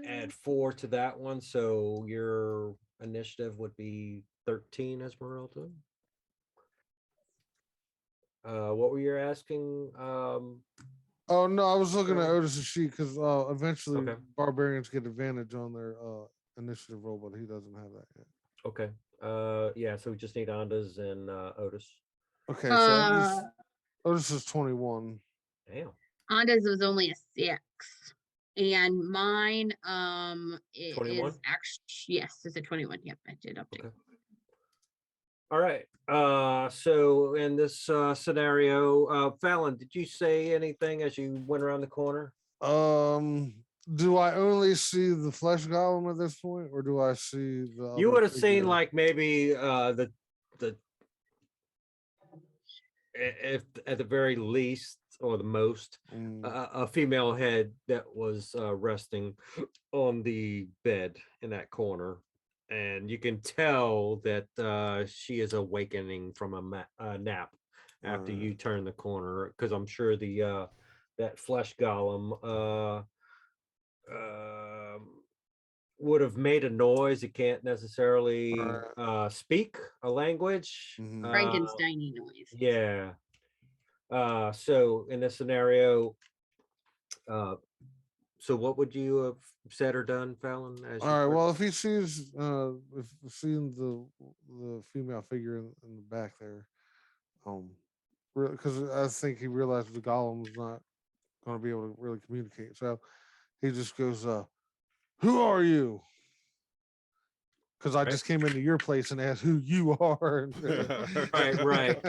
add 4 to that one. So your initiative would be 13, Esmeralda. What were you asking? Oh no, I was looking at Sure. Otis's sheet because eventually Okay. barbarians get advantage on their initiative roll, but he doesn't have that yet. Okay. Yeah, so we just need Ondas and Otis. Okay, so Otis is 21. Damn. Anda's was only a 6. And mine is 21? actually, yes, it's a 21. Yep, I did update. Okay. All right. So in this scenario, Fallon, did you say anything as you went around the corner? Do I only see the flesh golem at this point, or do I see the? You other would have seen figure? like maybe the if at the very least or the most a female head that was resting on the bed in that corner, and you can tell that she is awakening from a nap after you turn the corner, because I'm sure the that flesh golem would have made a noise. It can't necessarily speak a language. Frankenstein noise. Yeah. So in this scenario, So what would you have said or done, Fallon? As All you right. were- Well, if he sees, if seeing the female figure in the back there, because I think he realized the golem was not going to be able to really communicate, so he just goes, "Who are you?" Because I Right. just came into your place and asked who you are. Right.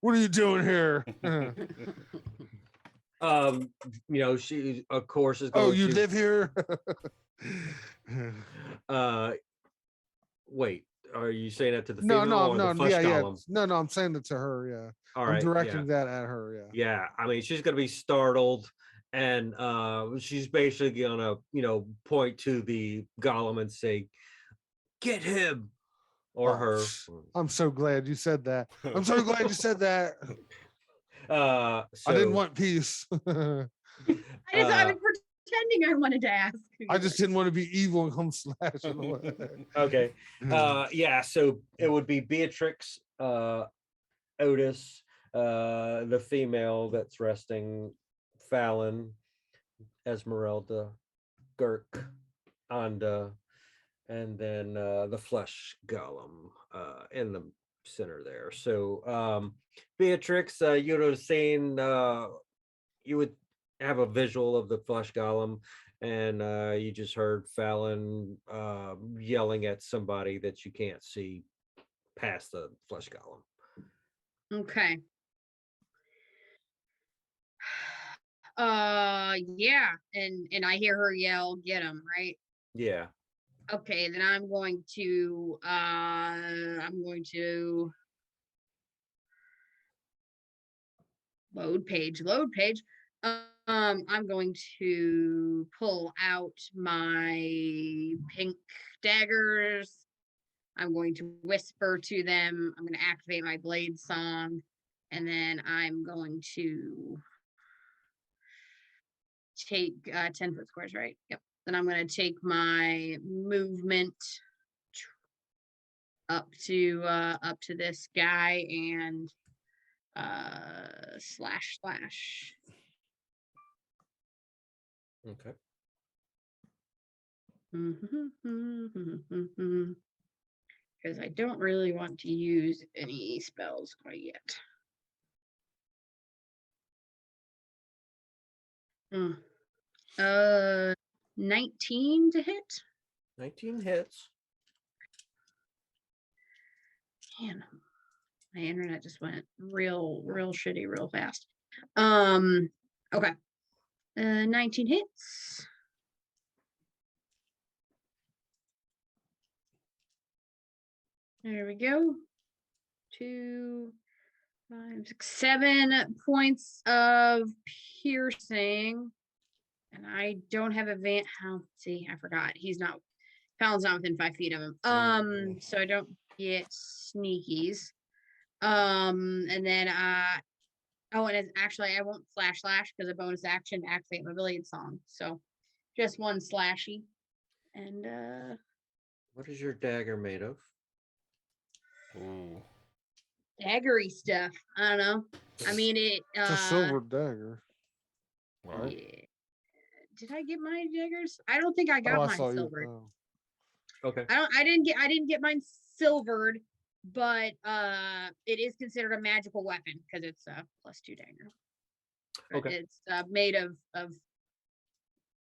What are you doing here? She of course is Oh, going you to live here? uh wait, are you saying that to the No, female or the flesh yeah, yeah. golem? No, I'm saying it to her. Yeah, All I'm right, directing that at her. Yeah. yeah. I mean, she's gonna be startled, and she's basically gonna, point to the golem and say, "Get him," or Oh, her. I'm so glad you said that. I'm so glad you said that. So I didn't want peace. I was pretending I wanted to ask. I just didn't want to be evil and come slashing away. Okay. Yeah, so it would be Beatrix, Otis, the female that's resting, Fallon, Esmeralda, Girk, Anda, and then the flesh golem in the center there. So Beatrix, you'd have seen, you would have a visual of the flesh golem, and you just heard Fallon yelling at somebody that you can't see past the flesh golem. Okay. Yeah, and I hear her yell, "Get him!" Right? Yeah. Okay, then I'm going to load page. I'm going to pull out my pink daggers. I'm going to whisper to them. I'm going to activate my blade song, and then I'm going to take 10-foot squares, right? Yep. Then I'm going to take my movement up to this guy and slash. Okay. Because I don't really want to use any spells quite yet. 19 to hit. 19 hits. Man, my internet just went real shitty real fast. Okay. 19 hits. There we go. 2, 5, 6, 7 points of piercing. And I don't have see, I forgot. He's not, Fallon's not within 5 feet of him. So I don't get sneakies. And then oh, and it's actually I won't slash because a bonus action to activate my blade song. So just one slashy. And What is your dagger made of? Ooh. daggery stuff. I don't know. I mean it It's a silver dagger. Wow. yeah. Did I get my daggers? I don't think I got I mine saw you. silvered. Oh. Okay. I didn't get mine silvered, but it is considered a magical weapon because it's a +2 dagger. But Okay. it's made of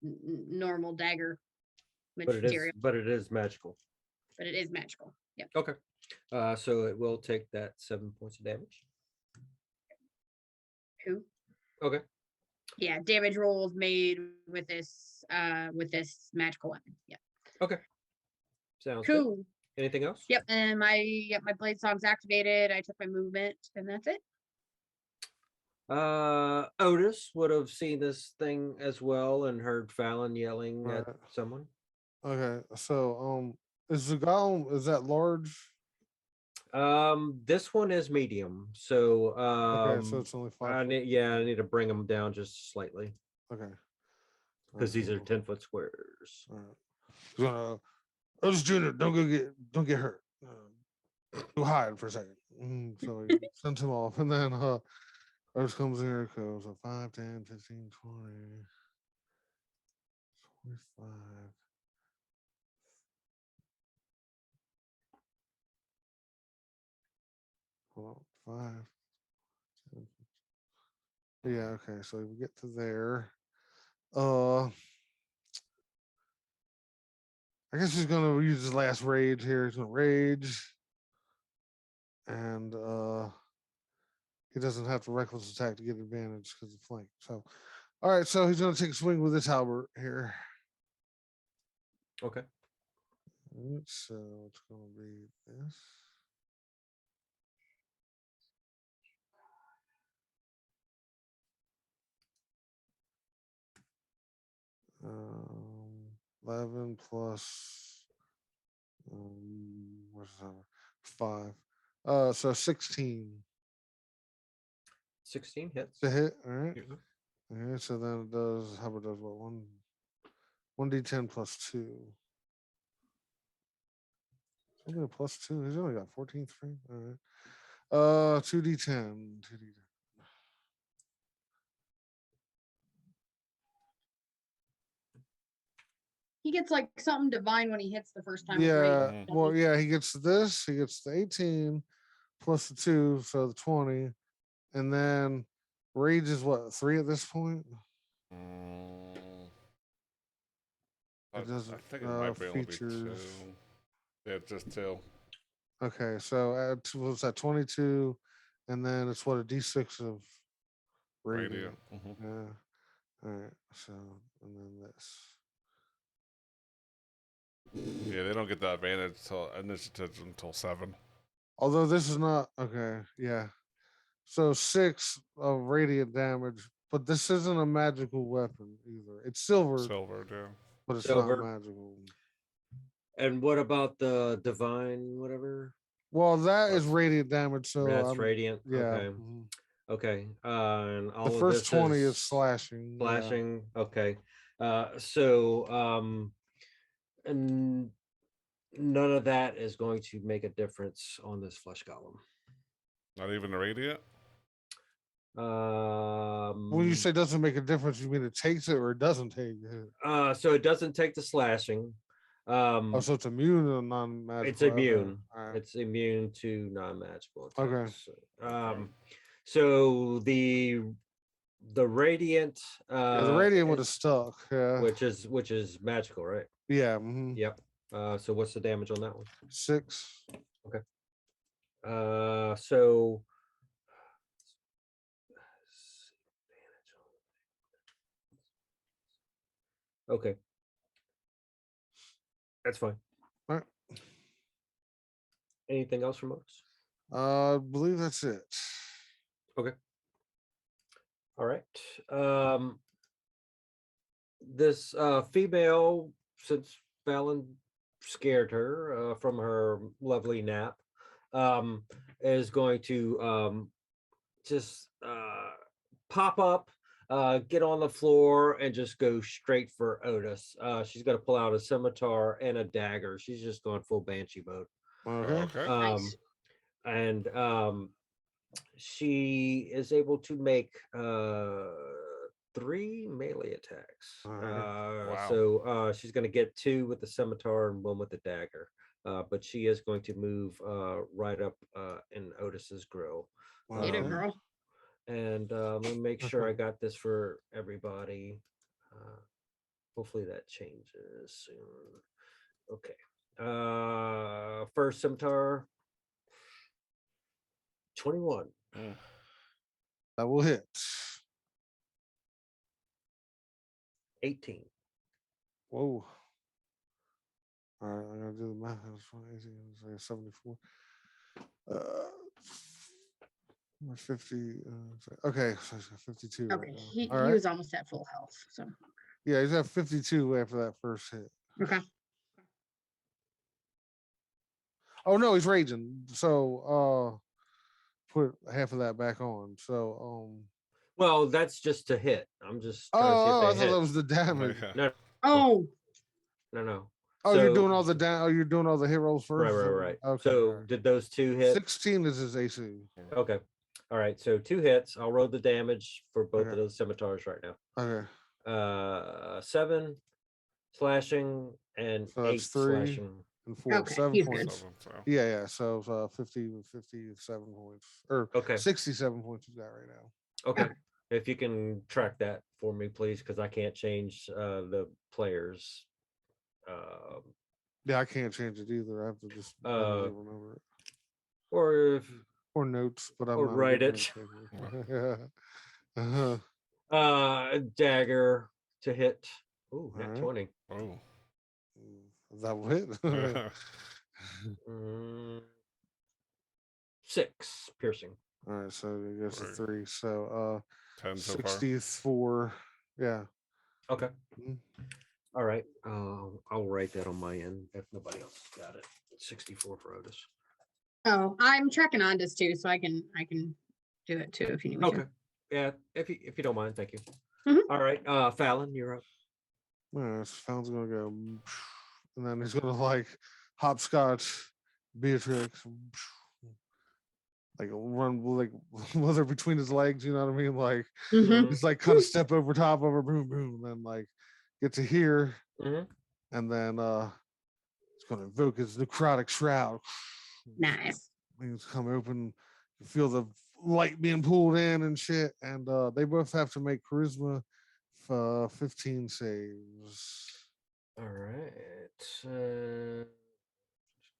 normal dagger But material, it is magical. but it is magical. Yep. Okay. So it will take that 7 points of damage. Cool. Okay. Yeah, damage rolls made with this magical weapon. Yep. Okay. Sounds good. Cool. Anything else? Yep, and my blade song's activated. I took my movement, and that's it. Otis would have seen this thing as well and heard Fallon yelling at Right. someone. Okay, so is the golem, is that large? This one is medium, so Okay, so it's only 5 I foot. need to bring them down just slightly Okay. because these are 10-foot squares. All right. Otis Jr., don't get hurt. Go hide for a second. So he sends him off, and then Otis comes in here, goes 5, 10, 15, 20. Where's 5? Hold on, 5. 10. Yeah, okay, so we get to there. I guess he's gonna use his last rage here. He's gonna rage. And he doesn't have to reckless attack to get advantage because of flank. So all right, so he's gonna take a swing with this halberd here. Okay. All right, so it's gonna be this. Um, 11 plus what's that? 5. So 16 16 hits. to hit. All right. Yeah. Okay, so then it does how about does what 1d10 plus 2. Only a plus 2. He's only got 14th frame. All right. 2d10. 2d10. He gets like something divine when he hits the first time. with Yeah. rage. Well, yeah, he gets this. He gets the 18 plus the 2, so the 20. And then rage is what, 3 at this point? I It doesn't think it might be only be features. 2. Yeah, just 2. Okay, so what's that, 22? And then it's what, a d6 of radiant. Radiant. Yeah. All right. So, and then this. Yeah, they don't get the advantage till initiative until 7. Although this is not okay. Yeah. So 6 of radiant damage, but this isn't a magical weapon either. It's silver, Silver, yeah. but it's Silver. not magical. And what about the divine, whatever? Well, that is That's- radiant damage. So That's radiant. yeah. Okay. Mhm. Okay. And all The of first this 20 is slashing. Yeah. slashing. Okay. And none of that is going to make a difference on this flesh golem. Not even the radiant? When you say doesn't make a difference, you mean it takes it or it doesn't take it? So it doesn't take the slashing. Oh, so it's immune to non-magical. It's immune. Okay. All right. It's immune to non-magical Okay. attacks. So the radiant Yeah, the radiant would have is- stuck. Yeah. which is magical, right? Yeah. Mhm. Yep. So what's the damage on that one? 6. So okay. That's fine. All right. Anything else from us? I believe that's it. Okay. All right. This female, since Fallon scared her from her lovely nap, is going to just pop up, get on the floor, and just go straight for Otis. She's going to pull out a scimitar and a dagger. She's just going full banshee mode. Okay. Nice. And she is able to make 3 melee attacks. Alright. So she's going to get 2 with the scimitar and 1 with the dagger. But she is going to move right up in Otis's grill. Get it, girl. And let me make sure Okay. I got this for everybody. Hopefully that changes soon. Okay. First scimitar, 21. That will hit. 18. Whoa. All right, I'm gonna do the math. That's 18, 74. 50. Okay, so he's got 52. Okay, right he now. All right. was almost at full health. So Yeah, he's at 52 after that first hit. okay. Oh no, he's raging. So put half of that back on. So Well, that's just to hit. I'm just trying I to see thought if they hit. that was the damage. No, Oh, no. Oh, you're So- doing all the you're doing all the hit rolls Right, first. right. Okay. So all right. did those 2 hit? 16 is his AC. Okay. All right. So 2 hits. I'll roll the damage for both of Okay. those scimitars right now. Okay. 7 slashing and So 8 that's 3 slashing. and 4, Okay, 7 he's points. good. So, Yeah. So 57 points or Okay. 67 points you got right now. Okay. If you can track that for me, please, because I can't change the players. Yeah, I can't change it either. I have to just manually remember it. Or if Or notes, but I'm or not write a good it. note taker. Uh-huh. Dagger to hit. Ooh, All net right. 20. oh. That will hit. Mm, 6 piercing. All right, so I guess a Right. 3. So 10 so far. 64. Yeah. Okay. Mhm. All right. I'll write that on my end if nobody else got it. 64 for Otis. Oh, I'm tracking Ondas too, so I can do it too if you need me Okay. to. Yeah, if you don't mind, thank you. Mhm. All right. Fallon, you're up. All right, so Fallon's gonna go, and then he's gonna like hopscotch Beatrix, like run like with her between his legs. You know what I mean? Like Mhm. he's like kind of step over top of her, boom, boom, and then like get to here, Mhm. and then he's gonna invoke his necrotic shroud. Nice. Things come open. You feel the light being pulled in and shit, and they both have to make charisma 15 saves. All right.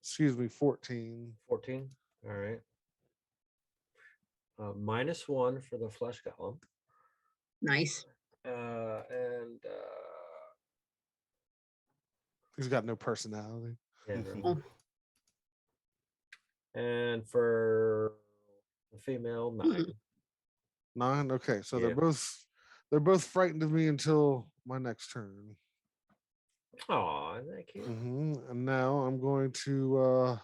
Excuse me, 14. 14. All right. -1 for the flesh golem. Nice. And He's got no personality. yeah, Oh. and for the female 9. 9. Okay, so Yeah. they're both frightened of me until my next turn. Aw, thank you. And now I'm going to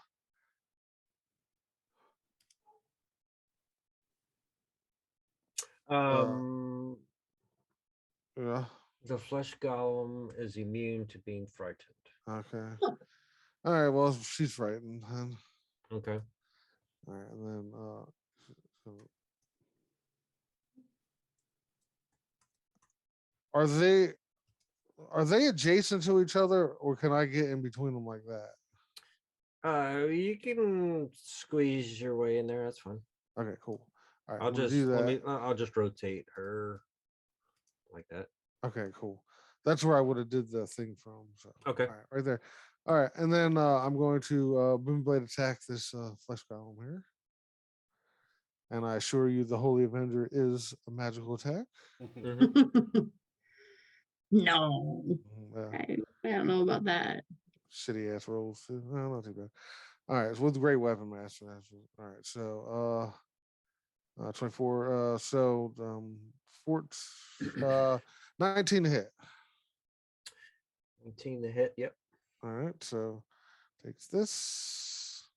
yeah. The flesh golem is immune to being frightened. Okay. Oh. All right. Well, she's frightened. Then. Okay. All right, and then so are they adjacent to each other, or can I get in between them like that? You can squeeze your way in there. That's fine. Okay, cool. All right, I'll I'm gonna just do that. I'll just rotate her like that. Okay, cool. That's where I would have did the thing from. So Okay. all right, right there. All right, and then I'm going to boom blade attack this flesh golem here. And I assure you, the Holy Avenger is a magical attack. No. Yeah. I don't know about that. Shitty ass rolls too. No, not too bad. All right, so with Great Weapon Master. All right, so 24. So 19 to hit. 19 to hit. Yep. All right, so takes this.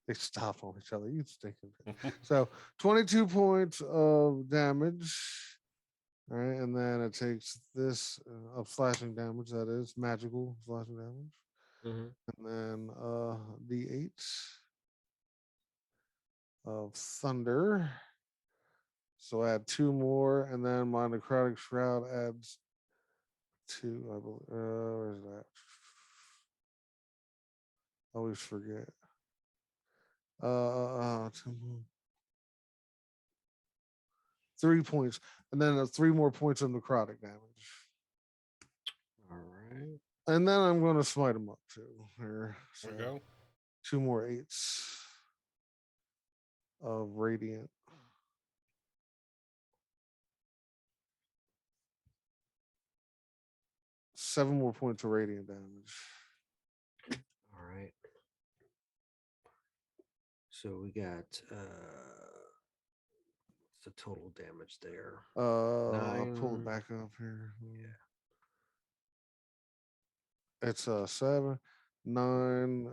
They stopped on each other. You stinking. So 22 points of damage. All right, and then it takes this of slashing damage. That is magical slashing damage. And then D8 of thunder. So add 2 more, and then my necrotic shroud adds 2. I believe. Where's that? Always forget. 2 more. 3 points, and then 3 more points of necrotic damage. All right. And then I'm going to smite him up too. Here, so There we go. 2 more 8s of radiant. Seven more points of radiant damage. All right. So we got what's the total damage there? I'll pull it 9. back up here. Yeah. It's 7, 9,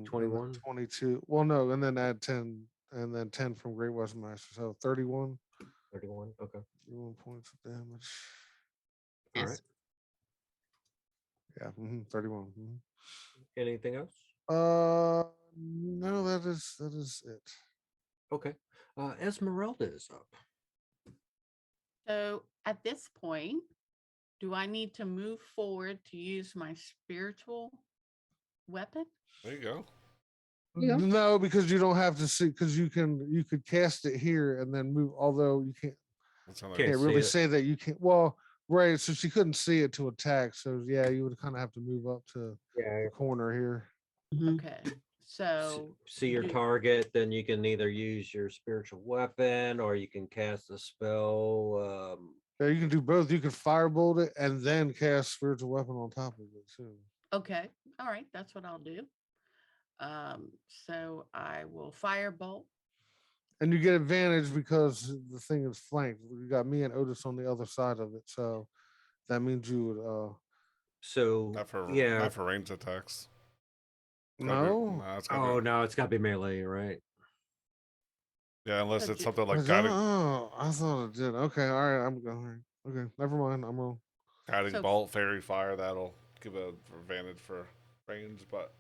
21. 22. Well, no, and then add 10, and then 10 from Great Western Master. So 31. 31. Okay. 31 points of damage. All Yes. right. Yeah, 31. Anything else? No, that is it. Okay. Esmeralda is up. So at this point, Do I need to move forward to use my spiritual weapon? There you go. Yeah. No, because you don't have to see, because you could cast it here and then move, although you can't That's another- Can't can't see really it. say that you can't. Well, right, so she couldn't see it to attack, so yeah, you would kind of have to move up to Yeah. the corner here. Mhm. Okay. So See your do- target, then you can either use your spiritual weapon or you can cast a spell. Yeah, you can do both. You can firebolt it and then cast spiritual weapon on top of it too. okay. All right, that's what I'll do. So I will firebolt. And you get advantage because the thing is flanked. You got me and Otis on the other side of it, so that means you would. So Not for yeah. not for ranged attacks. It's gotta be- No. it's gotta Oh be- no, it's got to be melee, right? yeah, unless So it's ju- something like Was that- guiding, oh, I thought it did. Okay, all right. I'm going. Okay, never mind. I'm wrong. guiding So- bolt, fairy fire. That'll give an advantage for range, but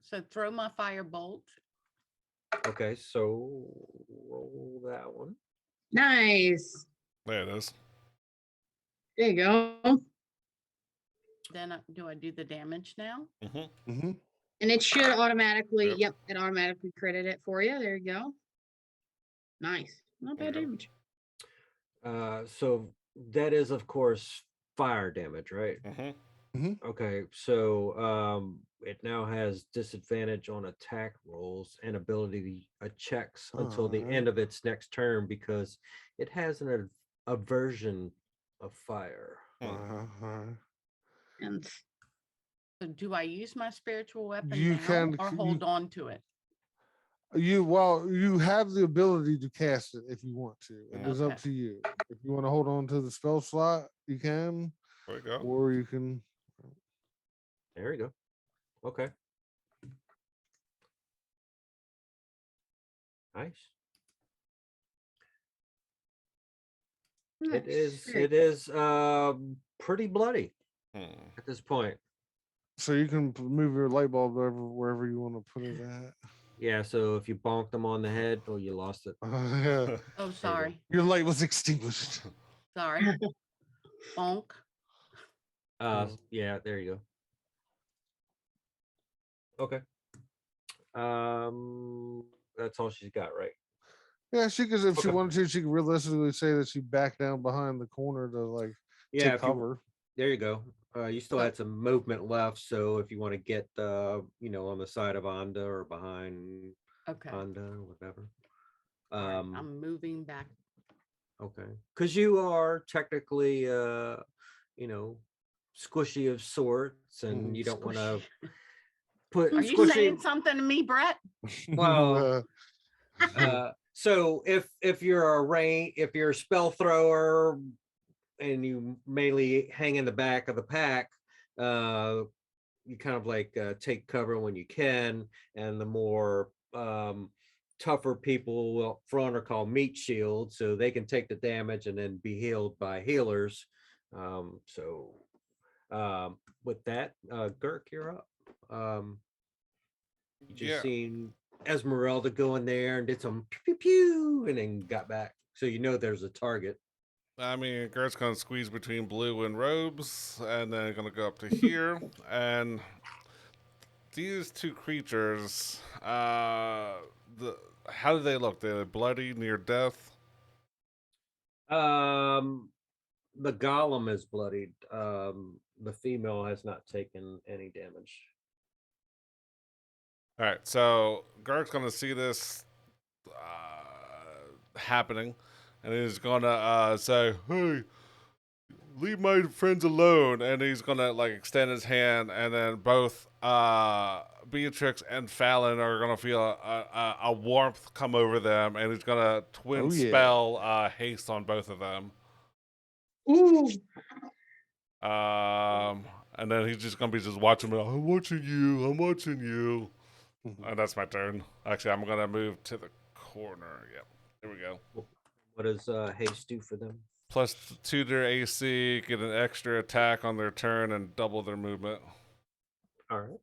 So throw my firebolt. Okay, so roll that one. Nice. there it is. There you go. Then do I do the damage now? Mm-hmm. Mm-hmm. And it should automatically, Yep. yep, it automatically credit it for you. There you go. Nice. Not There you bad go. damage. So that is of course fire damage, right? Mm-hmm. Okay, so it now has disadvantage on attack rolls and ability checks until the Alright. end of its next turn because it has an aversion of fire. And So do I use my spiritual weapon You now can- or you- hold on to it? You have the ability to cast it if you want to. It is up Okay. to you. If you want to hold on to the spell slot, you can, There you go. or you can. There you go. Okay. Nice. It is Very pretty bloody Hmm. at this point. So you can move your light bulb wherever you want to put it at. Yeah, so if you bonked them on the head, oh, you lost it. Yeah. Oh, sorry. Your light was extinguished. Sorry. Bonk. Yeah, there you go. Okay. That's all she's got, right? Yeah, she could, if she Okay. wanted to, she could realistically say that she backed down behind the corner to like Yeah, take if you, cover. there you go. You still So- had some movement left, so if you want to get on the side of Anda or behind Okay. Anda, whatever. All right, I'm moving back. Okay, because you are technically squishy of sorts, and Mhm. you don't want to Squishy. put Are you squishy. saying something to me, Brett? Well, so if you're if you're a spell thrower and you mainly hang in the back of the pack, you kind of like take cover when you can, and the more tougher people up front are called meat shields, so they can take the damage and then be healed by healers. With that, Girk, you're up. You just Yeah. seen Esmeralda go in there and did some pew pew pew and then got back. So you know there's a target. I mean, Gert's gonna squeeze between blue and robes, and then gonna go up to here, and these two creatures, how do they look? They're bloody, near death. The golem is bloodied. The female has not taken any damage. All right, so Gert's gonna see this happening, and he's gonna say, "Hey, leave my friends alone," and he's gonna like extend his hand, and then both Beatrix and Fallon are gonna feel a warmth come over them, and he's gonna twin Oh, yeah. spell haste on both of them. ooh, And then he's just gonna be just watching me. I'm watching you. I'm watching you. Mhm. And that's my turn. Actually, I'm gonna move to the corner. Yep. There we go. What does haste do for them? +2 to their AC, get an extra attack on their turn, and double their movement. All right.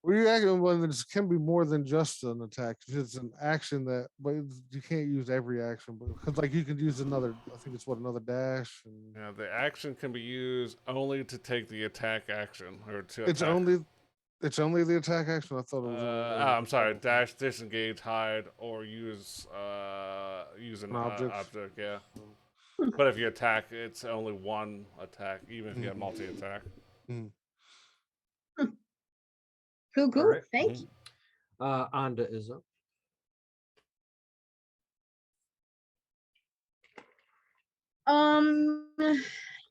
Reacting weapons can be more than just an attack. It's an action that, but you can't use every action. But because like you could use another, I think it's another dash. And Yeah, the action can be used only to take the attack action or to it's attack. only the attack action. I thought it was. I'm sorry. Dash, disengage, hide, or use an object. Yeah. But if you attack, it's only one attack, even if you have multi-attack. Cool. right. Thank you. Anda is up.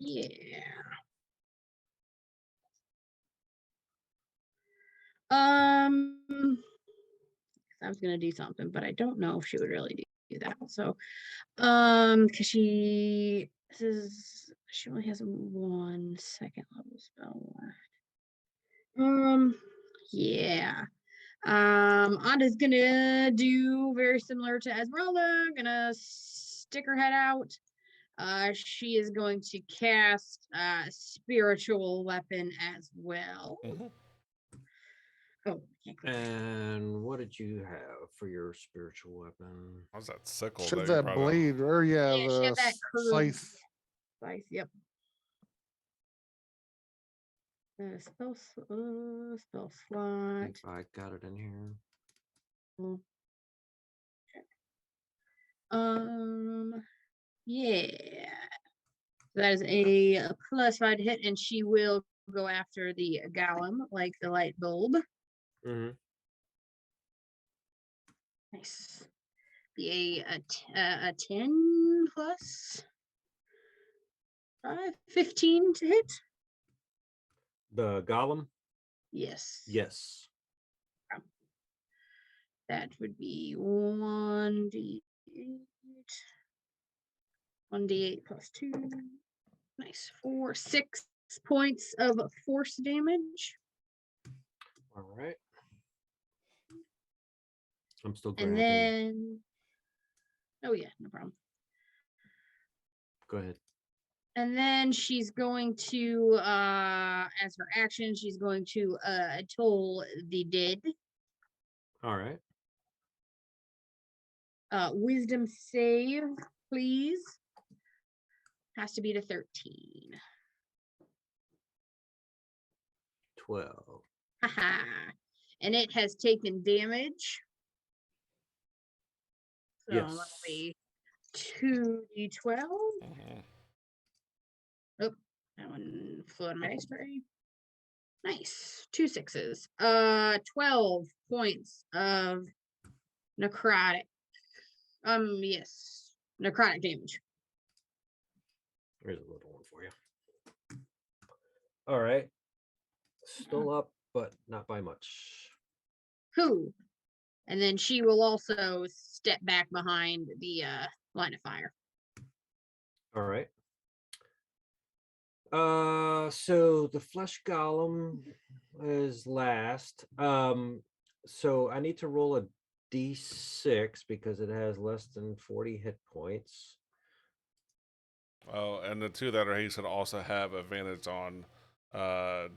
Yeah. I was gonna do something, but I don't know if she would really do that. So, because she only has 1 second level spell left. Yeah. Anda's gonna do very similar to Esmeralda. Gonna stick her head out. She is going to cast spiritual weapon as well. Oh, and what did you have for your spiritual weapon? How's that sickle? Should that blade or yeah, that scythe? Scythe, yep. Spell slot. If I got it in here. Yeah. That is a +5 to hit, and she will go after the golem like the light bulb. Nice. Be a 10 plus 5, 15 to hit. The golem? Yes. Yes. That would be 1d8. 1d8 plus 2. Nice. 6 points of force damage. All right. I'm still grabbing. And then, oh yeah, no problem. Go ahead. And then she's going to, as her action, she's going to toll the dead. All right. Wisdom save, please. Has to be to 13. 12. Haha. And it has taken damage. So Yes. that'll be 2d12. Oh, that one flew on my dice tray. Nice. 2 6s. 12 points of necrotic. Yes. Necrotic damage. Here's a little one for you. All right. Still up, but not by much. Cool. And then she will also step back behind the line of fire. All right. So the flesh golem is last. So I need to roll a d6 because it has less than 40 hit points. Oh, and the two that are hasted also have advantage on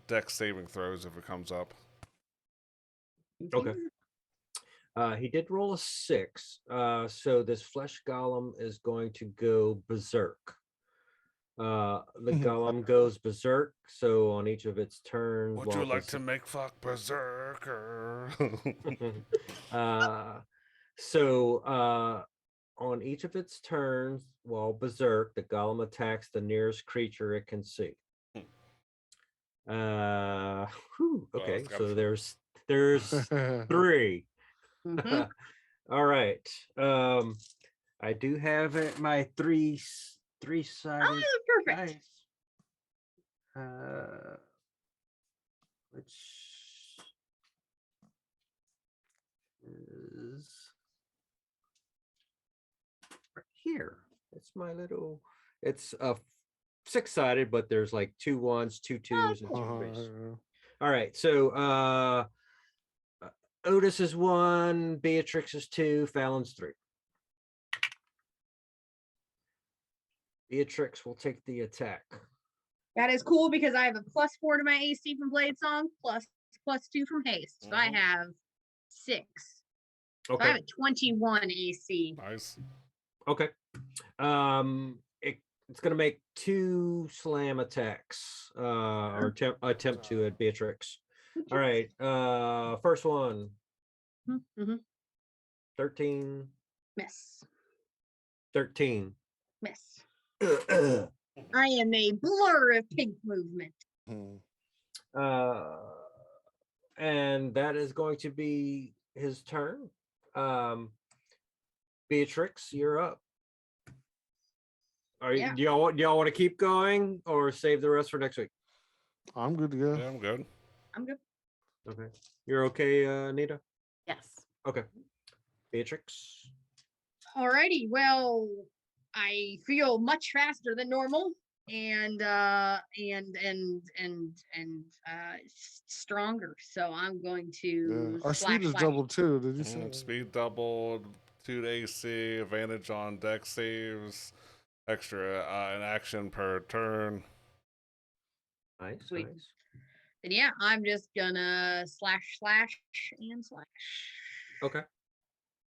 dex saving throws if it comes up. Okay. He did roll a 6. So this flesh golem is going to go berserk. The golem goes berserk. So on each of its turns, Would you like to make fuck berserker? So on each of its turns, while berserk, the golem attacks the nearest creature it can see. Okay, so there's 3. All right. I do have it, my three-sided Perfect. dice. Which is right here. It's my little. It's a 6-sided, but there's like 2 1s, 2 2s, and 2 3s. All right, so Otis is 1, Beatrix is 2, Fallon's 3. Beatrix will take the attack. That is cool because I have a +4 to my AC from Blade Song, ++ +2 from haste. So I have 6. So I Okay. have a 21 AC. Nice. Okay. It's gonna make 2 slam attacks. Or attempt to at Beatrix. All right. First one. Mm-hmm. 13. Miss. 13. Miss. I am a blur of pink movement. And that is going to be his turn. Beatrix, you're up. Yeah. Do y'all want to keep going or save the rest for next week? I'm good to go. Yeah, I'm good. I'm good. Okay. You're okay, Anita? Yes. Okay. Beatrix. Alrighty. Well, I feel much faster than normal and stronger. So I'm going to Our speed is slash. doubled too. Did you say? Speed doubled, 2 to AC, advantage on deck saves, extra an action per turn. Nice. Sweet. Nice. And yeah, I'm just gonna slash and slash. Okay.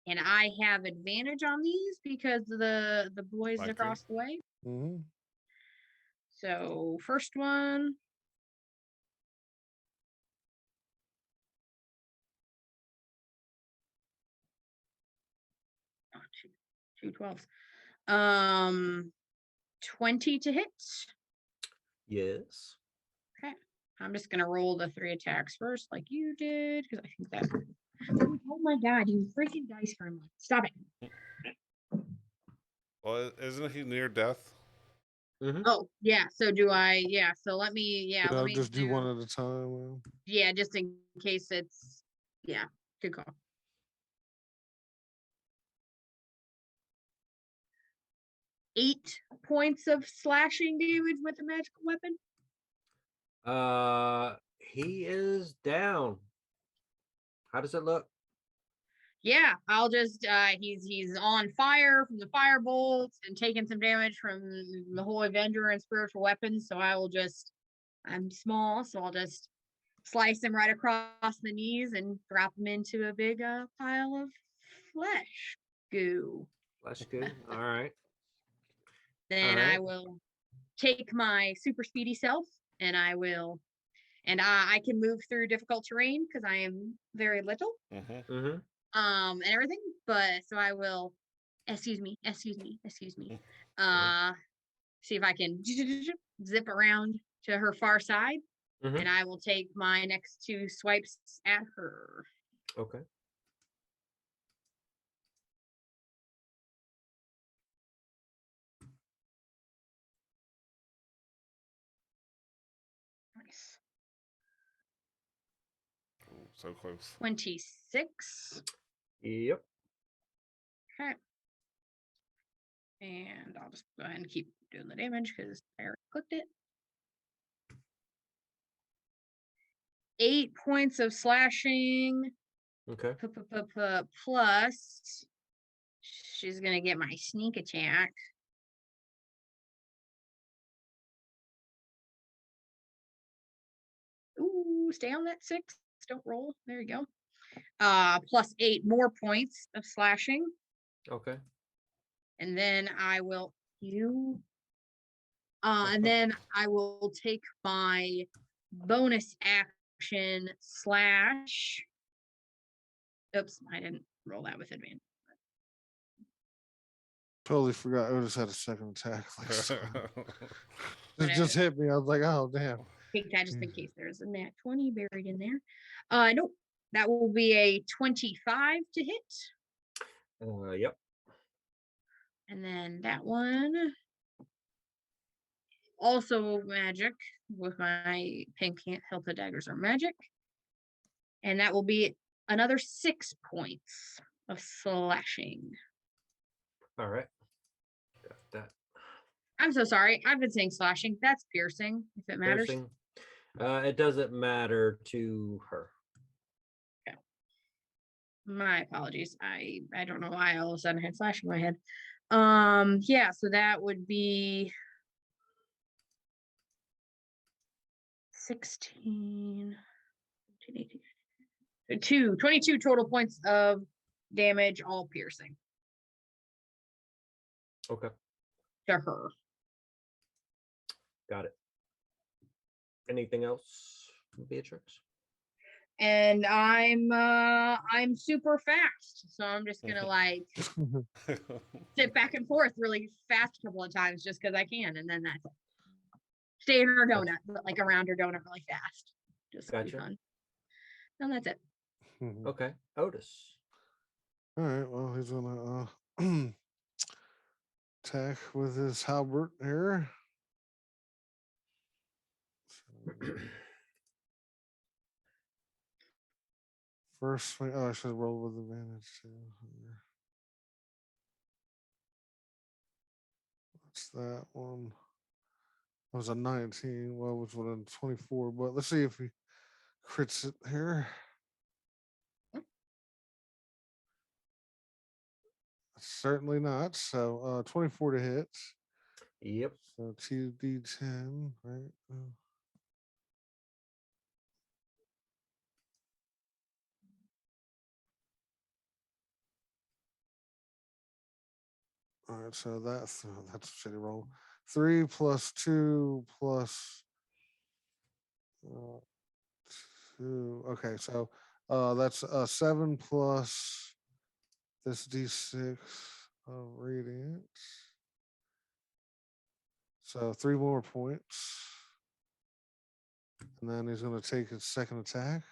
And I have advantage on these because the boys Like across the way. Mm-hmm. So first one. Oh, two 12s. 20 to hit. Yes. Okay. I'm just gonna roll the 3 attacks first, like you did, because I think that. Oh my god, you freaking dice gremlin. Stop it. Well, isn't he near death? Mm-hmm. Oh, yeah. So do I, yeah. So let me, let me just do one at a time. Yeah, just in case it's, yeah, good call. Eight points of slashing damage with a magical weapon. He is down. How does it look? Yeah, I'll just he's on fire from the fire bolts and taking some damage from the Holy Avenger and spiritual weapons. So I'm small, so I'll just slice him right across the knees and drop him into a big pile of flesh goo. Flesh goo. All right. Then Alright. I will take my super speedy self and I can move through difficult terrain because I am very little. Mm-hmm. And everything, but so I will excuse me see if I can zip around to her far side, and I will take my next 2 swipes at her. Okay. Nice. Ooh, so close. 26. Yep. Okay. And I'll just go ahead and keep doing the damage because I already clicked it. 8 points of slashing. Okay. Plus, she's gonna get my sneak attack. Ooh, stay on that 6. Don't roll. There you go. Plus 8 more points of slashing. Okay. And then I will and then I will take my bonus action slash. Oops, I didn't roll that with advantage. Totally forgot. I just had a second attack. It But just hit me. I was like, oh damn. Take that just in case there's a nat 20 buried in there. Nope. That will be a 25 to hit. Yep. And then that one also magic with my pink Hilta daggers are magic. And that will be another 6 points of slashing. All right. Got that. I'm so sorry. I've been saying slashing. That's piercing, if it matters. Piercing. It doesn't matter to her. Okay. My apologies. I don't know why all of a sudden I had slashing in my head. Yeah, so that would be 16, 22 total points of damage, all piercing Okay, to her. got it. Anything else, Beatrix? And I'm super fast, so I'm just gonna like sit back and forth really fast a couple of times just because I can, and then that's it. Stay in her donut, but like around her donut really fast. Just to be Gotcha. fun. And that's it. Okay, Otis. All right. Well, he's gonna attack with his halberd here. So, first swing. Oh, I should roll with advantage too. What's that one? That was a 19. Well, which one? 24. But let's see if he crits it here. Certainly not. So 24 to hit. Yep. So 2d10, right? All right, so that's a shitty roll. 3 plus 2 plus 2. Okay, so that's 7 plus this d6 of radiant. So 3 more points. And then he's going to take his second attack.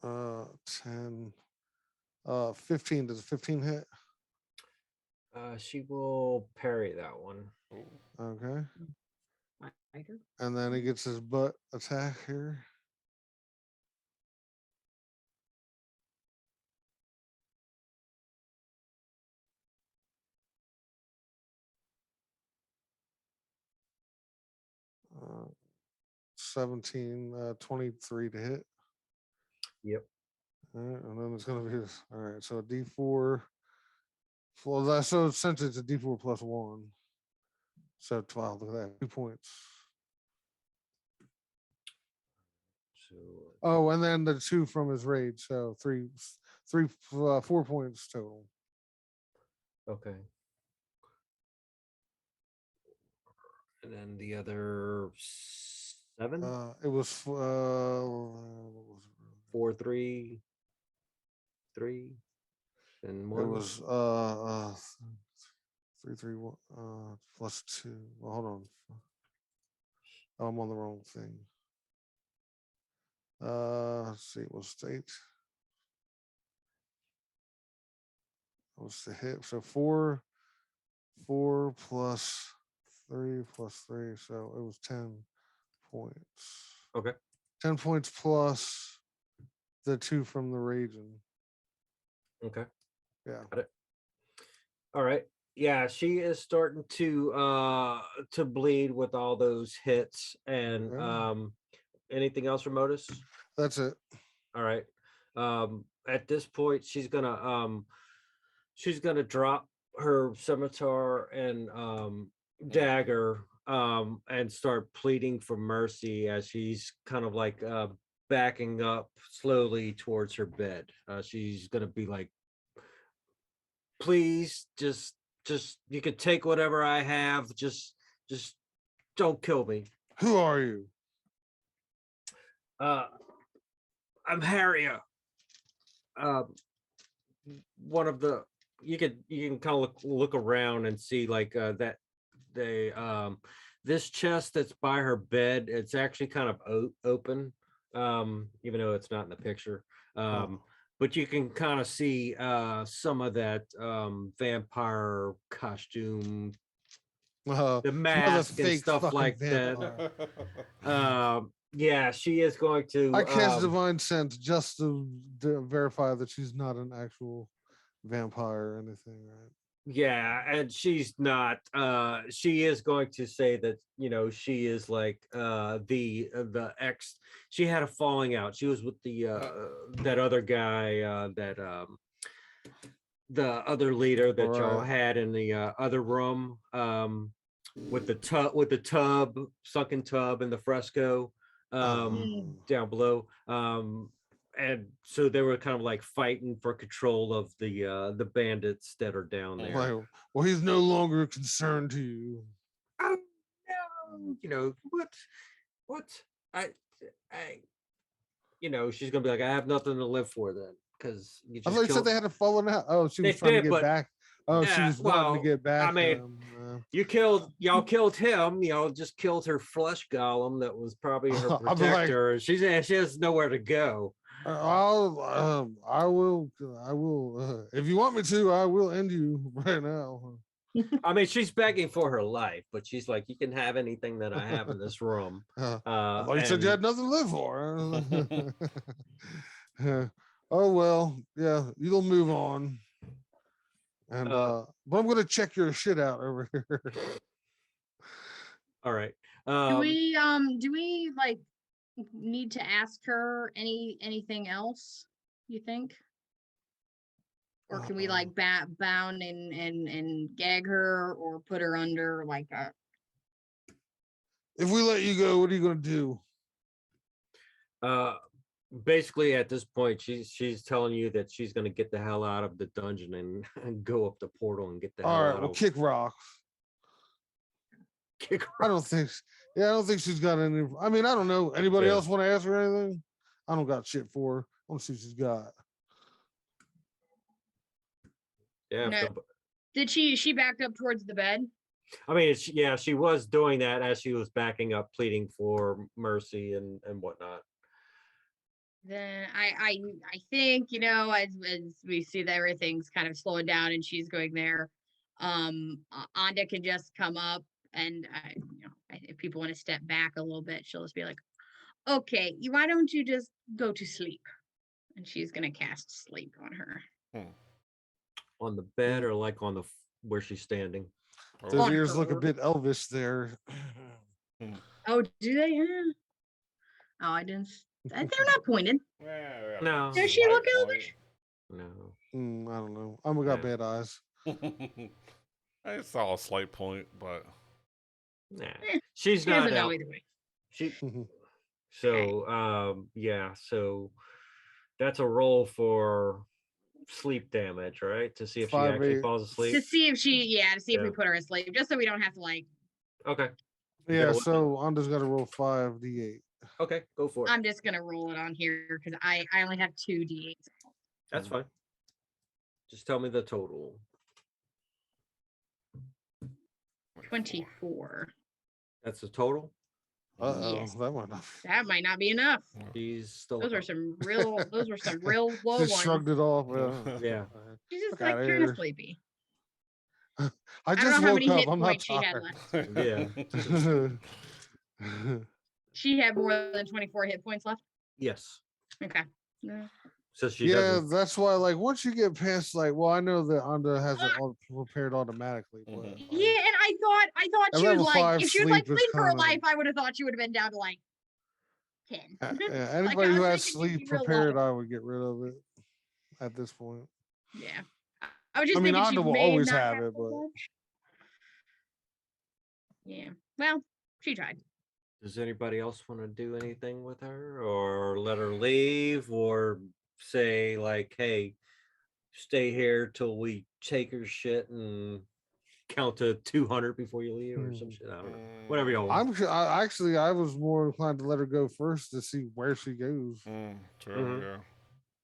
Uh, 10, 15. Does 15 hit? She will parry that one. Okay. Fighter. And then he gets his butt attack here. Uh, 17, 23 to hit. Yep. All right, and then it's going to be this. All right, so D4. Well, that's so essentially it's a D4 plus 1. So 12. Look at that. 2 points. So Oh, and then the 2 from his rage. So 4 points total. okay. And then the other 7? It was what was it? 4, 3, 3, and 1. It was 3, 3, 1, plus 2. Well, hold on. Oh, I'm on the wrong thing. Let's see, it was 8. It was the hit. So 4 plus 3 plus 3. So it was 10 points. Okay. 10 points plus the 2 from the raging. Okay. Yeah. Got it. All right. Yeah, she is starting to bleed with all those hits. And Okay. anything else from Otis? That's it. All right. At this point, she's gonna drop her scimitar and dagger and start pleading for mercy as she's kind of like backing up slowly towards her bed. She's gonna be like, please, just you can take whatever I have. Just don't kill me. Who are you? I'm Harria. One of the you can kind of look around and see like that they this chest that's by her bed, it's actually kind of open, even though it's not in the picture. But you can kind of see some of that vampire costume, the mask and stuff like that. Yeah, she is going to. I cast divine sense just to verify that she's not an actual vampire or anything, right? Yeah, and she's not she is going to say that, she is like the ex, she had a falling out. She was with the that other guy that the other leader that y'all Right. had in the other room with the tub, sunken tub and the fresco down below. And so they were kind of like fighting for control of the bandits that are down there. Like, well, he's no longer concerned to you. Oh no, what I she's gonna be like, I have nothing to live for then, because you I just thought you said killed. they had a fallen out. Oh, she was They trying to did, get but back. Oh, she yeah, was wanting to well, get back. I mean, y'all killed him. Y'all just killed her flesh golem that was probably her I'll be like, protector. She has nowhere to go. I will. If you want me to, I will end you right now. I mean, she's begging for her life, but she's like, you can have anything that I have in this room. I thought you said you had nothing to live for. Oh well, yeah, you'll move on. And but I'm gonna check your shit out over here. All right. Do we like need to ask her anything else, you think? Or can we like bound and gag her or put her under like a If we let you go, what are you gonna do? Basically at this point, she's telling you that she's gonna get the hell out of the dungeon and go up the portal and get the hell All right, out well, of kick rocks. kick I don't think. Yeah, I don't think she's got any. I mean, I don't know. Anybody Yeah. else want to ask her anything? I don't got shit for her. I want to see what she's got. Yeah. No. Did she backed up towards the bed? I mean, she was doing that as she was backing up, pleading for mercy and whatnot. Then I think, as we see that everything's kind of slowing down and she's going there, Anda can just come up and if people want to step back a little bit, she'll just be like, okay, why don't you just go to sleep? And she's gonna cast sleep on her. On the bed or like on the where she's standing? Those ears look a bit Elvis there. Oh, do they? Oh, I didn't. They're not pointed. No. Does she look Elvish? No. I don't know. I'm got bad eyes. I saw a slight point, but Nah. She's She not doesn't know out. either way. So yeah, so that's a roll for sleep damage, right? To see if she 5, actually 8. falls asleep. To see if if we Yeah. put her asleep, just so we don't have to like. Okay. Yeah, so Anda's got to roll 5d8. Okay, go for it. I'm just gonna roll it on here because I only have 2 d8s. That's fine. Just tell me the total. 24. That's the total. Yes. That might not be enough. She's still. Those were some real low Just ones. shrugged it off. Yeah. She's just Fuck like outta kind of here. sleepy. I don't just know how woke many up. hit I'm not points she had tired. left. Yeah. She had more than 24 hit points left. Yes. Okay. No. So she Yeah, doesn't. that's why. Like once you get past, like, well, I know that Anda has it all prepared automatically. But, like, Yeah, and I thought at she would level like 5 if she would like sleep is sleep for her kinda- life, I would have thought she would have been down to like 10. yeah, Like, anybody I who was has thinking she'd sleep be real prepared, low. I would get rid of it at this point. Yeah. I was just I mean, thinking she Anda will may always not have have it, so but much. Yeah. Well, she tried. Does anybody else want to do anything with her, or let her leave, or say like, "Hey, stay here till we take her shit and count to 200 before you leave," or some shit? I don't know. Whatever y'all want. I was more inclined to let her go first to see where she goes. Mhm.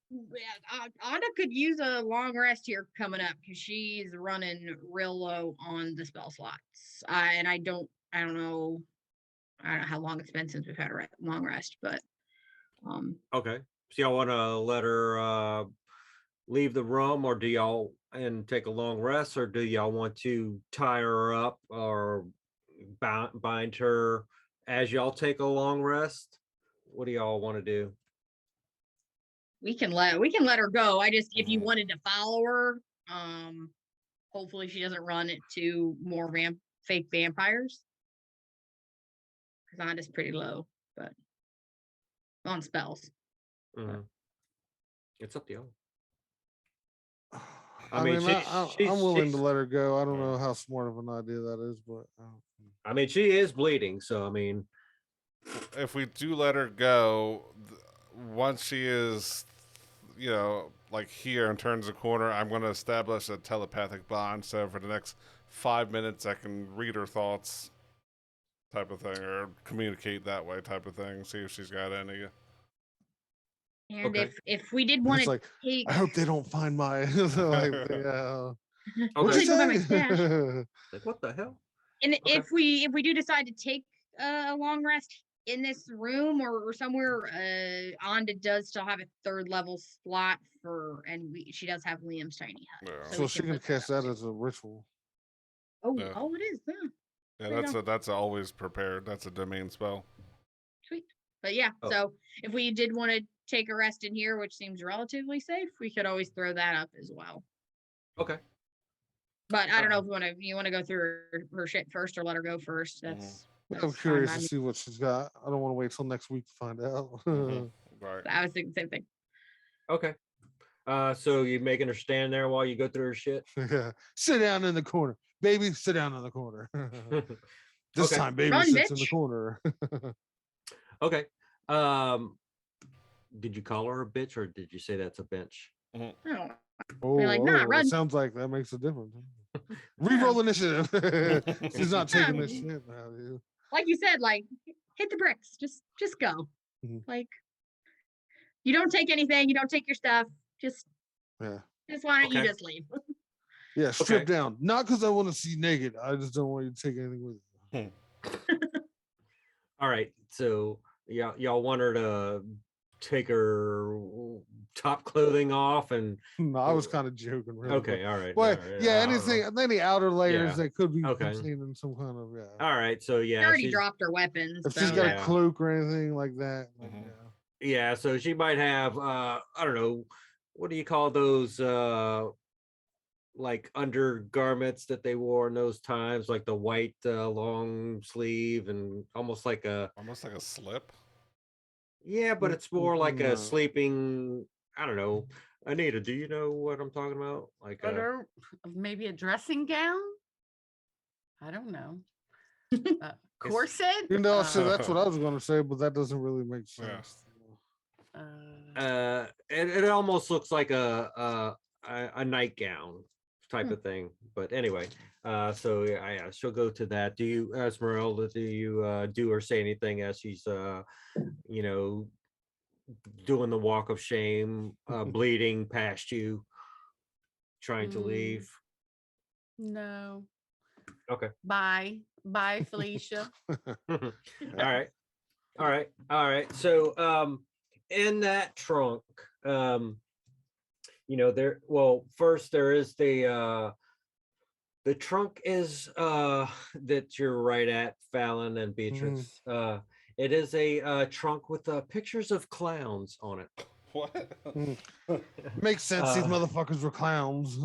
Yeah, Anna could use a long rest here coming up because she's running real low on the spell slots. And I don't know how long it's been since we've had a long rest, but Okay. So y'all want to let her leave the room, or do y'all and take a long rest, or do y'all want to tie her up or bind her as y'all take a long rest? What do y'all want to do? we can let her go. I just if you wanted to follow her, hopefully she doesn't run into more fake vampires. Because Onda's pretty low, but on spells. Mhm. It's up to you. I mean, mean, she's I'm willing to she's- let her go. I don't know how smart of an idea that is, but I mean, she is bleeding, so I mean, If we do let her go, once she is, like here and turns the corner, I'm going to establish a telepathic bond. So for the next 5 minutes, I can read her thoughts, type of thing, or communicate that way, type of thing. See if she's got any. And Okay. if we did want it's to like, take, I hope they don't find my like, what'd Okay. you Go by my say? stash. like, what the hell? and Okay. if we do decide to take a long rest in this room or somewhere, Onda does still have a 3rd level slot and she does have Liam's tiny hut. Yeah. So we she can put cast up that too. as a ritual. Oh, Yeah. it is. Yeah. Yeah, There you that's always prepared. That's a domain spell. Sweet. But yeah, Oh. so if we did want to take a rest in here, which seems relatively safe, we could always throw that up as well. Okay. But I don't know if you want to go through her shit first or let her go first. That's I'm fine curious by to me. see what she's got. I don't want to wait till next week to find out. Right. I was thinking the same thing. Okay. So you making her stand there while you go through her shit? Yeah. Sit down in the corner. Baby, sit down in the corner. This Okay. time baby Run, sits in the bitch. corner. Okay. Did you call her a bitch or did you say that's a bench? Oh, Oh, like, nah, it run. sounds like that makes a difference. Reroll initiative. She's not taking this Yeah. shit out of you. like you said, like hit the bricks. Just go. Mhm. Like you don't take anything. You don't take your stuff. Just Yeah. why don't you Okay. just leave? Yeah, strip Okay. down. Not because I want to see naked. I just don't want you to take anything with you. All right. So y'all want her to take her top clothing off and No, I was kind of joking. Really, okay. All right. Well, all right, yeah, I don't anything, any outer layers Yeah. that could be Okay. contained in some kind of, know. All right. So She yeah, already she's dropped her weapons. if So she's got Yeah. a cloak or anything like that. Like, Mhm. yeah. So she might have I don't know, what do you call those like undergarments that they wore in those times, like the white long sleeve and almost like a Almost like a slip. yeah, but it's more like No. a sleeping. I don't know. Anita, do you know what I'm talking about? Like Maybe a dressing gown. I don't know. Corset. You know, so that's what I was going to say, but that doesn't really make sense. it almost looks like a nightgown type of thing. But anyway, so yeah, she'll go to that. Do you, Esmeralda, do you do or say anything as she's you know, doing the walk of shame, bleeding past you, trying to leave? No. Okay. Bye, Felicia. All right. All right. All right. So in that trunk, first there is the trunk is that you're right at, Fallon and Beatrice. It is a trunk with pictures of clowns on it. What? Makes sense. These motherfuckers were clowns.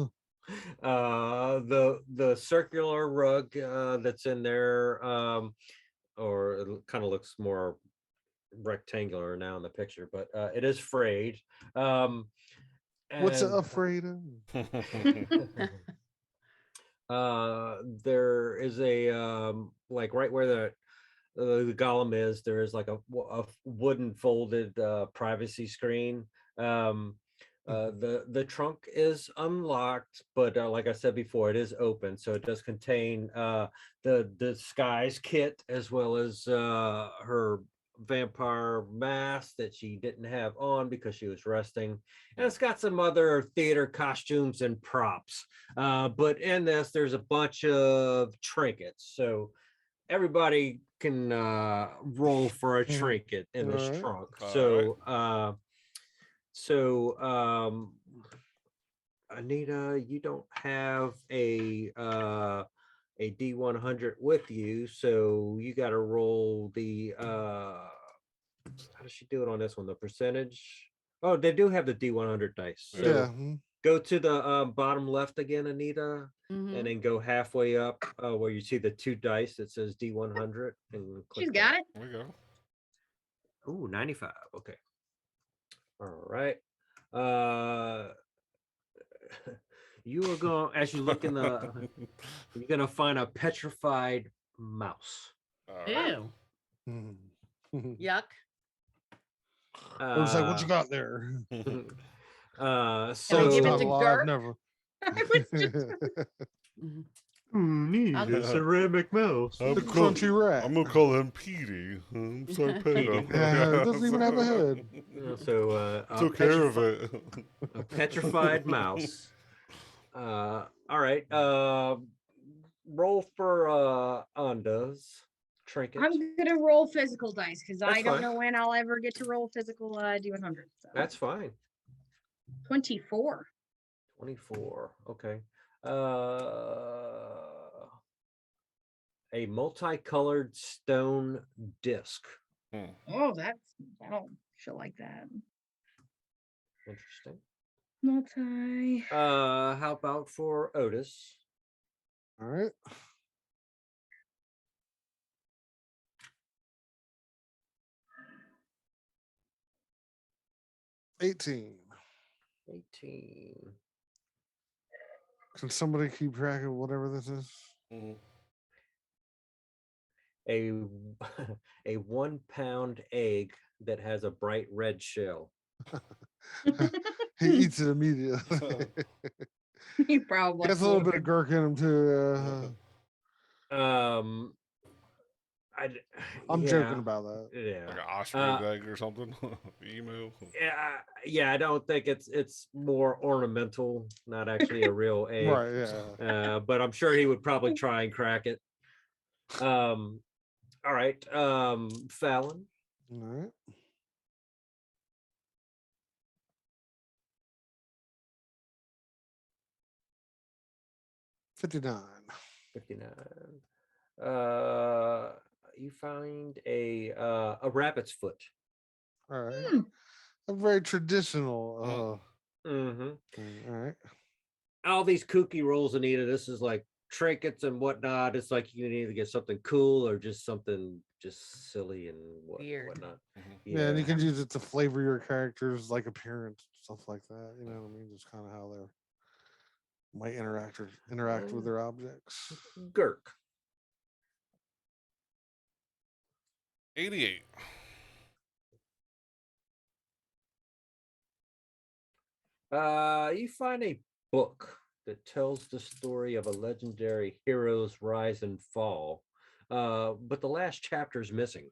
The circular rug that's in there, or it kind of looks more rectangular now in the picture, but it is frayed. What's it and, afraid of? there is a like right where the golem is, there is like a wooden folded privacy screen. The trunk is unlocked, but like I said before, it is open, so it does contain the disguise kit as well as her vampire mask that she didn't have on because she was resting, and it's got some other theater costumes and props. But in this, there's a bunch of trinkets, so everybody can roll for a trinket in this Alright. trunk. Alright. So Anita, you don't have a D100 with you, so you got to roll the how does she do it on this one? The percentage. Oh, they do have the D100 dice. So Yeah. Go to the bottom left again, Anita, Mhm. and then go halfway up where you see the 2 dice that says D100. And click She's got it. There we go. Ooh, 95. Okay. All right. You are going as you look in the. You're gonna find a petrified mouse. All right. Ew. I Yuck. was like, what you got there? So give it Not to alive, Girk? never. I was just Mhm. neat, I'll- a ceramic mouse. I'm The gonna- crunchy rat. I'm gonna call him Petey. I'm sorry, Peter. Yeah, it doesn't even have a head. So Took care of it. a petrified mouse. All right. Roll for Anda's Trinket. I'm gonna roll physical dice because That's I don't fine. know when I'll ever get to roll physical D100. So. That's fine. 24. 24. Okay. A multicolored stone disc. Oh, I don't feel like that. Interesting. Multi. How about for Otis? All right. $18. 18. Can somebody keep track of whatever this is? Mhm. A a 1 pound egg that has a bright red shell. He eats it immediately. You probably. Gets a little bit of Girk in him too. I'm yeah, joking about that. Yeah. Like an ostrich egg or something. Emu. Yeah, I don't think it's more ornamental, not actually a real egg. Right, yeah. But I'm sure he would probably try and crack it. All right. Fallon. All right. $59. 59. You find a rabbit's foot. All right. A very traditional. Mm-hmm. All right. All these kooky rolls, Anita. This is like trinkets and whatnot. It's like you need to get something cool or just something just silly and Weird. whatnot. Yeah, and you can use it to flavor your characters, like appearance, stuff like that. You know what I mean? Just kind of how they might interact with their objects. Girk. 88. You find a book that tells the story of a legendary hero's rise and fall. But the last chapter is missing.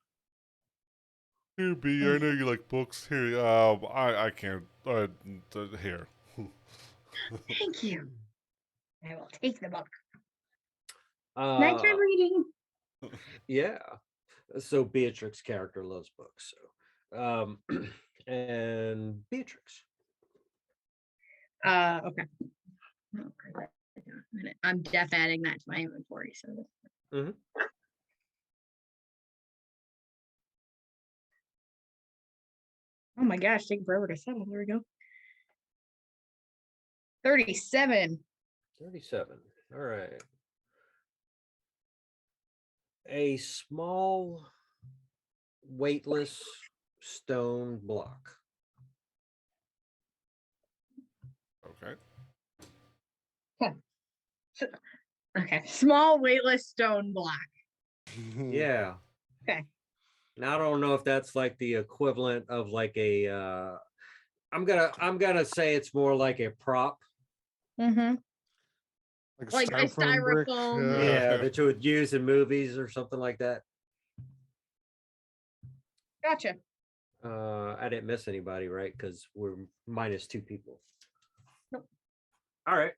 Here, B, I know you like books. Here, I can't. Here. Thank you. I will take the book. Uh, Nighttime reading. yeah. So Beatrix's character loves books. So, and Beatrix. Okay. I'm def adding that to my inventory. So. Mhm. Oh my gosh, taking forever to settle. There we go. 37. 37. All right. A small, weightless stone block. Okay. Okay. Small, weightless stone block. Yeah. Okay. Now I don't know if that's like the equivalent of like a I'm gonna say it's more like a prop. Mm-hmm. Like a brick. styrofoam. Yeah, that you would use in movies or something like that. Gotcha. I didn't miss anybody, right? Because we're minus 2 people. Nope. All right.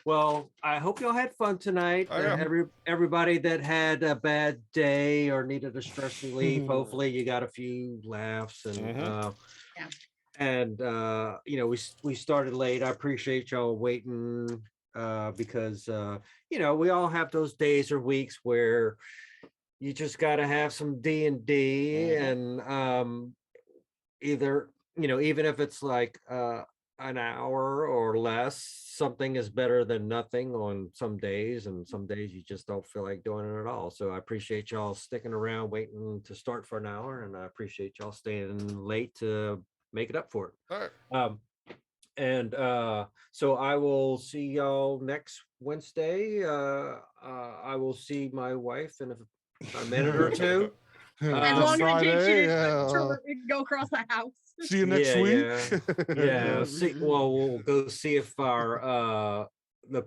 Well, I hope y'all had fun tonight. Oh, yeah. Everybody that had a bad day or needed a stress relief, hopefully you got a few laughs and Yeah. and you know, we started late. I appreciate y'all waiting because you know, we all have those days or weeks where you just got to have some D&D and either, you know, even if it's like an hour or less. Something is better than nothing on some days, and some days you just don't feel like doing it at all. So I appreciate y'all sticking around, waiting to start for an hour, and I appreciate y'all staying late to make it up for it. All right. And so I will see y'all next Wednesday. I will see my wife in a minute or two. As Um, long as it takes you Friday, to go across the house. see you next week. Yeah. See, well, we'll go see if our the